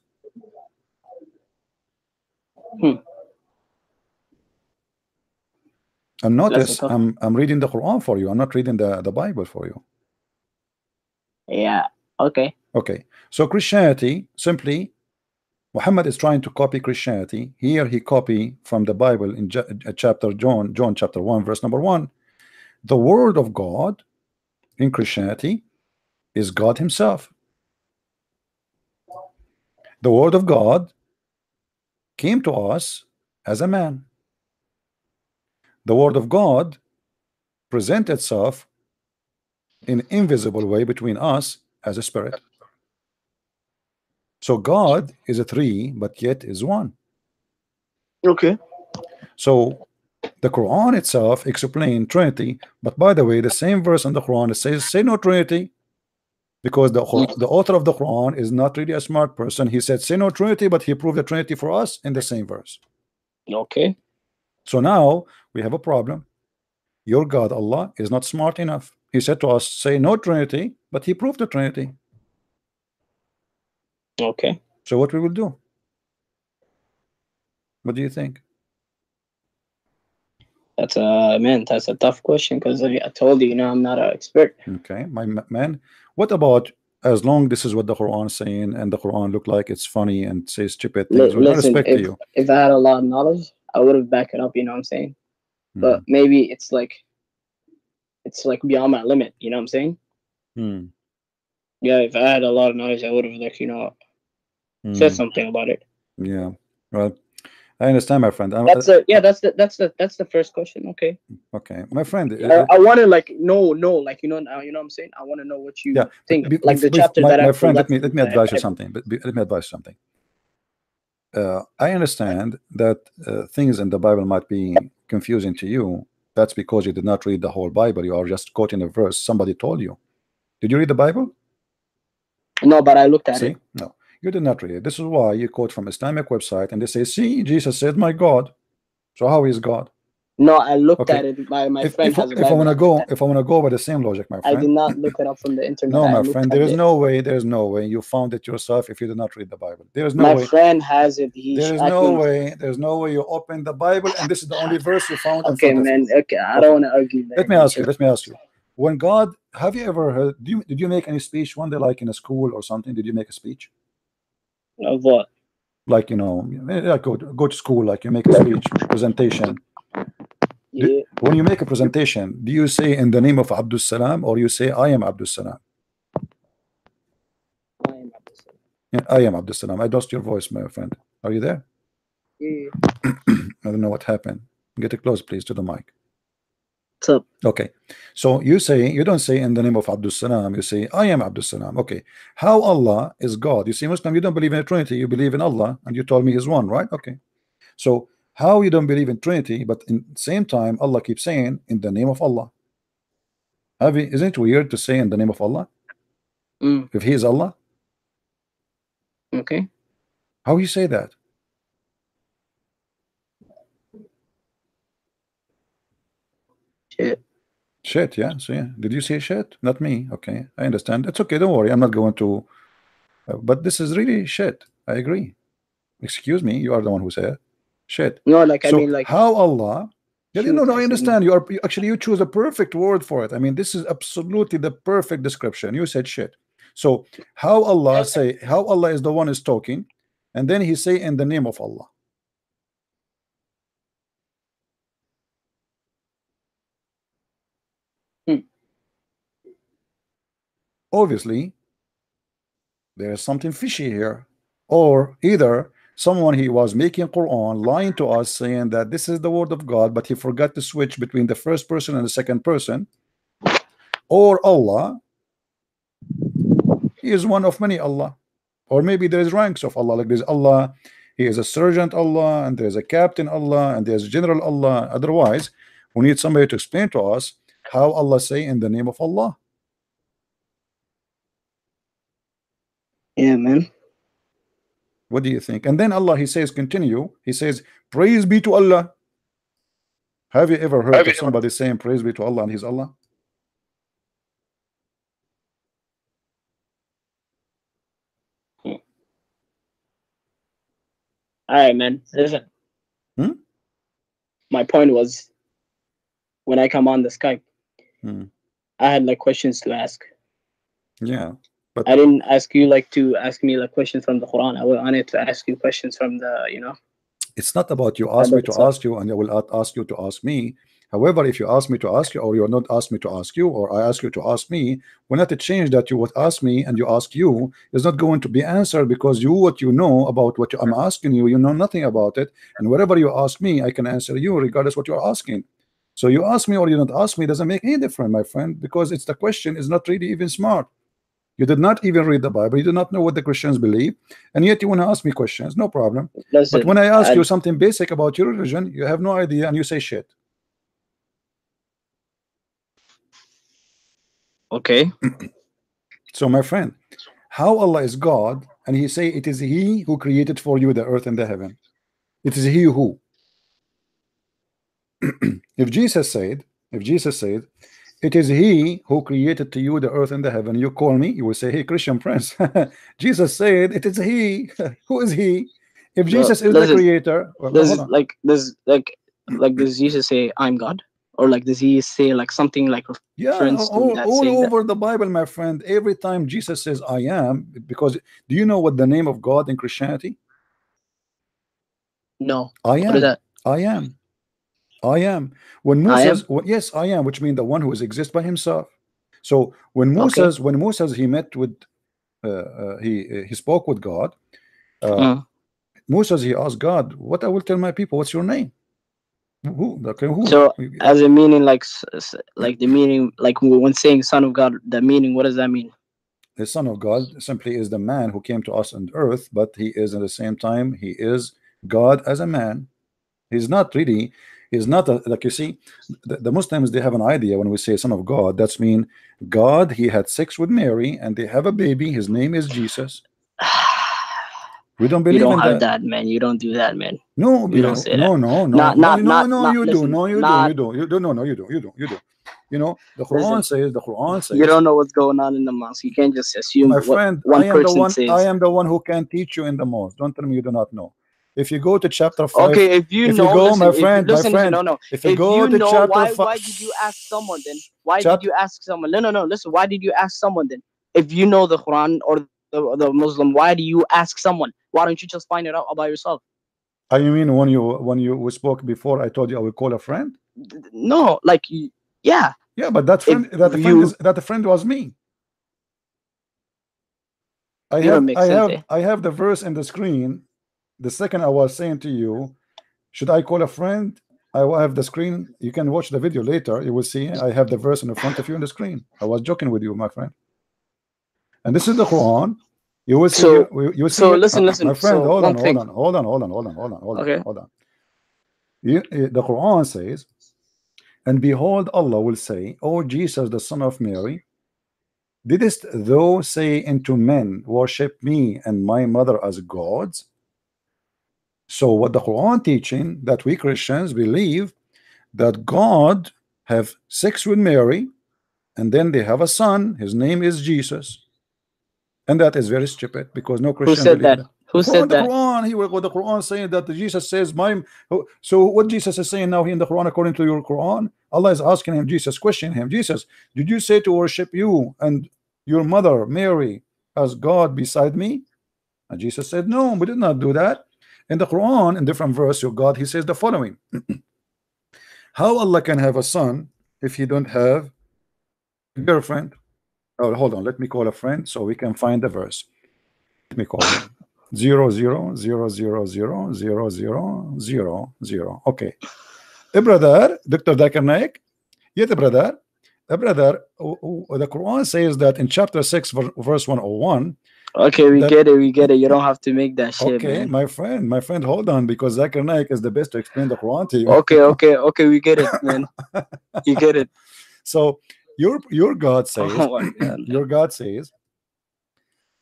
And notice, I'm reading the Quran for you. I'm not reading the Bible for you. Yeah. Okay. Okay. So Christianity, simply, Muhammad is trying to copy Christianity. Here he copy from the Bible in chapter John chapter 1 verse number 1. The word of God in Christianity is God Himself. The word of God came to us as a man. The word of God present itself in invisible way between us as a spirit. So God is a three, but yet is one. Okay. So the Quran itself explains Trinity, but by the way, the same verse in the Quran, it says, say no Trinity, because the author of the Quran is not really a smart person. He said, say no Trinity, but he proved the Trinity for us in the same verse. Okay. So now we have a problem. Your God, Allah, is not smart enough. He said to us, say no Trinity, but He proved the Trinity. Okay. So what we will do? What do you think? That's man, that's a tough question because I told you, you know, I'm not an expert. Okay, my man. What about as long this is what the Quran is saying, and the Quran look like it's funny and says stupid things? With Listen, respect to you, if I had a lot of knowledge, I would have backed it up. You know what I'm saying? But maybe it's like beyond my limit. You know what I'm saying? Yeah, if I had a lot of knowledge, I would have like, you know, said something about it. Yeah, well, I understand, my friend. That's the first question. Okay. Okay, my friend. I want to like know, like, you know what I'm saying. I want to know what you think. Like the chapter that my I friend. Let me advise you something. Let me advise you something. I understand that things in the Bible might be confusing to you. That's because you did not read the whole Bible. You are just quoting a verse somebody told you. Did you read the Bible? No, but I looked at it. No, you did not read it. This is why you quote from Islamic website and they say, see, Jesus said, my God. So how is God? No, I looked at it. My friend has a Bible. If I wanna go by the same logic, my friend. I did not look it up from the internet. No, my friend, there is no way. There's no way you found it yourself if you did not read the Bible. There is no way. My friend has it. There is no way. There's no way you open the Bible and this is the only verse you found. Okay, man. Okay, I don't want to argue. Let me ask you. When God, have you ever heard? Did you make any speech one day, like in a school or something? Did you make a speech? Of what? Like, you know, like go to school, like you make a speech, presentation. Yeah. When you make a presentation, do you say in the name of Abdul Salam or you say I am Abdul Salam? I am Abdul Salam. Yeah, I am Abdul Salam. I lost your voice, my friend. Are you there? Yeah. I don't know what happened. Get it close, please, to the mic. What's up? Okay. So you don't say in the name of Abdul Salam, you say I am Abdul Salam. Okay. How Allah is God? You see, Muslim, you don't believe in a Trinity, you believe in Allah, and you told me He's one, right? Okay. So how you don't believe in Trinity, but in the same time Allah keeps saying in the name of Allah? Isn't it weird to say in the name of Allah? If He is Allah? Okay. How you say that? Shit, yeah. So yeah, did you say shit? Not me. Okay, I understand. It's okay. Don't worry. I'm not going to. But this is really shit. I agree. Excuse me. You are the one who said shit. No, like so I mean, like how Allah? Yeah, no, I understand. You choose a perfect word for it. I mean, this is absolutely the perfect description. You said shit. So how Allah is the one is talking, and then He say in the name of Allah. Obviously, there is something fishy here, or either someone he was making Quran lying to us saying that this is the word of God, but he forgot to switch between the first person and the second person, or Allah, He is one of many Allah, or maybe there is ranks of Allah, like there's Allah, He is a sergeant Allah, and there's a captain Allah, and there's general Allah. Otherwise, we need somebody to explain to us how Allah say in the name of Allah. Yeah, man. What do you think? And then Allah, He says, continue. He says, praise be to Allah. Have you ever heard of somebody saying praise be to Allah and He's Allah? All right, man. Listen. My point was, when I come on the Skype, I had like questions to ask. Yeah. But I didn't ask you like to ask me like questions from the Quran. I wanted to ask you questions from the, you know. It's not about you ask me to ask you and I will ask you to ask me. However, if you ask me to ask you, or you're not ask me to ask you, or I ask you to ask me, we're not to change that you would ask me and you ask you is not going to be answered, because what you know about what I'm asking you, you know nothing about it. And whatever you ask me, I can answer you regardless what you're asking. So you ask me or you don't ask me doesn't make any difference, my friend, because it's the question is not really even smart. You did not even read the Bible. You do not know what the Christians believe, and yet you want to ask me questions. No problem. Listen, but when I ask you something basic about your religion, you have no idea, and you say shit. Okay. So, my friend, how Allah is God, and He say it is He who created for you the earth and the heaven. It is He who. If Jesus said, it is He who created to you the earth and the heaven, you call me, you will say, hey, Christian Prince, Jesus said it is He. Who is He? If Jesus is the creator, there's like does Jesus say I'm God, or like does he say like something like reference to that, all saying over the Bible, my friend. Every time Jesus says I am, because do you know what the name of God in Christianity? No. I What is am. that? I am. I am. When I Moses, am? yes, I am, which means the one who exists by himself. So when Okay. Moses he met with he spoke with God. Moses he asked God, what I will tell my people, what's your name? Who? Okay, who? So as a meaning, like the meaning, like when saying son of God, the meaning, what does that mean? The Son of God simply is the man who came to us on earth, but he is at the same time, he is God as a man. He's not really, he's not like, you see, the Muslims, they have an idea when we say Son of God, that's mean God, he had sex with Mary and they have a baby, his name is Jesus. We don't believe in that, man. You don't do that, man. No, you don't say no, that. no, Not, you do, listen, no, you not, do, you do, no, no, you do, you do, you do. You know, the Quran says, you don't know what's going on in the mosque. You can't just assume my friend, what one I am person says. I am the one who can teach you in the mosque. Don't tell me you do not know. If you go to chapter 5, okay, if you know, go, listen, my friend, no. If you go to know, chapter 5, why did you ask someone then? Why did you ask someone? No. Listen, why did you ask someone then? If you know the Quran or the Muslim, why do you ask someone? Why don't you just find it out by yourself? You mean when you spoke before, I told you I would call a friend? No, like, yeah. Yeah, but that friend was me. I have the verse in the screen. The second I was saying to you, should I call a friend? I will have the screen. You can watch the video later. You will see I have the verse in front of you on the screen. I was joking with you, my friend. And this is the Quran. You will see. You will see. So listen, my friend. Hold on. Okay. Hold on. The Quran says, and behold, Allah will say, O Jesus, the son of Mary, didst thou say unto men, worship me and my mother as gods? So what the Quran teaching, that we Christians believe that God have sex with Mary and then they have a son, his name is Jesus, and that is very stupid because no Christian believe that. Who said that? The Quran. He will go the Quran saying that Jesus says so what Jesus is saying now in the Quran, according to your Quran, Allah is asking him, Jesus, questioning him, Jesus, did you say to worship you and your mother Mary as God beside me? And Jesus said, no, we did not do that. In the Quran, in different verse, your God, he says the following: how Allah can have a son if he don't have a girlfriend? Oh, hold on, let me call a friend so we can find the verse. Let me call him. 000000000. Okay. Brother, Dr. Dakar Naik. Yet, brother, the Quran says that in chapter 6, verse 101. Okay, we get it. You don't have to make that shit, okay, man. my friend, hold on, because Zakir Naik is the best to explain the Quran to you. Okay, we get it, man. You get it. So your God says, your God says,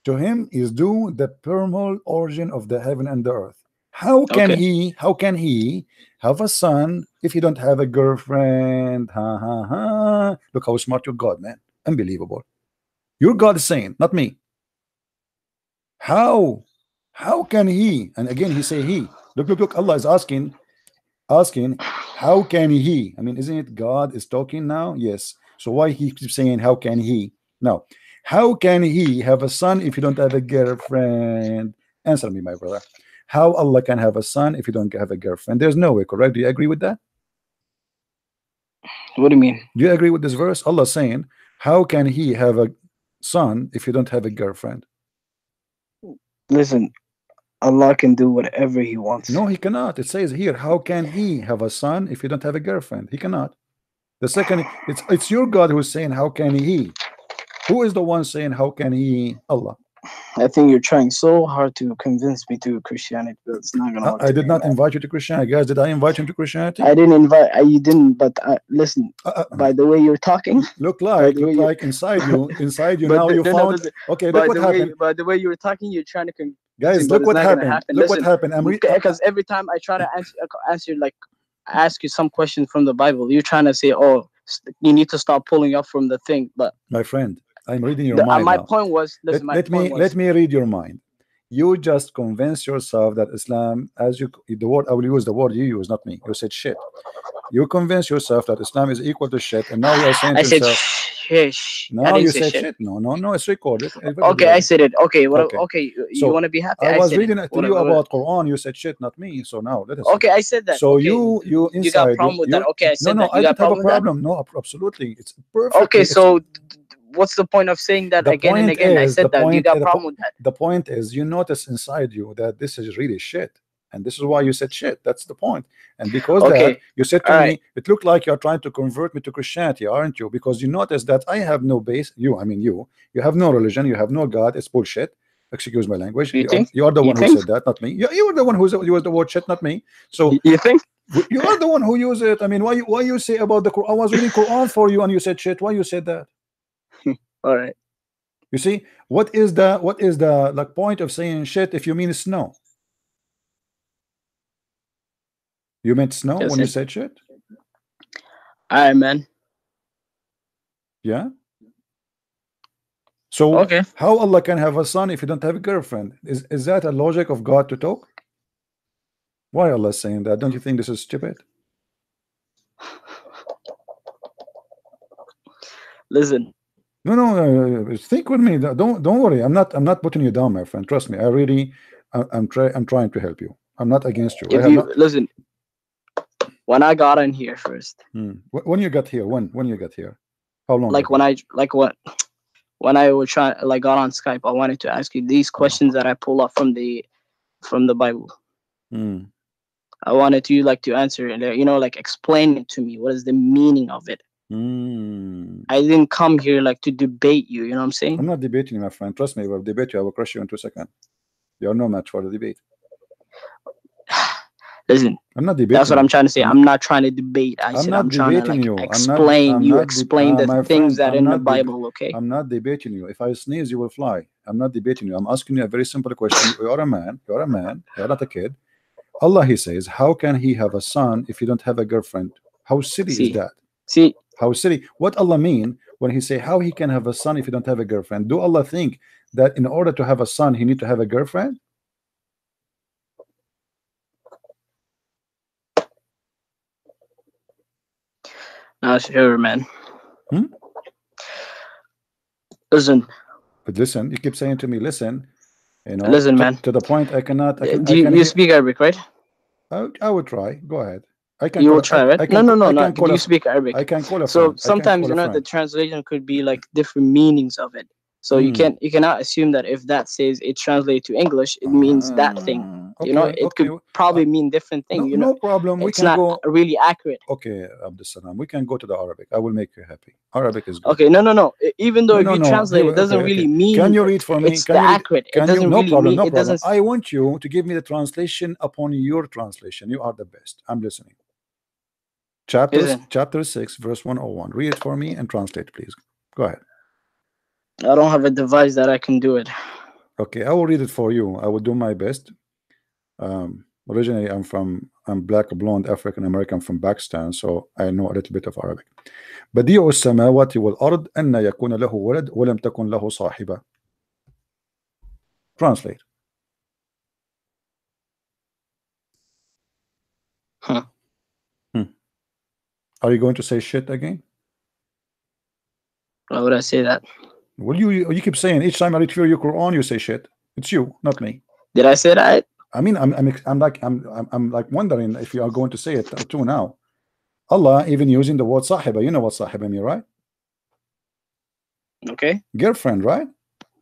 to him is due the primal origin of the heaven and the earth. How can he have a son if he don't have a girlfriend? Look how smart your God, man. Unbelievable. Your God is saying, not me. How can he? And again he say he. Look, Allah is asking, how can he? I mean, isn't it God is talking now? Yes. So why he keeps saying how can he? Now, how can he have a son if you don't have a girlfriend? Answer me, my brother. How Allah can have a son if you don't have a girlfriend? There's no way, correct? Do you agree with that? What do you mean? Do you agree with this verse? Allah saying, how can he have a son if you don't have a girlfriend? Listen, Allah can do whatever he wants. No, he cannot. It says here, how can he have a son if you don't have a girlfriend? He cannot. The second, it's your God who's saying, how can he? Who is the one saying, how can he? Allah. I think you're trying so hard to convince me to Christianity, but it's not gonna work. I did not invite you to Christianity, guys. Did I invite you to Christianity? I didn't invite you. Didn't. But listen. By the way you're talking, look like inside you now you found. Okay, look what happened. By the way you were talking, you're trying to convince. Guys, look what happened. Look what happened. Because every time I try to answer, like ask you some question from the Bible, you're trying to say, oh, you need to stop pulling up from the thing. But my friend, I'm reading your mind. My point was, listen, let me read your mind. You just convince yourself that Islam, as you the word, I will use the word you use, not me. You said shit. You convince yourself that Islam is equal to shit, and now you are saying to yourself, shish. no, you said shit. No, it's recorded. Okay, I said it. Okay, Okay. okay. You So, want to be happy? I was said reading it. to you about Quran. You said shit, not me. So now let us. Okay, I said that. So okay. you inside got a problem with that. Okay, I said no, that. I don't have a problem. No, absolutely, it's perfect. Okay, so what's the point of saying that again and again? I said that you got a problem with that. The point is, you notice inside you that this is really shit, and this is why you said shit. That's the point. And because that, you said to me, it looked like you're trying to convert me to Christianity, aren't you? Because you notice that I have no base. You have no religion. You have no God. It's bullshit. Excuse my language. You are the one who said that, not me. You were the one who used the word shit, not me. So you think you are the one who used it? I mean, why you say about the Quran? I was reading Quran for you, and you said shit. Why you said that? All right. You see, what is the like point of saying shit if you mean snow? You meant snow when you said shit? All right, man. Yeah. So how Allah can have a son if you don't have a girlfriend? Is that a logic of God to talk? Why Allah is saying that? Don't you think this is stupid? Listen. No, think with me. Don't worry. I'm not putting you down, my friend. Trust me. I'm trying to help you. I'm not against you. Listen. When I got in here first. When you got here? When you got here? How long? When I was got on Skype, I wanted to ask you these questions that I pull up from the Bible. I wanted you to answer it. Explain it to me. What is the meaning of it? I didn't come here to debate you. You know what I'm saying? I'm not debating you, my friend. Trust me. If I debate you, I will crush you in 2 seconds. You're no match for the debate. Listen, I'm not debating. That's what I'm trying to say. I'm not trying to debate. I'm trying to explain the things that in the Bible. Okay. I'm not debating you. If I sneeze, you will fly. I'm not debating you. I'm asking you a very simple question. You're a man. You're not a kid. Allah, He says, how can He have a son if you don't have a girlfriend? How silly is that? See, how silly. What Allah mean when He say how He can have a son if you don't have a girlfriend? Do Allah think that in order to have a son, He need to have a girlfriend? Not sure, man. Listen. But listen, you keep saying to me, listen. Listen, man. To the point, I cannot. Do you speak Arabic, right? I would try. Go ahead. You will try, right? No. Do you speak Arabic? I can call a So sometimes the translation could be different meanings of it. So you cannot assume that if that says it translates to English, it means that thing. It could probably mean different thing. No problem. It's not really accurate. Okay, Abdussalam, we can go to the Arabic. I will make you happy. Arabic is good. Okay, no. Even though if you translate, it doesn't really mean. Can you read for me? It's accurate. It doesn't really mean. No problem. I want you to give me the translation upon your translation. You are the best. I'm listening. Chapter 6, verse 101. Read it for me and translate, please. Go ahead. I don't have a device that I can do it. Okay, I will read it for you. I will do my best. Originally, I'm black, blonde, African American from Pakistan, so I know a little bit of Arabic. بديع السماوات والأرض أن يكون له ولد ولم تكن له صاحبة. Translate. Are you going to say shit again? Why would I say that? Well, you keep saying each time I read your Quran, you say shit. It's you, not me. Did I say that? I mean, I'm like wondering if you are going to say it too now. Allah even using the word sahiba. You know what sahiba mean, right? Okay. Girlfriend, right?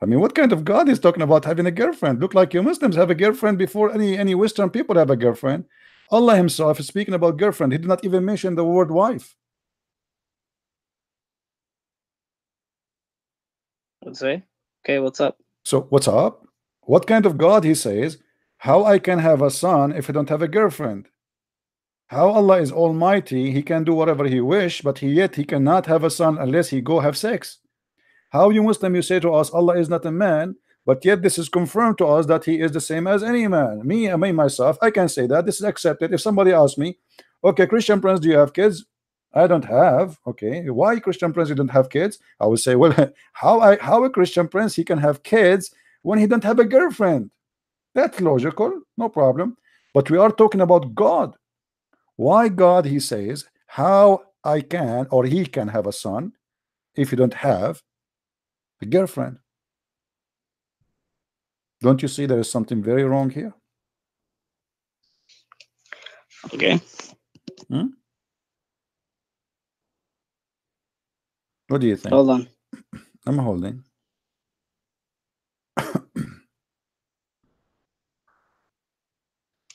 I mean, what kind of God is talking about having a girlfriend? Look like you Muslims have a girlfriend before any Western people have a girlfriend. Allah Himself is speaking about girlfriend. He did not even mention the word wife. Let's say. Okay, what's up? So what's up? What kind of God He says? How I can have a son if I don't have a girlfriend? How Allah is almighty, He can do whatever He wish, but yet He cannot have a son unless He go have sex. How you Muslim, you say to us Allah is not a man, but yet this is confirmed to us that He is the same as any man. Me myself, I can say that. This is accepted. If somebody asks me, okay, Christian Prince, do you have kids? I don't have. Okay, why Christian Prince you don't have kids? I would say, well, how a Christian Prince he can have kids when he don't have a girlfriend? That's logical, no problem. But we are talking about God. Why God, he says, how I can or he can have a son if you don't have a girlfriend? Don't you see there is something very wrong here? Okay. What do you think? Hold on. I'm holding.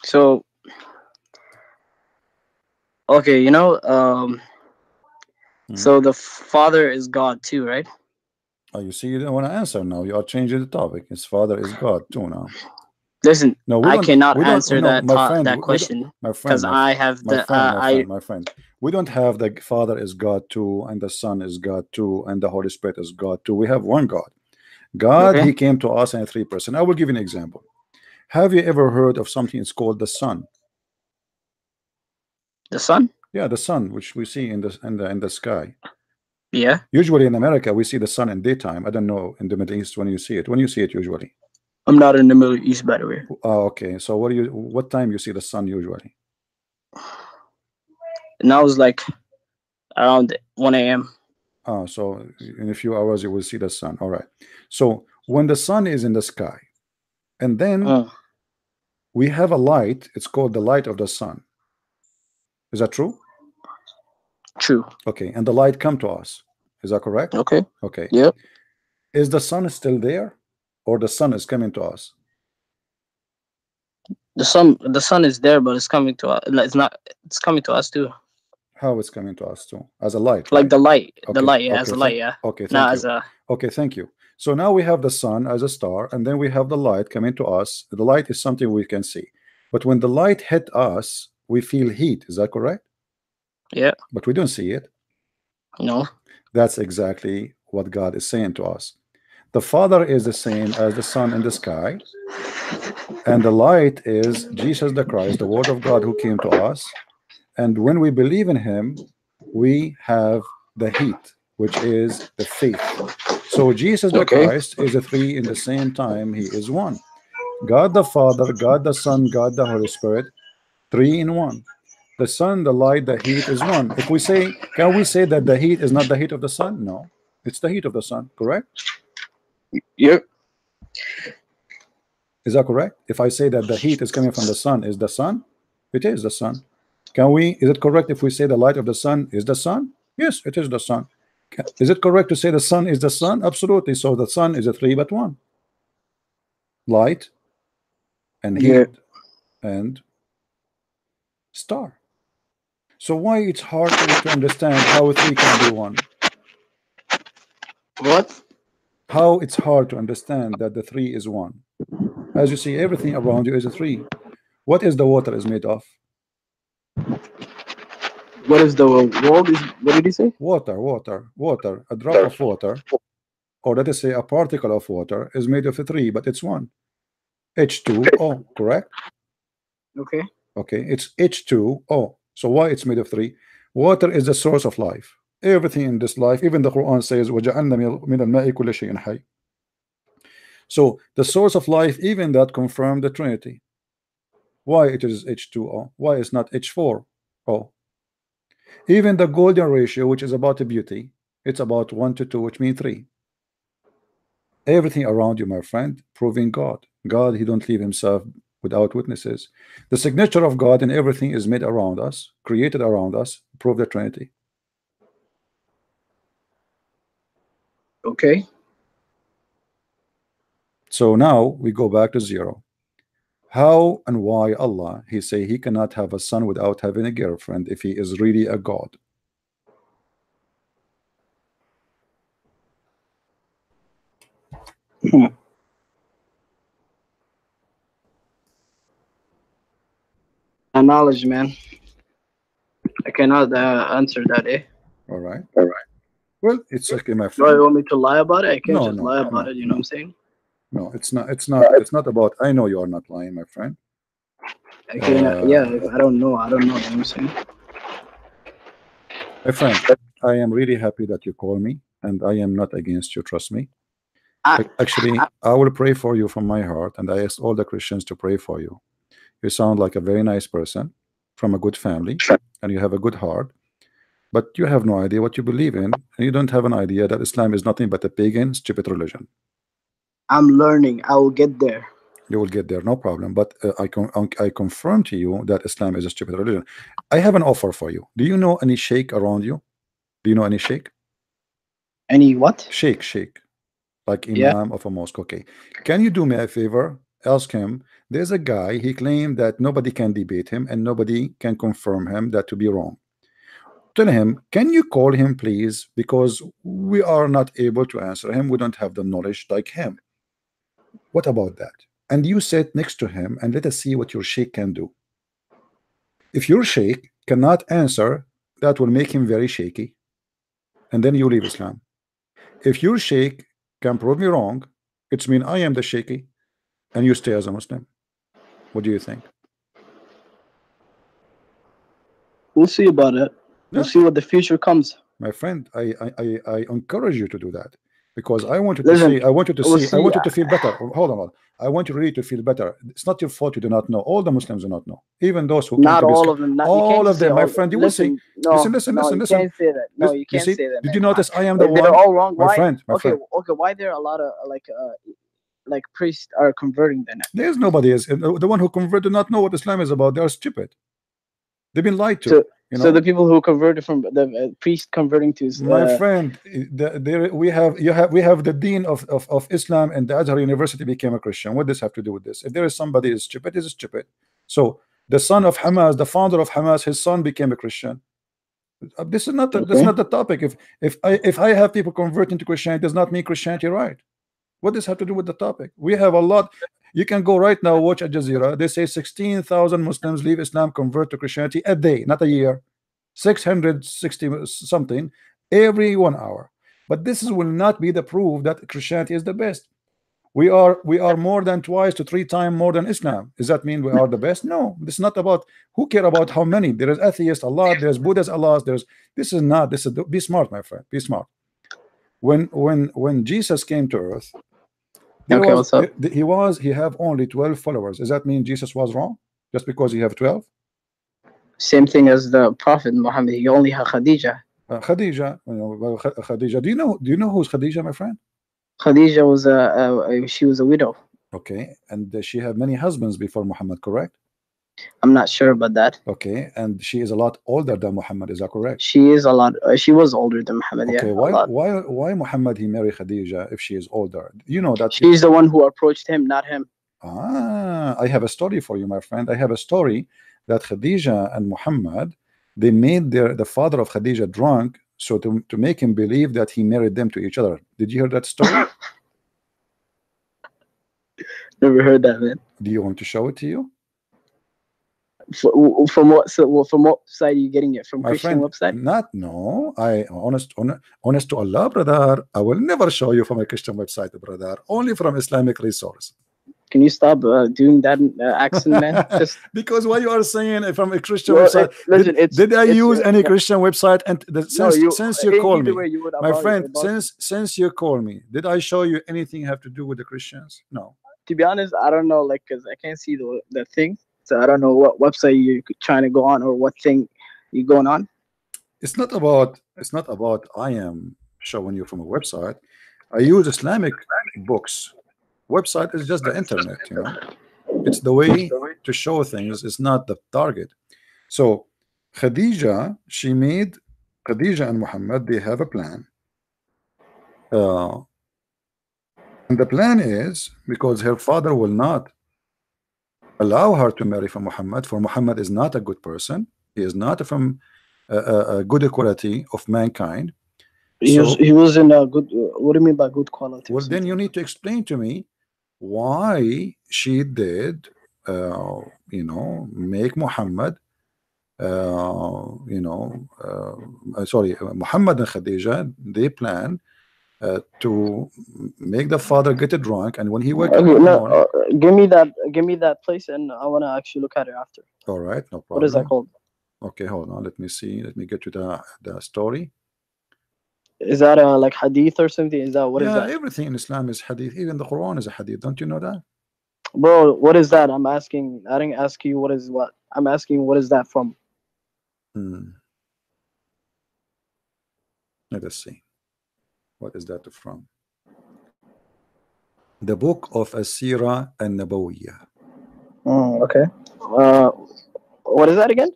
So, okay, you know, so the Father is God too, right? Oh, you see, you don't want to answer now. You are changing the topic. His father is God too now. Listen, No, I cannot we don't, answer no, that my friend, that question because I have my the friend, my friend. We don't have the Father is God too, and the Son is God too, and the Holy Spirit is God too. We have one God. God, Okay. he came to us in a 3%. I will give you an example. Have you ever heard of something it's called the sun? The sun? Yeah, the sun, which we see in the sky. Yeah. Usually in America, we see the sun in daytime. I don't know in the Middle East when you see it. When you see it usually. I'm not in the Middle East, by the way. Oh, okay. So what time you see the sun usually? Now it's like around 1 a.m. Oh, so in a few hours you will see the sun. All right. So when the sun is in the sky, and then we have a light, it's called the light of the sun. Is that true? True. Okay. And the light come to us. Is that correct? Okay. Okay. Yep. Is the sun still there, or the sun is coming to us? The sun is there, but it's coming to us. It's not. It's coming to us too. How it's coming to us too? As a light, Like right? the light. Okay. The light. Yeah, Okay. as a light. Yeah. Okay. Thank Not you. as a. Okay. Thank you. So now we have the sun as a star, and then we have the light coming to us. The light is something we can see, but when the light hit us, we feel heat. Is that correct? Yeah. But we don't see it. No. That's exactly what God is saying to us. The Father is the same as the sun in the sky, and the light is Jesus the Christ, the Word of God who came to us. And when we believe in him, we have the heat, which is the faith. So Jesus the Christ is a three in the same time. He is one. God the Father, God the Son, God the Holy Spirit, three in one. The sun, the light, the heat is one. If we say, can we say that the heat is not the heat of the sun? No, it's the heat of the sun, correct? Yep. Is that correct? If I say that the heat is coming from the sun, is the sun? It is the sun. Can we, is it correct if we say the light of the sun is the sun? Yes, it is the sun. Is it correct to say the sun is the sun? Absolutely. So the sun is a three but one. Light and heat and star. So why it's hard to understand how three can be one? What? How it's hard to understand that the three is one. As you see, everything around you is a three. What is the water is made of? What is the world? What did he say? Water. A drop of water, or let us say a particle of water, is made of a three, but it's one. H2O, correct? Okay. Okay, it's H2O. So why it's made of three? Water is the source of life. Everything in this life, even the Quran says, وَجَعَلْنَا مِنَ الْمَاءِ كُلَّ شَيْءٍ حَيٍّ. So the source of life, even that confirmed the Trinity. Why it is H2O? Why it's not H4O? Even the golden ratio, which is about beauty, it's about 1 to 2, which means 3. Everything around you, my friend, proving God. God, he don't leave himself without witnesses. The signature of God in everything is made around us, created around us, prove the Trinity. Okay. So now we go back to zero. How and why Allah, he say he cannot have a son without having a girlfriend if he is really a God? Knowledge, man. I cannot answer that, eh? All right. Well, it's okay, my Do friend. you want me to lie about it? I can't just No, lie about it, you know what I'm saying? No, it's not about, I know you are not lying, my friend. I can't, yeah, if I don't know, you know what I'm saying? My friend, I am really happy that you call me, and I am not against you, trust me. Actually, I will pray for you from my heart, and I ask all the Christians to pray for you. You sound like a very nice person from a good family, and you have a good heart, but you have no idea what you believe in, and you don't have an idea that Islam is nothing but a pagan, stupid religion. I'm learning. I will get there. You will get there, no problem. But I confirm to you that Islam is a stupid religion. I have an offer for you. Do you know any sheikh around you? Do you know any sheikh? Any what? Sheikh. Like imam of a mosque. Okay. Can you do me a favor? Ask him. There's a guy, he claimed that nobody can debate him and nobody can confirm him that to be wrong. Tell him, can you call him please? Because we are not able to answer him. We don't have the knowledge like him. What about that? And you sit next to him and let us see what your sheikh can do. If your sheikh cannot answer, that will make him very shaky. And then you leave Islam. If your sheikh can prove me wrong, it's mean I am the shaky and you stay as a Muslim. What do you think? We'll see about it. We'll see what the future comes. My friend, I encourage you to do that because I want you to see. I want you to see. I want you to feel better. Hold on. I want you really to feel better. It's not your fault you do not know. All the Muslims do not know. Even those who not all of them. All of them, my friend. You will see. Listen. You can't say that. No, you can't say that. Did you notice I am the one? They're all wrong. My friend. Okay. Why there are a lot of like priests are converting then? There's nobody is the one who converted do not know what Islam is about. They are stupid. They've been lied to. So the people who converted from the priest converting to my friend, we have the dean of Islam and the Azhar University became a Christian. What does this have to do with this? If there is somebody is stupid, is stupid. So the son of Hamas, the founder of Hamas, his son became a Christian. This is not this is not the topic. If I have people converting to Christianity, does not mean Christianity right. What does this have to do with the topic? We have a lot. You can go right now, watch Al Jazeera. They say 16,000 Muslims leave Islam, convert to Christianity a day, not a year. 660 something every 1 hour. But this will not be the proof that Christianity is the best. We are more than 2 to 3 times more than Islam. Does that mean we are the best? No. This is not about who care about how many. There is atheists a lot. There's Buddhists a lot. This is not. This is be smart, my friend. Be smart. When Jesus came to earth. He have only 12 followers. Does that mean Jesus was wrong just because he have 12? Same thing as the Prophet Muhammad. He only had Khadija. Khadija. Do you know who's Khadija, my friend? Khadija was she was a widow. Okay, and she had many husbands before Muhammad, correct? I'm not sure about that. Okay, and she is a lot older than Muhammad. Is that correct? She is a lot. She was older than Muhammad. Okay, yeah. Why Muhammad he married Khadija if she is older? You know that she's the one who approached him, not him. I have a story for you, my friend. I have a story that Khadija and Muhammad, they made the father of Khadija drunk, so to make him believe that he married them to each other. Did you hear that story? Never heard that, man. Do you want to show it to you? From what website are you getting it from? My Christian friend, website? No. I honest to Allah, brother. I will never show you from a Christian website, brother. Only from Islamic resource. Can you stop doing that accent, man? Just because what you are saying from a Christian website. Listen, did I use any Christian website? And since you call me, my friend, since you call me, did I show you anything have to do with the Christians? No. To be honest, I don't know, because I can't see the thing. So I don't know what website you're trying to go on or what thing you're going on. It's not about I am showing you from a website. I use Islamic books. Website is just the internet, you know. It's the way to show things. It's not the target. So Khadija and Muhammad, they have a plan. And the plan is because her father will not allow her to marry from Muhammad, for Muhammad is not a good person. He is not from a good quality of mankind. He was in a good. What do you mean by good quality? Well, then you need to explain to me why she did, make Muhammad, Muhammad and Khadija, they plan to make the father get drunk, and when he wakes up, give me that place, and I want to actually look at it after. All right, no problem. What is that called? Okay, hold on. Let me see. Let me get to the story. Is that like hadith or something? Is that what is that? Everything in Islam is hadith. Even the Quran is a hadith. Don't you know that? Bro, what is that? I'm asking. I didn't ask you what is what. I'm asking what is that from? Let us see. What is that from? The book of As-Sirah An-Nabawiyah. Okay. What is that again?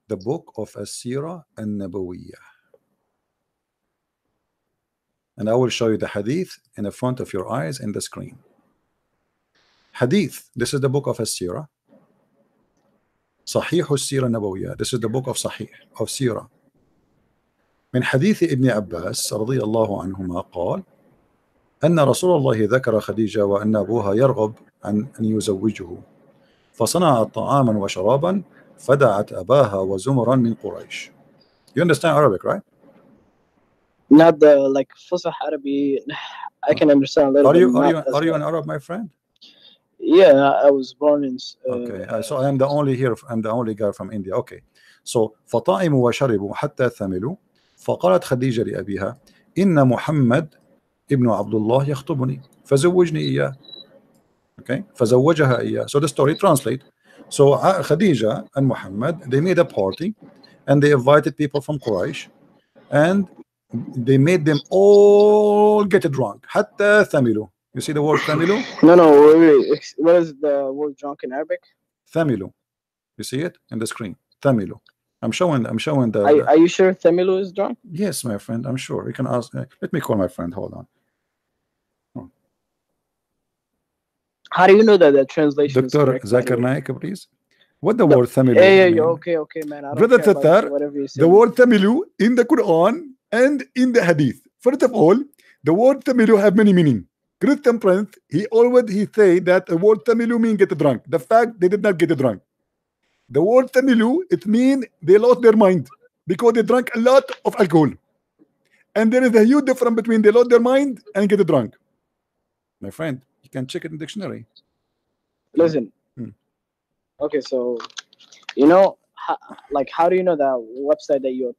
The book of As-Sirah An-Nabawiyah. And I will show you the hadith in the front of your eyes in the screen. Hadith. This is the book of As-Sirah. Sahih As-Sirah An-Nabawiyah. This is the book of Sahih of Sirah. من حديث ابن عباس رضي الله عنهما قال أن رسول الله ذكر خديجة وأن أبوها يرغب عن أن يزوجه فصنعت طعاما وشرابا فدعت أباها وزمرا من قريش. You understand Arabic, right? Not the like Fusah Arabic. I can understand a little bit. Are you an Arab, my friend? Yeah, I was born in. Okay, so I am the only here. I'm the only guy from India. Okay, so فطعموا وشربوا حتى ثملوا فقالت خديجة لأبيها إن محمد ابن عبد الله يخطبني فزوجني إياه. Okay, فزوجها إياه. So the story translate. So Khadija and Muhammad, they made a party and they invited people from Quraysh and they made them all get drunk. حتى ثملوا. You see the word ثملوا? No, wait. What is the word drunk in Arabic? ثملوا. You see it in the screen. ثملوا. I'm showing the. Are you sure Themilu is drunk? Yes, my friend. I'm sure. You can ask. Let me call my friend. Hold on. Oh. How do you know that the translation Dr. is Zakir Naik, please. What the word Thamilu? Yeah, okay, man. I don't Brother care about Tatar, whatever you say. the word Thamilu in the Quran and in the Hadith. First of all, the word Thamilu have many meaning. Christian Prince, he say that the word Thamilu mean get drunk. The fact they did not get drunk. The word Thamilu, it means they lost their mind because they drank a lot of alcohol. And there is a huge difference between they lost their mind and get drunk. My friend, you can check it in the dictionary. Listen. Okay, so, you know, how do you know that website that you're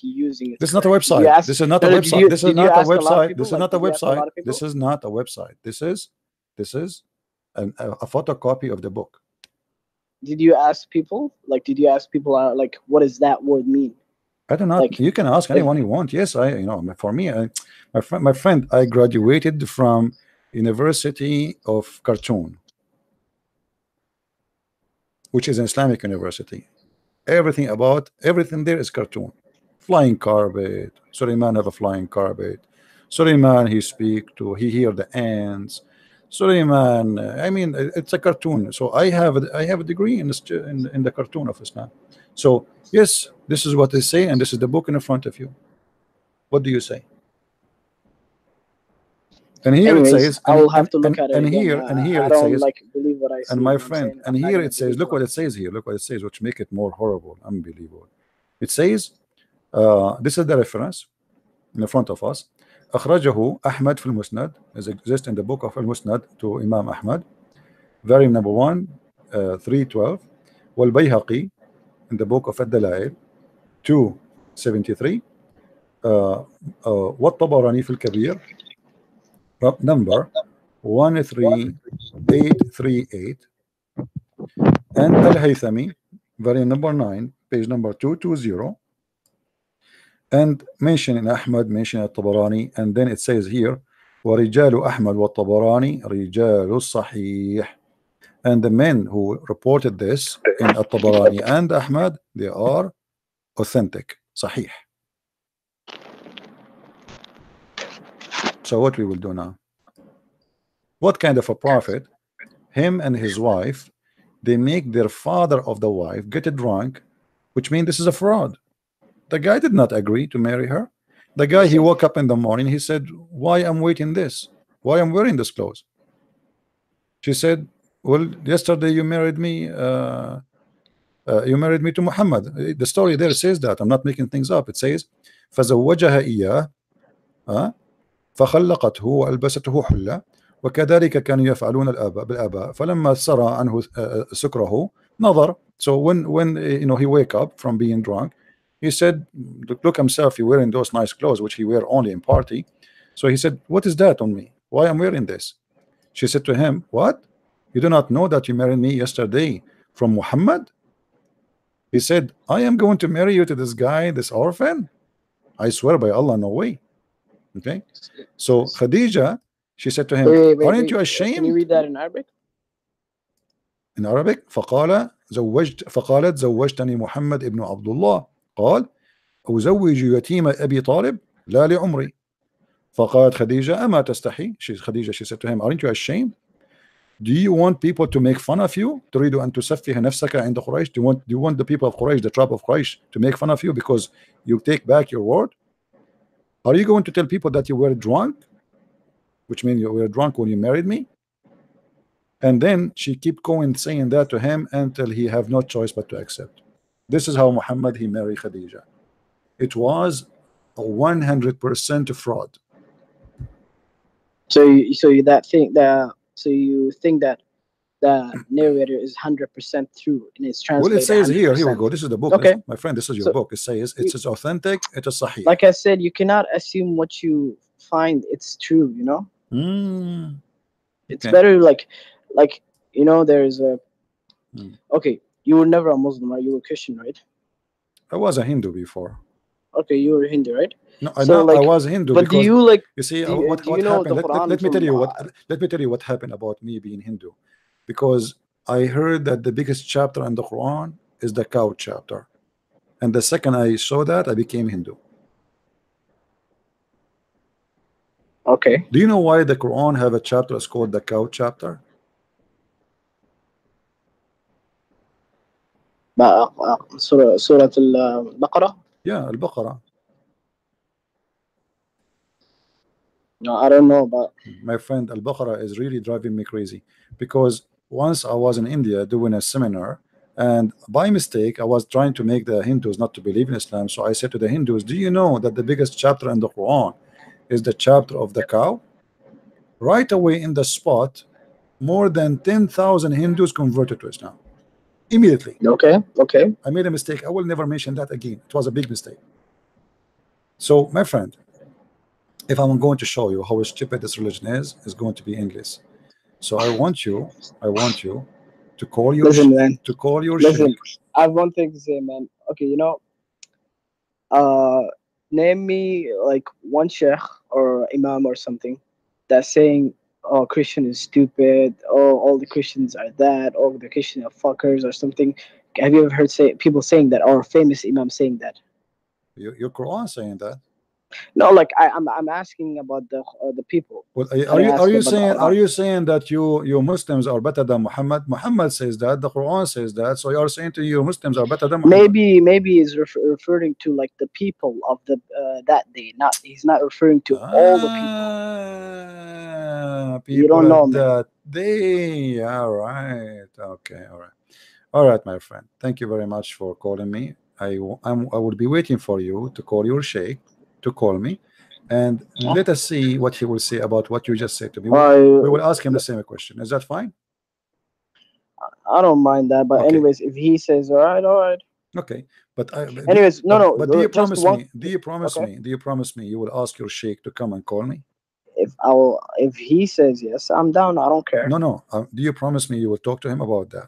using? This is not a website. This is not a website. This is not a website. This is not a website. This is not a website. This is a photocopy of the book. Did you ask people? What does that word mean? I don't know. You can ask anyone you want. Yes, for me, my friend, I graduated from University of Khartoum, which is an Islamic university. Everything there is Khartoum. Flying carpet. Suleiman have a flying carpet. Suleiman, he hear the ants. Suleiman, I mean, it's a cartoon. So I have a degree in the cartoon of Islam. So yes, this is what they say, and this is the book in front of you. What do you say? And here it says, I will have to look at it. And here I it don't says, believe what I see. and my friend, and here it says, look what it says here. Look what it says, which make it more horrible, unbelievable. It says, this is the reference in the front of us. أخرجه أحمد في المسند, is exist in the book of المسند to Imam Ahmad, volume number 1, 312, والبيهقي in the book of الدلائل 273, والطبراني في الكبير number 13838, and Al-Haythami, volume number 9, page number 220, and mention in Ahmad, mention at Tabarani, and then it says here, وَرِجَالُ أَحْمَدْ وَالطَّبَرَانِ رِجَالُ الصَّحِيحِ, and the men who reported this in At-Tabarani and Ahmad, they are authentic, sahih. So what we will do now? What kind of a prophet? Him and his wife, they make their father of the wife get drunk, which means this is a fraud. The guy did not agree to marry her. The guy, he woke up in the morning, he said, why I'm waiting this? Why I'm wearing this clothes? She said, well, yesterday you married me to Muhammad. The story there says that. I'm not making things up. It says, فزوجها إياه فخلقته وألبسته حلة وكذلك كانوا يفعلون الآباء بالآباء فلما سرى عنه سكره نظر. So when he wake up from being drunk, He said, look himself, he wearing those nice clothes which he wear only in party. So he said, what is that on me? Why I'm wearing this? She said to him, what? You do not know that you married me yesterday from Muhammad? He said, I am going to marry you to this guy, this orphan? I swear by Allah, no way. Okay. So Khadija, she said to him, aren't you ashamed? Can you read that in Arabic? In Arabic, فقالت زوجتني محمد ابن عبد الله قال أزوج يتيم أبي طالب لا لعمري. فقالت خديجة أما تستحي? She said to him, aren't you ashamed? Do you want people to make fun of you? تريد أن تسفه نفسك عند قريش? Do you want the people of Quraysh, the tribe of Quraysh, to make fun of you because you take back your word? Are you going to tell people that you were drunk? Which means you were drunk when you married me? And then she kept going saying that to him until he have no choice but to accept. This is how Muhammad he married Khadija. It was a 100% fraud. So you think that the narrator is 100% true in its translation? Well, it says 100%. Here we go. This is the book. Okay, my friend, this is your book. It says it's authentic. It is sahih. Like I said, you cannot assume what you find it's true. You know. It's better like you know. There's a okay. You were never a Muslim, right? You were Christian, right? I was a Hindu before. Okay, you were Hindu, right? No, I was Hindu. But do you like? You see what happened? Let me tell you what. Let me tell you what happened about me being Hindu, because I heard that the biggest chapter in the Quran is the cow chapter, and the second I saw that, I became Hindu. Okay. Do you know why the Quran have a chapter that's called the cow chapter? Surah al-Baqarah? Yeah, al-Baqarah. No, I don't know, but my friend, al-Baqarah is really driving me crazy, because once I was in India doing a seminar, and by mistake I was trying to make the Hindus not to believe in Islam. So I said to the Hindus, do you know that the biggest chapter in the Quran is the chapter of the cow? Right away in the spot, more than 10,000 Hindus converted to Islam immediately. Okay. I made a mistake. I will never mention that again. It was a big mistake. So my friend, if I'm going to show you how stupid this religion is going to be English. So I want you to call your Listen, sheikh. I have one thing to say, man. Okay, you know, name me like one sheikh or imam or something that's saying, oh, Christian is stupid, oh, all the Christians are that, all the Christians are fuckers or something. Have you ever heard people saying that, or famous imam saying that? Your Quran saying that? No, like I'm asking about the people. Well, are you saying that you Muslims are better than Muhammad? Muhammad says that, the Quran says that, so you are saying to you Muslims are better than Muhammad? Maybe he's referring to like the people of the that day. He's not referring to all the people. You don't know that day. All right. Okay. All right, my friend. Thank you very much for calling me. I will be waiting for you to call your sheikh to call me, and let us see what he will say about what you just said to me. We will ask him the same question. Is that fine? I don't mind that, but anyways, if he says all right. Okay, but anyways, no. But do you promise me? Do you promise me you will ask your sheikh to come and call me? If he says yes, I'm down. I don't care. No. Do you promise me you will talk to him about that?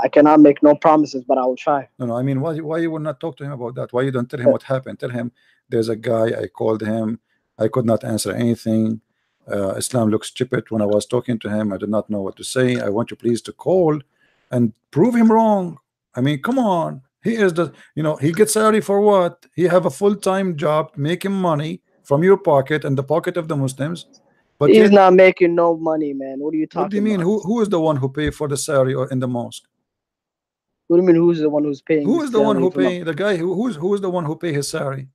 I cannot make no promises, but I will try. No. I mean, why you will not talk to him about that? Why you don't tell him what happened? Tell him there's a guy, I called him, I could not answer anything. Islam looks stupid when I was talking to him. I did not know what to say. I want you please to call and prove him wrong. I mean, come on. He is he gets salary for what? He have a full-time job making money from your pocket and the pocket of the Muslims. But he's not making no money, man. What are you talking about? What do you mean? Who is the one who pay for the salary or in the mosque? What do you mean? Who's the one who's paying? Who is the one who pay? The guy who is the one who pay his salary?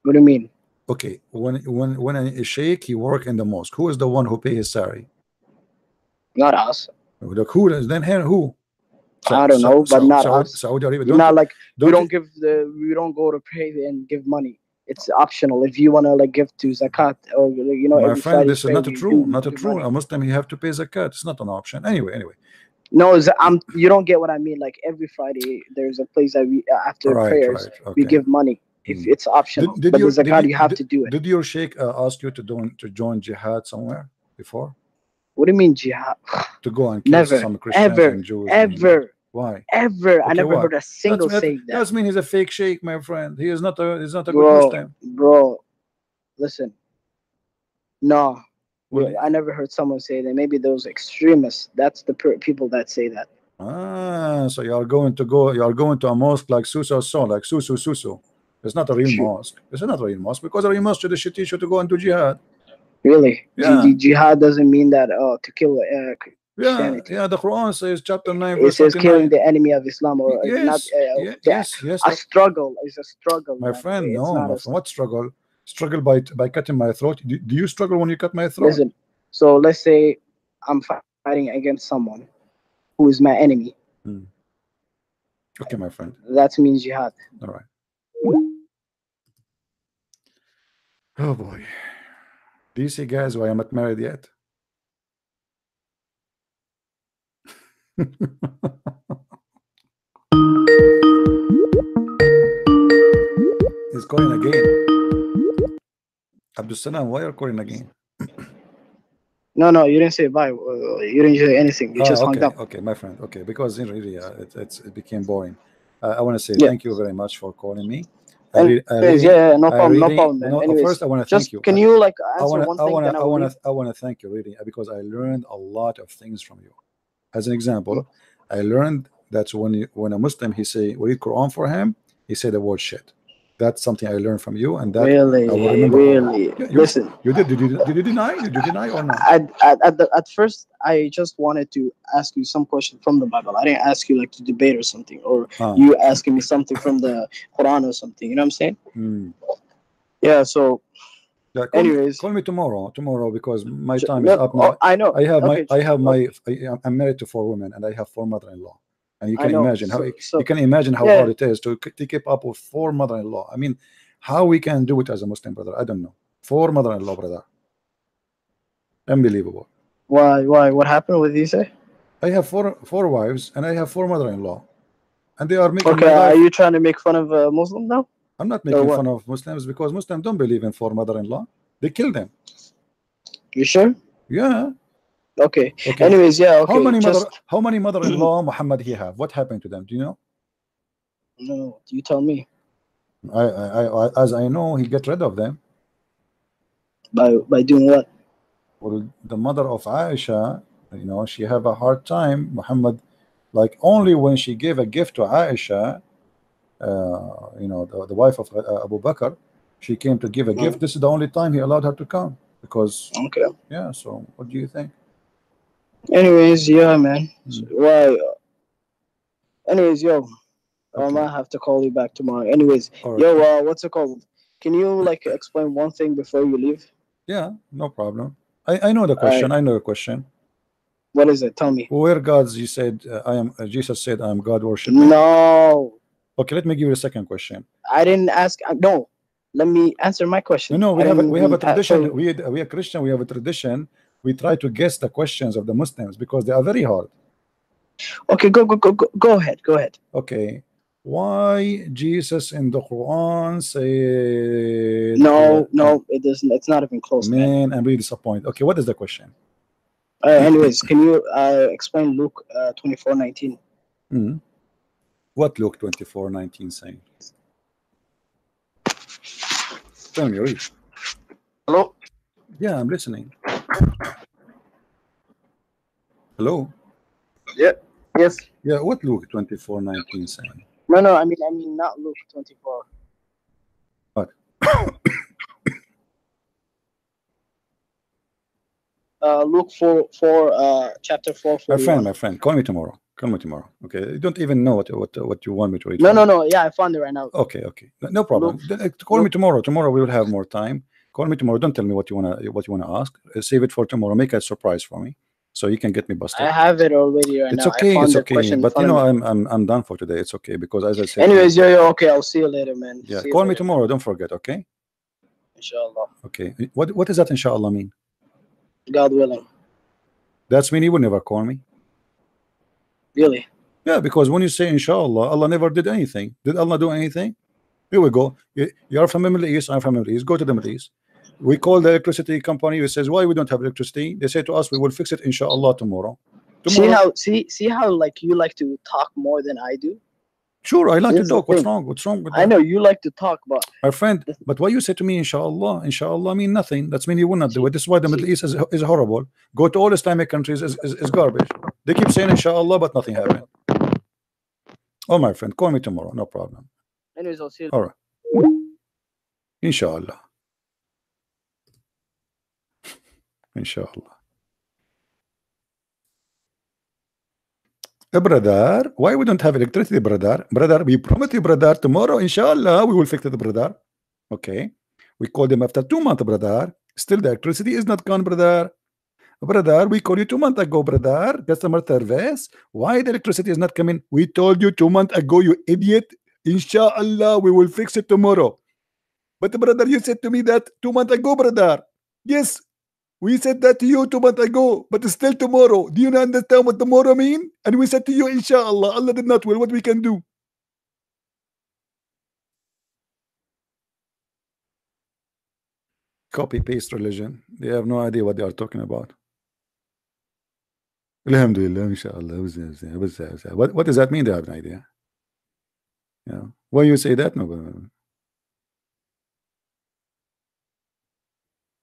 What do you mean? Okay, when a sheikh he work in the mosque, who is the one who pay his salary? Not us. Look, who is then here? Who? I don't know, but not us. Saudi Arabia. Not like we don't go to pray and give money. It's optional if you want to like give to zakat or My friend, this is not true. Not true. A Muslim he have to pay zakat. It's not an option. Anyway. No, you don't get what I mean. Like every Friday, there's a place that we after prayers we give money if it's optional. But the zakat you have to do it. Did your sheikh ask you to join jihad somewhere before? What do you mean jihad? To go and kill some Christians and Jews? Ever. Why? Ever. I never heard a single saying that. That means he's a fake sheikh, my friend. He is not a good Muslim. Bro, listen. No. I never heard someone say that. Maybe those extremists. That's the people that say that. So you are going to a mosque like Susu. It's not a real mosque. It's not a real mosque because a real mosque should teach you to go into jihad. Really? Yeah. Jihad doesn't mean that to kill Christianity. Yeah. The Quran says chapter 9 verse 29. It says killing the enemy of Islam or yes, not. Yes. A struggle is a struggle. My friend, no. My friend, what struggle? Struggle by cutting my throat. Do you struggle when you cut my throat? Listen. So let's say I'm fighting against someone who is my enemy. Okay, my friend. That means jihad. All right. Oh boy. Do you see guys why I'm not married yet? He's calling again. Abdul Salam, why are you calling again? No, you didn't say bye. You didn't say anything. You just hung up. Okay, my friend. Okay, because really, it became boring. I want to say thank you very much for calling me. No problem, man. Anyways, first, I want to thank you. Can you like answer one thing? I want to thank you really because I learned a lot of things from you. As an example, I learned that when a Muslim he say read Quran for him, he say the word shit. That's something I learned from you, and that really. Listen, did you deny or not? At first, I just wanted to ask you some question from the Bible. I didn't ask you like to debate or something, or you asking me something from the Quran or something. You know what I'm saying? Yeah. So, anyways, call me tomorrow because my time is up now. I know. I'm married to 4 women, and I have 4 mother-in-law. And you can imagine how hard it is to keep up with 4 mother-in-law. I mean, how we can do it as a Muslim brother? I don't know. 4 mother-in-law, brother. Unbelievable. Why? What happened with you say? I have 4 wives and I have 4 mother-in-law, and they are making. Okay, are you trying to make fun of Muslim now? I'm not making fun of Muslims because Muslims don't believe in 4 mother-in-law. They kill them. You sure? Yeah. Okay. Anyways, yeah. Okay. How many mother-in-law Muhammad he have? What happened to them? Do you know? No, you tell me. As I know, he get rid of them. By doing what? Well, the mother of Aisha, she have a hard time. Muhammad, like only when she gave a gift to Aisha, the wife of Abu Bakr, she came to give a gift. This is the only time he allowed her to come because. Okay. Yeah. So, what do you think? Anyways, yeah, man. Why? Anyways, yo, I might have to call you back tomorrow. Anyways, yo, what's it called? Can you like explain one thing before you leave? Yeah, no problem. I know the question. I know the question. What is it? Tell me. Where God's you said Jesus said I am God worshiper. No. Okay, let me give you a second question. I didn't ask. No, let me answer my question. No, we have a tradition. We are Christian. We have a tradition. We try to guess the questions of the Muslims because they are very hard. Okay, go ahead. Okay, why Jesus in the Quran said? No, it doesn't. It's not even close. Man, I'm really disappointed. Okay, what is the question? Anyways, can you explain Luke 24:19? What Luke 24:19 saying? Tell me, read. Hello. Yeah, I'm listening. Hello. Yeah. Yes. Yeah. What Luke 24:19 saying? No. I mean not Luke 24. What? Luke 4, chapter 4. My friend, call me tomorrow. Okay. You don't even know what you want me to read. No. Yeah, I found it right now. Okay. No problem. Call me tomorrow. Tomorrow we will have more time. Call me tomorrow. Don't tell me what you wanna ask. Save it for tomorrow. Make a surprise for me, so you can get me busted. I have it already right now. It's okay. But I'm done for today. It's okay because as I said. Anyways, okay. I'll see you later, man. Yeah. Call me tomorrow. Don't forget. Okay. Inshallah. Okay. What does that inshallah mean? God willing. That's mean you would never call me. Really? Yeah, because when you say inshallah, Allah never did anything. Did Allah do anything? Here we go. You're from the Middle East, I'm from the Middle East. Go to the Middle East. We call the electricity company, who says, why we don't have electricity? They say to us, we will fix it inshallah tomorrow. See how like you like to talk more than I do? Sure, I like to talk. What's wrong? What's wrong with that? I know you like to talk, but my friend, but why you say to me inshallah? Inshallah mean nothing. That's mean you will not do it. This is why the Middle East is horrible. Go to all Islamic countries is garbage. They keep saying inshallah, but nothing happened. Oh, my friend, call me tomorrow, no problem. Anyways, I'll see you. All right. Inshallah. Inshallah. Brother, why we don't have electricity, brother? Brother, we promise you, brother, tomorrow, inshallah, we will fix it, brother. Okay. We call them after 2 months, brother. Still the electricity is not gone, brother. Brother, we called you 2 months ago, brother. Customer service. Why the electricity is not coming? We told you 2 months ago, you idiot. Inshallah, we will fix it tomorrow. But brother, you said to me that 2 months ago, brother. Yes, we said that to you 2 months ago, but it's still tomorrow. Do you not understand what tomorrow mean? And we said to you, inshallah, Allah did not will. What we can do? Copy paste religion. They have no idea what they are talking about. Alhamdulillah, inshallah. What does that mean? They have an idea. Yeah. Why you say that? No.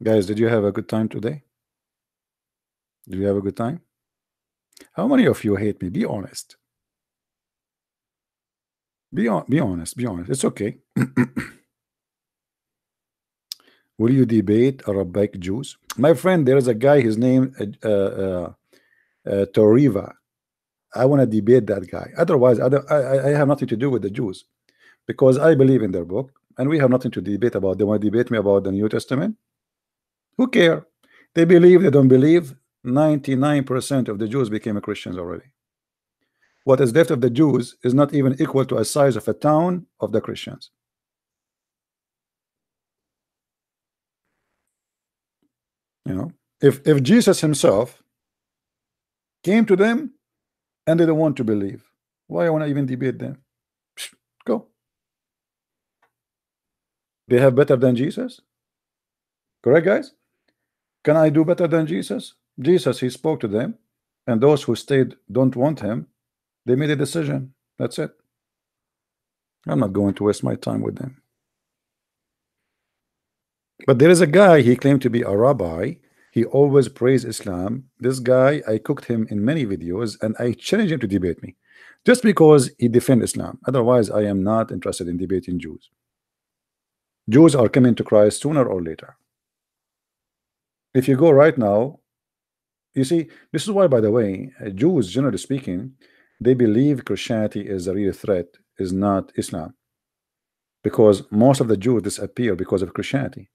Guys, did you have a good time today? Did you have a good time? How many of you hate me? Be honest. Be honest. Be honest. It's okay. Will you debate Arabic Jews? My friend, there is a guy, his name Toriva. I want to debate that guy. Otherwise, I have nothing to do with the Jews, because I believe in their book, and we have nothing to debate about. They want to debate me about the New Testament. Who care? They believe, they don't believe. 99% of the Jews became Christians already. What is left of the Jews is not even equal to a size of a town of the Christians. You know, if Jesus himself came to them and they don't want to believe, why I want to even debate them? Go. They have better than Jesus? Correct, guys? Can I do better than Jesus? Jesus, he spoke to them, and those who stayed don't want him. They made a decision. That's it. I'm not going to waste my time with them. But there is a guy, he claimed to be a rabbi. He always praised Islam. This guy, I cooked him in many videos, and I challenged him to debate me, just because he defends Islam. Otherwise, I am not interested in debating Jews. Jews are coming to Christ sooner or later. If you go right now, you see, this is why, by the way, Jews, generally speaking, they believe Christianity is a real threat, is not Islam, because most of the Jews disappear because of Christianity.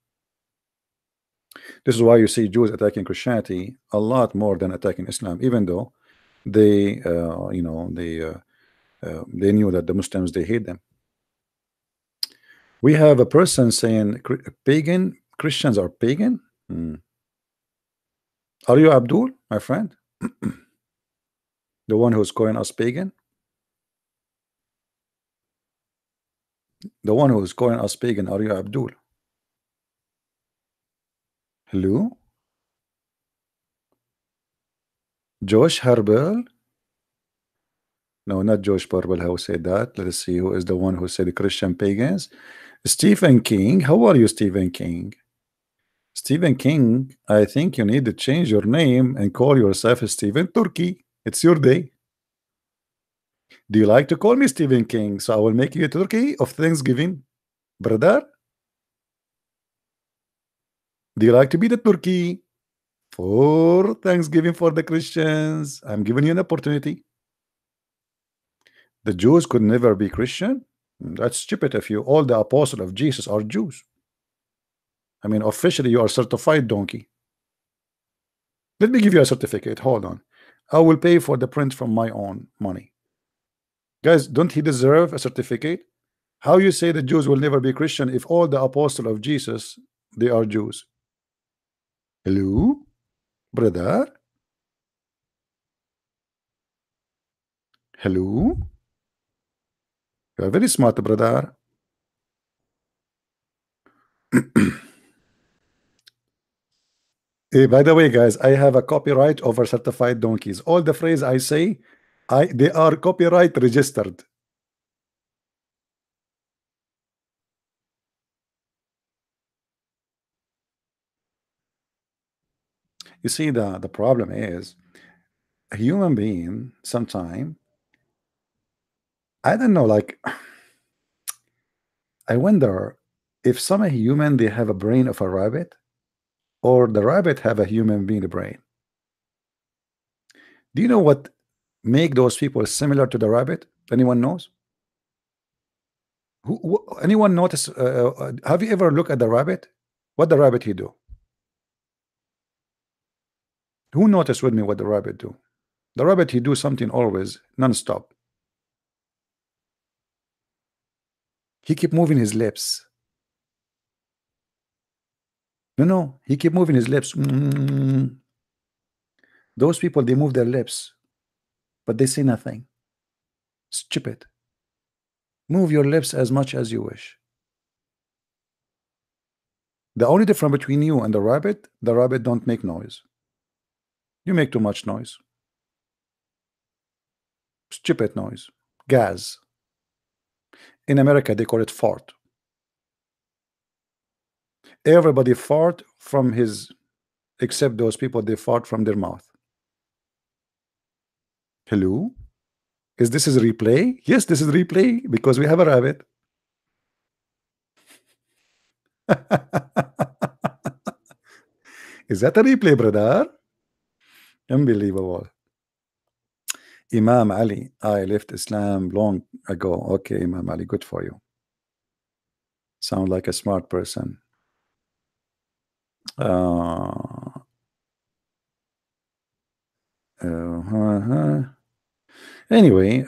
This is why you see Jews attacking Christianity a lot more than attacking Islam, even though they, you know, they knew that the Muslims, they hate them. We have a person saying pagan Christians are pagan. Are you Abdul, my friend? The one who's calling us pagan? The one who's calling us pagan, are you Abdul? Hello? Josh Harbel? No, not Josh Harbel who said that. Let us see who is the one who said Christian pagans. Stephen King. How are you, Stephen King? Stephen King, I think you need to change your name and call yourself Stephen Turkey. It's your day. Do you like to call me Stephen King? So I will make you a turkey of Thanksgiving, brother. Do you like to be the turkey for Thanksgiving for the Christians? I'm giving you an opportunity. The Jews could never be Christian. That's stupid. If you, all the apostles of Jesus are Jews. I mean, officially you are certified donkey. Let me give you a certificate. Hold on. I will pay for the print from my own money. Guys, don't he deserve a certificate? How you say the Jews will never be Christian if all the apostles of Jesus, they are Jews? Hello, brother? Hello? You are very smart, brother. By the way, guys, I have a copyright over certified donkeys. All the phrase I say, they are copyright registered. You see, the problem is a human being sometime, I don't know, like I wonder if some human they have a brain of a rabbit, or the rabbit have a human being brain. Do you know what make those people similar to the rabbit? Anyone knows? Anyone notice? Have you ever looked at the rabbit? What the rabbit he do? Who noticed with me what the rabbit do? The rabbit he do something always non-stop. He keep moving his lips. No, he keep moving his lips. Those people, they move their lips, but they say nothing. Stupid. Move your lips as much as you wish. The only difference between you and the rabbit don't make noise. You make too much noise. Stupid noise. Gas. In America, they call it fart. Everybody fart from his, except those people, they fart from their mouth. Hello? Is this a replay? Yes, this is replay because we have a rabbit. Is that a replay, brother? Unbelievable. Imam Ali, I left Islam long ago. Okay, Imam Ali, good for you. Sound like a smart person. Anyway,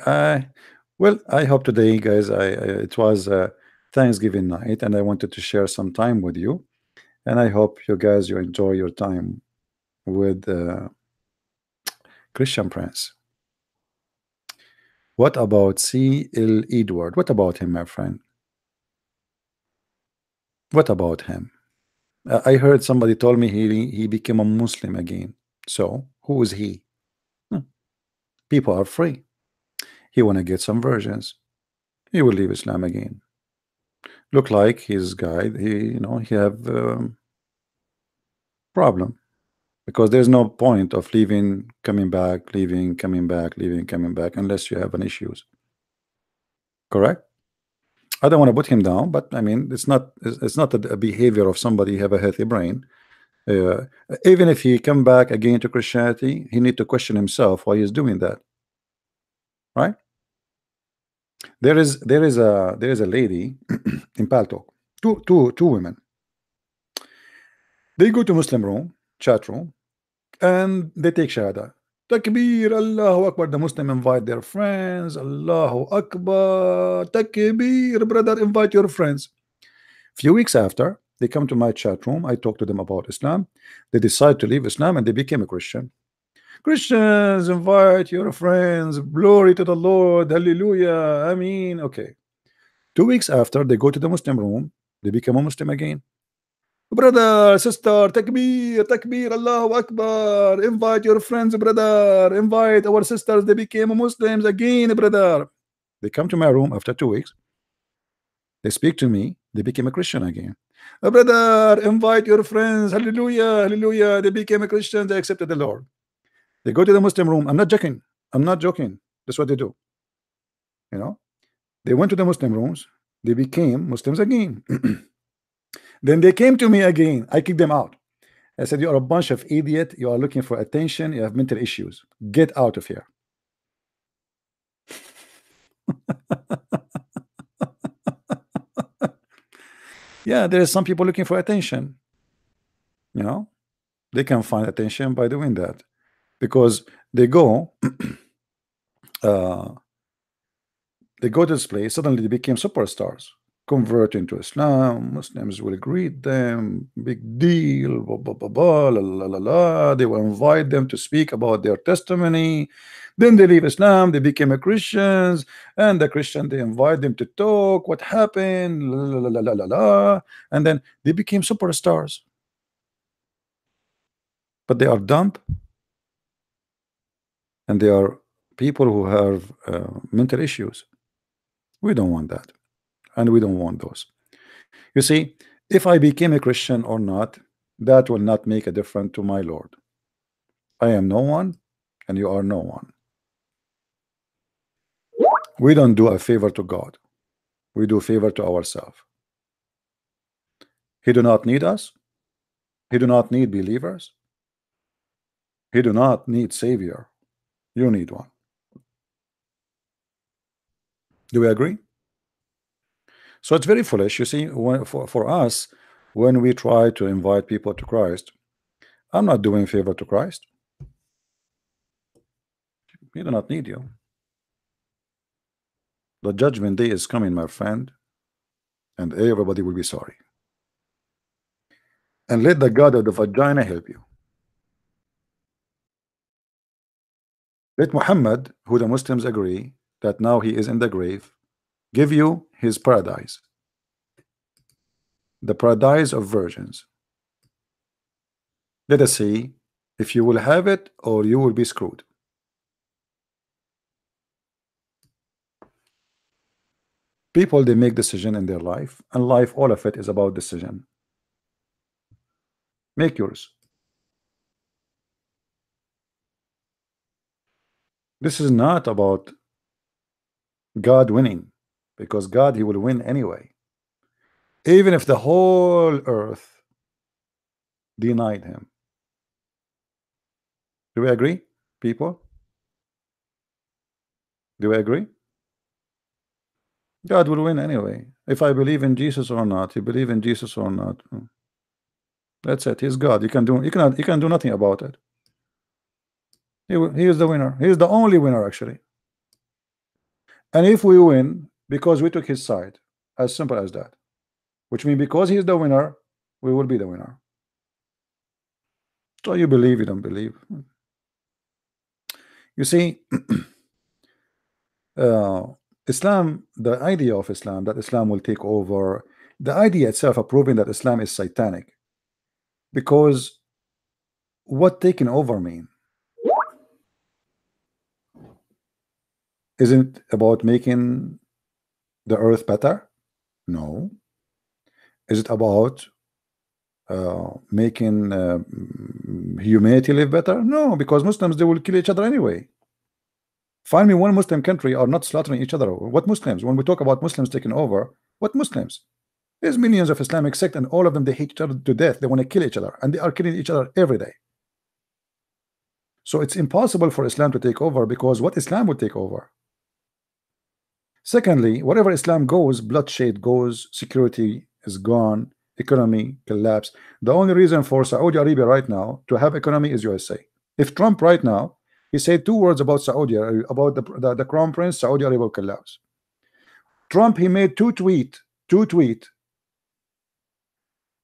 well, I hope today, guys, it was Thanksgiving night, and I wanted to share some time with you, and I hope you guys you enjoy your time with Christian Prince. What about C.L. Edward? What about him, my friend? What about him? I heard somebody told me he became a Muslim again. So who is he? People are free. He want to get some versions. He will leave Islam again. Look like his guide. He have problem, because there's no point of leaving, coming back, leaving, coming back, leaving, coming back, unless you have an issues. Correct? I don't want to put him down, but I mean, it's not a behavior of somebody have a healthy brain. Even if he come back again to Christianity, he need to question himself why he's doing that. Right? There is a lady in Paltalk, two women. They go to Muslim room, chat room, and they take Shahada. Takbir, Allahu Akbar. The Muslim invite their friends. Allahu Akbar. Takbir, brother, invite your friends. Few weeks after, they come to my chat room. I talk to them about Islam. They decide to leave Islam and they became a Christian. Christians, invite your friends. Glory to the Lord. Hallelujah. I mean, okay. 2 weeks after, they go to the Muslim room. They become a Muslim again. Brother, sister, takbir, takbir, Allahu Akbar. Invite your friends, brother. Invite our sisters. They became Muslims again, brother. They come to my room after 2 weeks. They speak to me. They became a Christian again. Brother, invite your friends. Hallelujah, hallelujah. They became a Christian. They accepted the Lord. They go to the Muslim room. I'm not joking. I'm not joking. That's what they do. You know, they went to the Muslim rooms. They became Muslims again. Then they came to me again. I kicked them out. I said, you're a bunch of idiot. You are looking for attention. You have mental issues. Get out of here. Yeah, there is some people looking for attention. You know, they can find attention by doing that, because they go they go to this place, suddenly they became superstars. convert into Islam. Muslims will greet them, big deal, blah, blah, blah, blah, la, la, la, la. They will invite them to speak about their testimony. Then they leave Islam, they became a Christians, and the Christian, they invite them to talk, what happened, la, la, la, la, la, la, and then they became superstars. But they are dumb, and they are people who have mental issues. We don't want that, and we don't want those. You see, if I became a Christian or not, that will not make a difference to my Lord. I am no one, and you are no one. We don't do a favor to God. We do a favor to ourselves. He do not need us. He do not need believers. He do not need savior. You need one. Do we agree? So it's very foolish, you see, for us, when we try to invite people to Christ. I'm not doing favor to Christ. He do not need you. The judgment day is coming, my friend, and everybody will be sorry. And let the God of the vagina help you. Let Muhammad, who the Muslims agree that now he is in the grave, give you his paradise, the paradise of virgins. Let us see if you will have it or you will be screwed. People, they make decision in their life, and life, all of it is about decision. Make yours. This is not about God winning, because God, he will win anyway. Even if the whole earth denied him. Do we agree, people? Do we agree? God will win anyway. If I believe in Jesus or not, you believe in Jesus or not. That's it. He's God. You can do nothing about it. He is the winner. He is the only winner, actually. And if we win because we took his side, as simple as that, which means because he is the winner, we will be the winner. So you believe, you don't believe. You see, Islam, the idea of Islam, that Islam will take over, the idea itself of proving that Islam is satanic. Because what taking over mean? Isn't it about making the earth better? No. Is it about making humanity live better? No, because Muslims, they will kill each other anyway. Find me one Muslim country are not slaughtering each other. What Muslims? When we talk about Muslims taking over, what Muslims? There's millions of Islamic sect, and all of them, they hate each other to death. They want to kill each other, and they are killing each other every day. So it's impossible for Islam to take over, because what Islam would take over? Secondly, wherever Islam goes, bloodshed goes, security is gone, economy collapse. The only reason for Saudi Arabia right now to have economy is USA. If Trump right now, he said 2 words about Saudi Arabia, about the crown prince, Saudi Arabia will collapse. Trump, he made two tweet,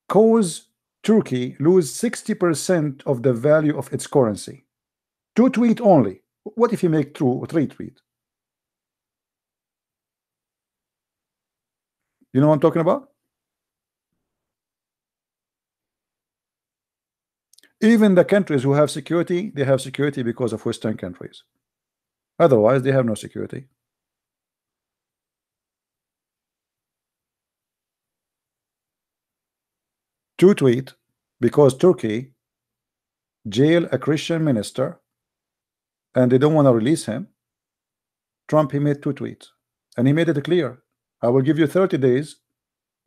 cause Turkey lose 60% of the value of its currency. 2 tweet only. What if he make 2 or 3 tweet? You know what I'm talking about? Even the countries who have security, they have security because of Western countries. Otherwise, they have no security. Two tweet because Turkey jailed a Christian minister and they don't want to release him. Trump, he made 2 tweets and he made it clear. I will give you 30 days.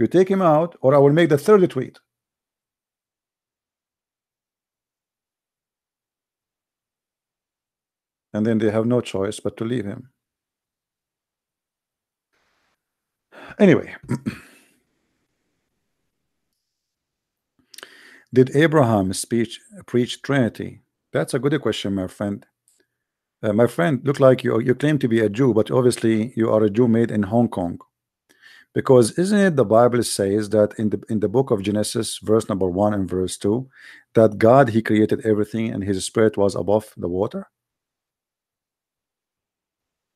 You take him out, or I will make the 30th tweet. And then they have no choice but to leave him. Anyway, did Abraham's speech preach Trinity? That's a good question, my friend. My friend, look like you claim to be a Jew, but obviously you are a Jew made in Hong Kong, Because isn't it the Bible says that in the book of Genesis, verse number 1 and verse 2, that God, he created everything and his spirit was above the water,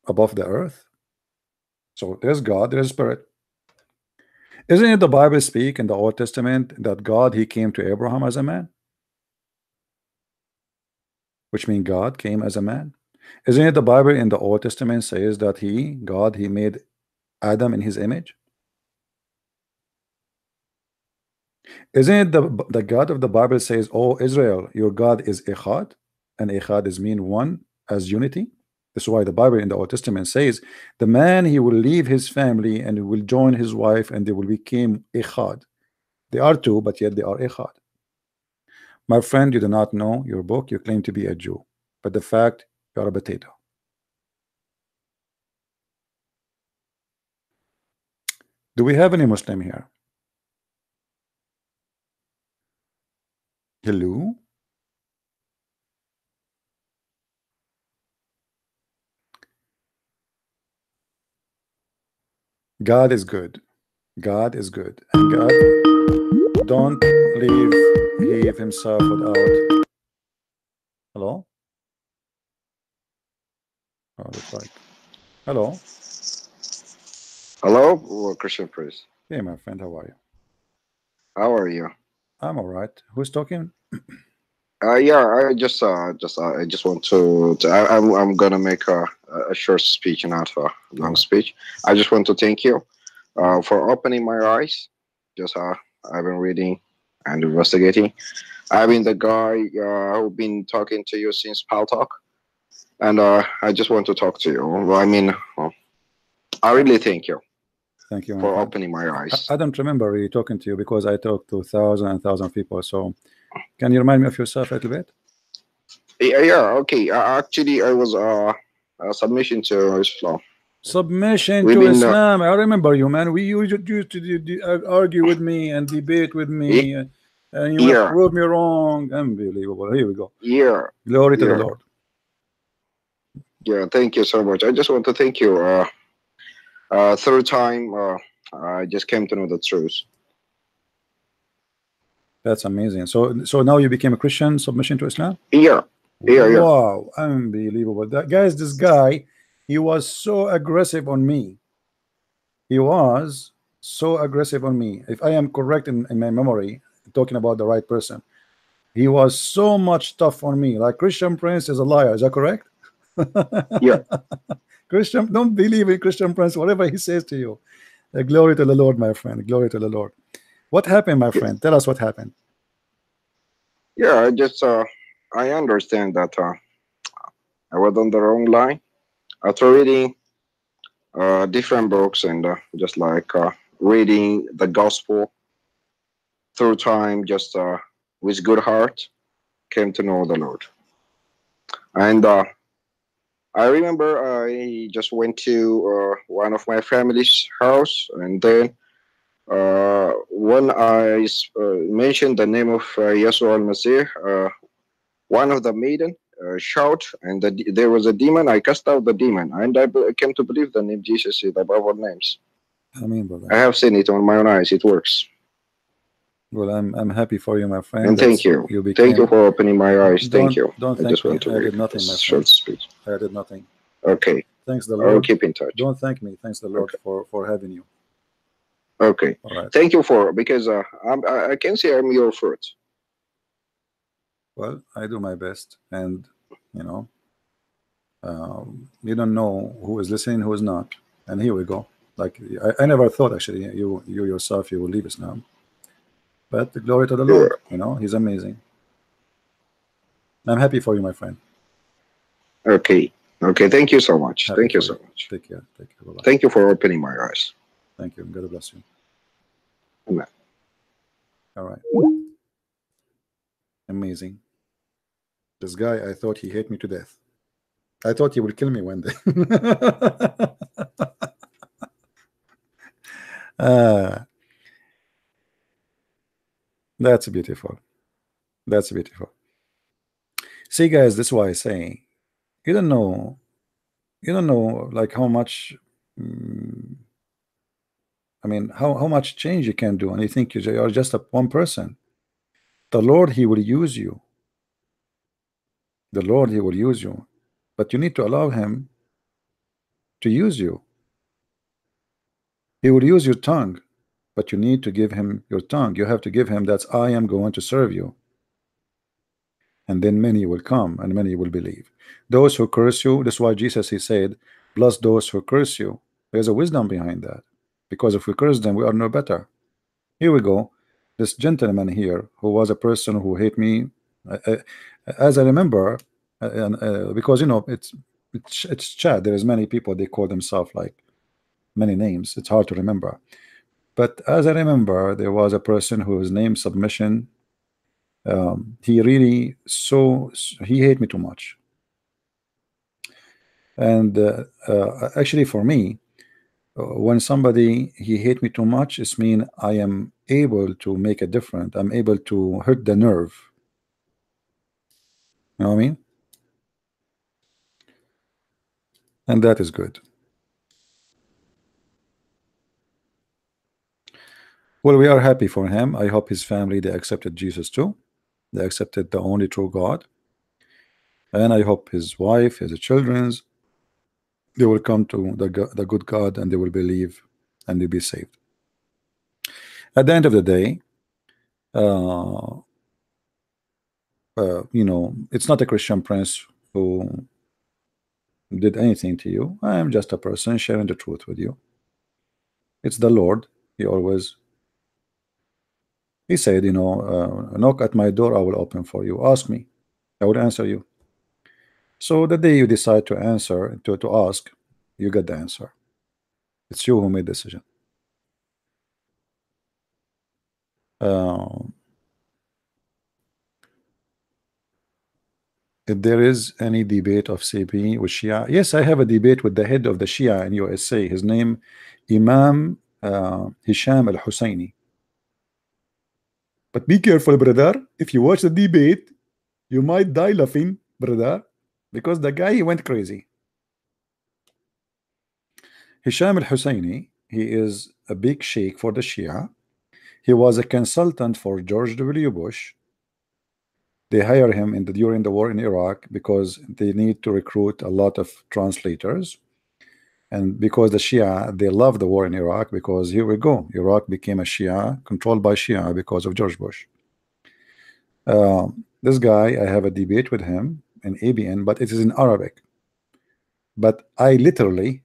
above the earth. So there's God, there's spirit. Isn't it the Bible speak in the Old Testament that God, he came to Abraham as a man? Which means God came as a man. Isn't it the Bible in the Old Testament says that God, he made Adam in his image? Isn't it the God of the Bible says, "Oh Israel, your God is Echad," and Echad is mean one, as unity? That's why the Bible in the Old Testament says the man, he will leave his family and he will join his wife and they will become Echad. They are two, but yet they are Echad. My friend, you do not know your book. You claim to be a Jew, but the fact you are a potato. Do we have any Muslim here? Hello? God is good. God is good. And God don't leave himself without. Hello? Oh, that's right. Hello? Hello, Christian priest. Hey, my friend, how are you? How are you? I'm all right. Who's talking? Yeah, I just want to I'm gonna make a short speech, not a long speech. I just want to thank you for opening my eyes. Just I've been reading and investigating. I've been the guy who been talking to you since Pal Talk, and I just want to talk to you. Well, I mean, I really thank you. Thank you, my for friend. opening my eyes. I don't remember really talking to you because I talked to thousands people. So, can you remind me of yourself a little bit? Yeah, okay. Actually, I was a submission to Islam. Submission to Islam. I remember you, man. You used to argue with me and debate with me, and you have proved me wrong. Unbelievable. Here we go. Yeah. Glory to the Lord. Yeah, thank you so much. I just want to thank you. Third time, I just came to know the truth. That's amazing. So now you became a Christian, submission to Islam? Yeah. Wow, unbelievable. Guys, this guy, he was so aggressive on me. He was so aggressive on me. If I am correct in my memory, talking about the right person, he was so much tough on me. Like Christian Prince is a liar. Is that correct? Yeah. Christian, don't believe in Christian Prince, whatever he says to you. Glory to the Lord, my friend. Glory to the Lord. What happened, my friend? Tell us what happened. Yeah, I just I understand that I was on the wrong line after reading different books and just like reading the gospel through time, just with good heart, came to know the Lord. And I remember I just went to one of my family's house, and then when I mentioned the name of Yeshua al-Masih, one of the maiden shout, and there was a demon. I cast out the demon, and I came to believe the name Jesus is above all names. Amen, brother. I have seen it on my own eyes. It works. Well, I'm happy for you, my friend. And thank you. Thank you for opening my eyes. Thank you. Don't thank me. I did nothing, my friend. I did nothing. Okay. Thanks the Lord. I'll keep in touch. Don't thank me. Thanks the Lord for having you. Okay. All right. Thank you because I can say I'm your fruit. Well, I do my best, and you know, you don't know who is listening, who is not, and here we go. Like I never thought actually you yourself you will leave Islam, but the glory to the Lord. You know, He's amazing. I'm happy for you, my friend. Okay. Okay. Thank you so much. Happy thank you so much. Take care. Take care. Bye-bye. Thank you for opening my eyes. Thank you. God bless you. Amen. All right. Amazing. This guy, I thought he hate me to death. I thought he would kill me one day. That's beautiful. That's beautiful. See, guys, that's why I say you don't know like how much I mean, how much change you can do, and you think you are just one person. The Lord, He will use you. The Lord, He will use you, but you need to allow Him to use you. He will use your tongue, but you need to give Him your tongue. You have to give Him that I am going to serve you, and then many will come and many will believe. Those who curse you, that's why Jesus, He said, bless those who curse you. There's a wisdom behind that, because if we curse them, we are no better. Here we go. This gentleman here, who was a person who hate me, as I remember, because you know it's Chad. There is many people, they call themselves like many names. It's hard to remember. But as I remember, there was a person whose name Submission. He really he hate me too much. And actually, for me, when somebody he hate me too much, it means I am able to make a difference. I'm able to hurt the nerve. You know what I mean? And that is good. Well, we are happy for him. I hope his family, they accepted Jesus too. They accepted the only true God. And I hope his wife, his children's, they will come to the good God, and they will believe and they'll be saved. At the end of the day, you know, it's not a Christian prince who did anything to you. I am just a person sharing the truth with you. It's the Lord. He said, you know, knock at my door, I will open for you. Ask me, I will answer you. So the day you decide to answer, to ask, you get the answer. It's you who made the decision. If there is any debate of CP with Shia, yes, I have a debate with the head of the Shia in USA. His name Imam Hisham al-Husseini. But be careful, brother. If you watch the debate, you might die laughing, brother, because the guy, he went crazy. Hisham al-Husseini, he is a big sheikh for the Shia. He was a consultant for George W. Bush. They hire him during the war in Iraq because they need to recruit a lot of translators, and because the Shia, they love the war in Iraq, because here we go, Iraq became a Shia, controlled by Shia because of George Bush. This guy, I have a debate with him in ABN, but it is in Arabic. But I literally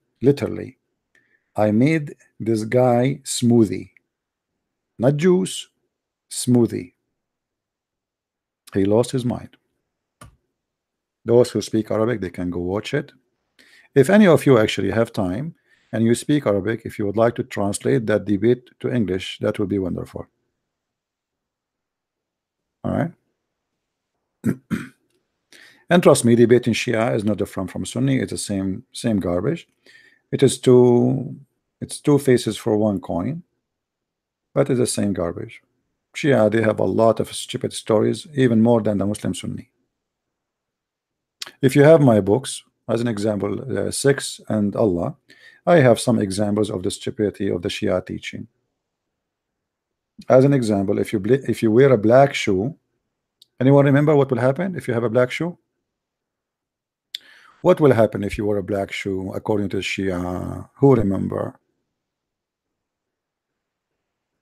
I made this guy smoothie, not juice, smoothie. He lost his mind. Those who speak Arabic, they can go watch it. If any of you actually have time and you speak Arabic, if you would like to translate that debate to English, that would be wonderful. All right. And trust me, debating Shia is not different from Sunni. It's the same garbage. It's two faces for one coin, but it's the same garbage. Shia, they have a lot of stupid stories, even more than the Muslim Sunni. If you have my books, as an example, 6 and Allah, I have some examples of the stupidity of the Shia teaching. As an example, if you wear a black shoe, anyone remember what will happen if you have a black shoe? What will happen if you wear a black shoe according to Shia? Who remember?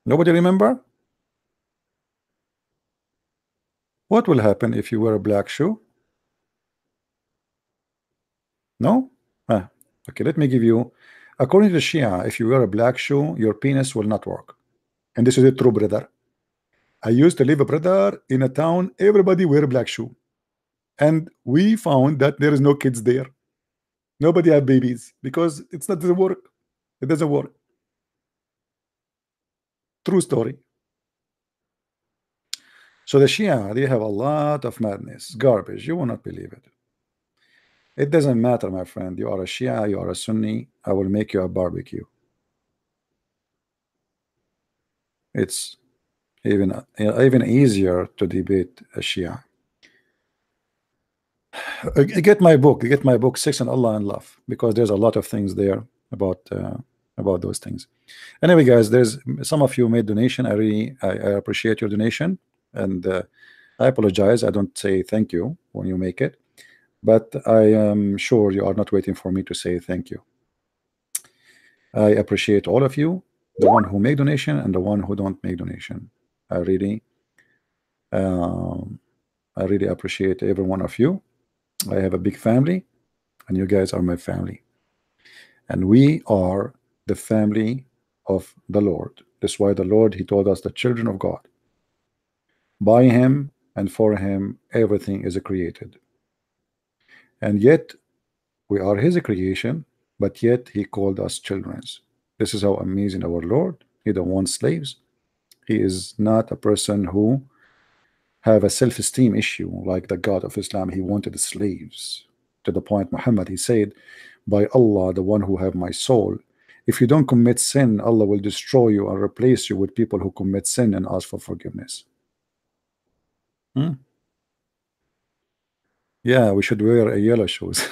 Nobody remember? What will happen if you wear a black shoe? No? Okay, let me give you, according to Shia, if you wear a black shoe, your penis will not work. And this is a true, brother. I used to live, brother, in a town, everybody wear a black shoe. And we found that there is no kids there. Nobody have babies because it doesn't work. It doesn't work. True story. So the Shia, they have a lot of madness, garbage. You will not believe it. It doesn't matter, my friend. You are a Shia, you are a Sunni. I will make you a barbecue. It's even easier to debate a Shia. Get my book 6 and Allah and Love, because there's a lot of things there about about those things. Anyway, guys, there's some of you made donation. I appreciate your donation, and I apologize. I don't say thank you when you make it, but I am sure you are not waiting for me to say thank you. I appreciate all of you, the one who make donation and the one who don't make donation. I really appreciate every one of you. I have a big family, and you guys are my family, and we are the family of the Lord. That's why the Lord, he told us, the children of God. By him and for him everything is created, and yet we are his creation, but yet he called us children. This is how amazing our Lord. He don't want slaves. He is not a person who have a self-esteem issue like the God of Islam. He wanted slaves, to the point Muhammad, he said, by Allah, the one who have my soul, if you don't commit sin, Allah will destroy you and replace you with people who commit sin and ask for forgiveness. Yeah, we should wear a yellow shoes.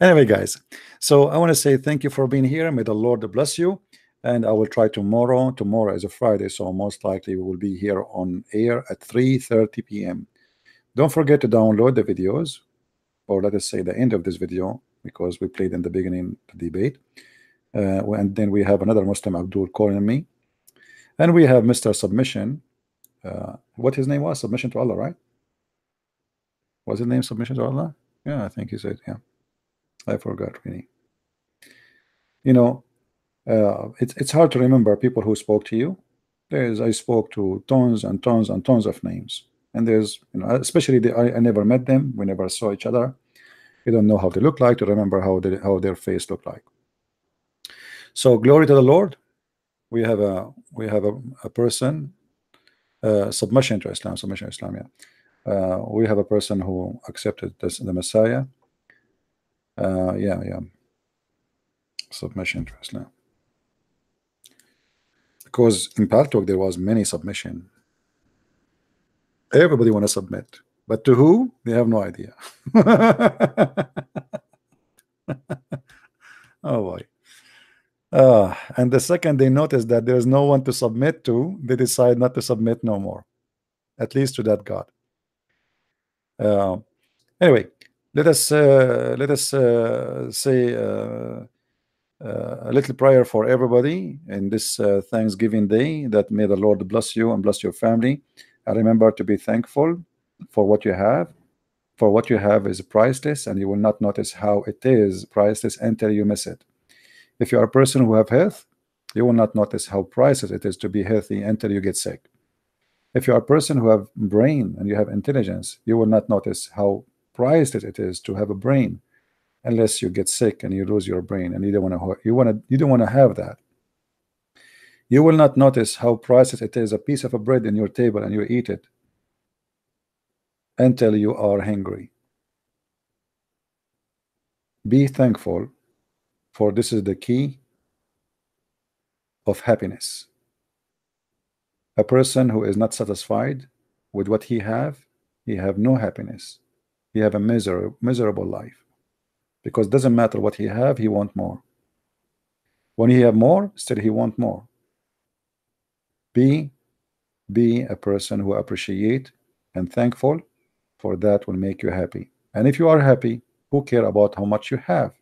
Anyway, guys, so I want to say thank you for being here. May the Lord bless you, and I will try tomorrow. Tomorrow is a Friday, so most likely we will be here on air at 3:30 p.m. Don't forget to download the videos, or let us say the end of this video, because we played in the beginning the debate, and then we have another Muslim, Abdul, calling me, and we have Mr. Submission. What his name was? Submission to Allah, right? Was his name Submission to Allah? Yeah, I think he said, yeah. I forgot, really. You know, it's hard to remember people who spoke to you. I spoke to tons and tons and tons of names, and there's, you know, especially I never met them. We never saw each other. You don't know how they look like to remember how their face looked like. So glory to the Lord. We have a person, submission to Islam, yeah. We have a person who accepted the Messiah. Yeah, submission to Islam. Because in Paltalk there was many submission. Everybody want to submit, but to who? They have no idea. Oh boy. And the second they notice that there's no one to submit to, they decide not to submit no more, at least to that God. Anyway, let us say a little prayer for everybody in this Thanksgiving day, that may the Lord bless you and bless your family. And remember to be thankful for what you have. For what you have is priceless, and you will not notice how it is priceless until you miss it. If you are a person who have health, you will not notice how priceless it is to be healthy until you get sick. If you are a person who have brain and you have intelligence, you will not notice how priceless it is to have a brain unless you get sick and you lose your brain, and you don't want to have that. You will not notice how priceless it is a piece of a bread in your table and you eat it until you are hungry. Be thankful, for this is the key of happiness. A person who is not satisfied with what he have no happiness. He have a miserable life, because it doesn't matter what he have, he want more. When he have more, still he want more. Be a person who appreciate and thankful, for that will make you happy. And if you are happy, who care about how much you have?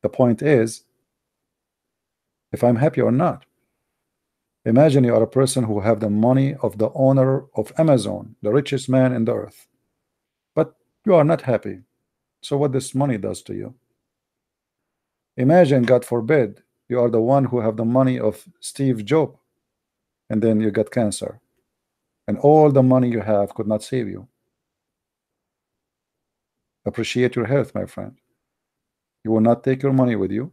The point is, if I'm happy or not. Imagine you are a person who have the money of the owner of Amazon, the richest man in the earth, but you are not happy. So what this money does to you? Imagine, God forbid, you are the one who have the money of Steve Jobs, and then you got cancer, and all the money you have could not save you. Appreciate your health, my friend. You will not take your money with you.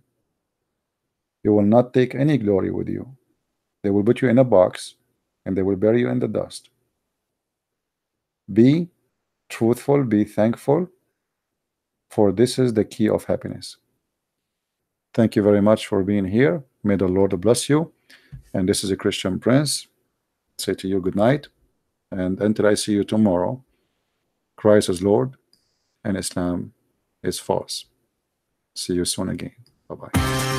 You will not take any glory with you. They will put you in a box and they will bury you in the dust. Be truthful, be thankful, for this is the key of happiness. Thank you very much for being here. May the Lord bless you. And this is a Christian Prince. Say to you good night, and until I see you tomorrow, Christ is Lord and Islam is false. See you soon again. Bye-bye.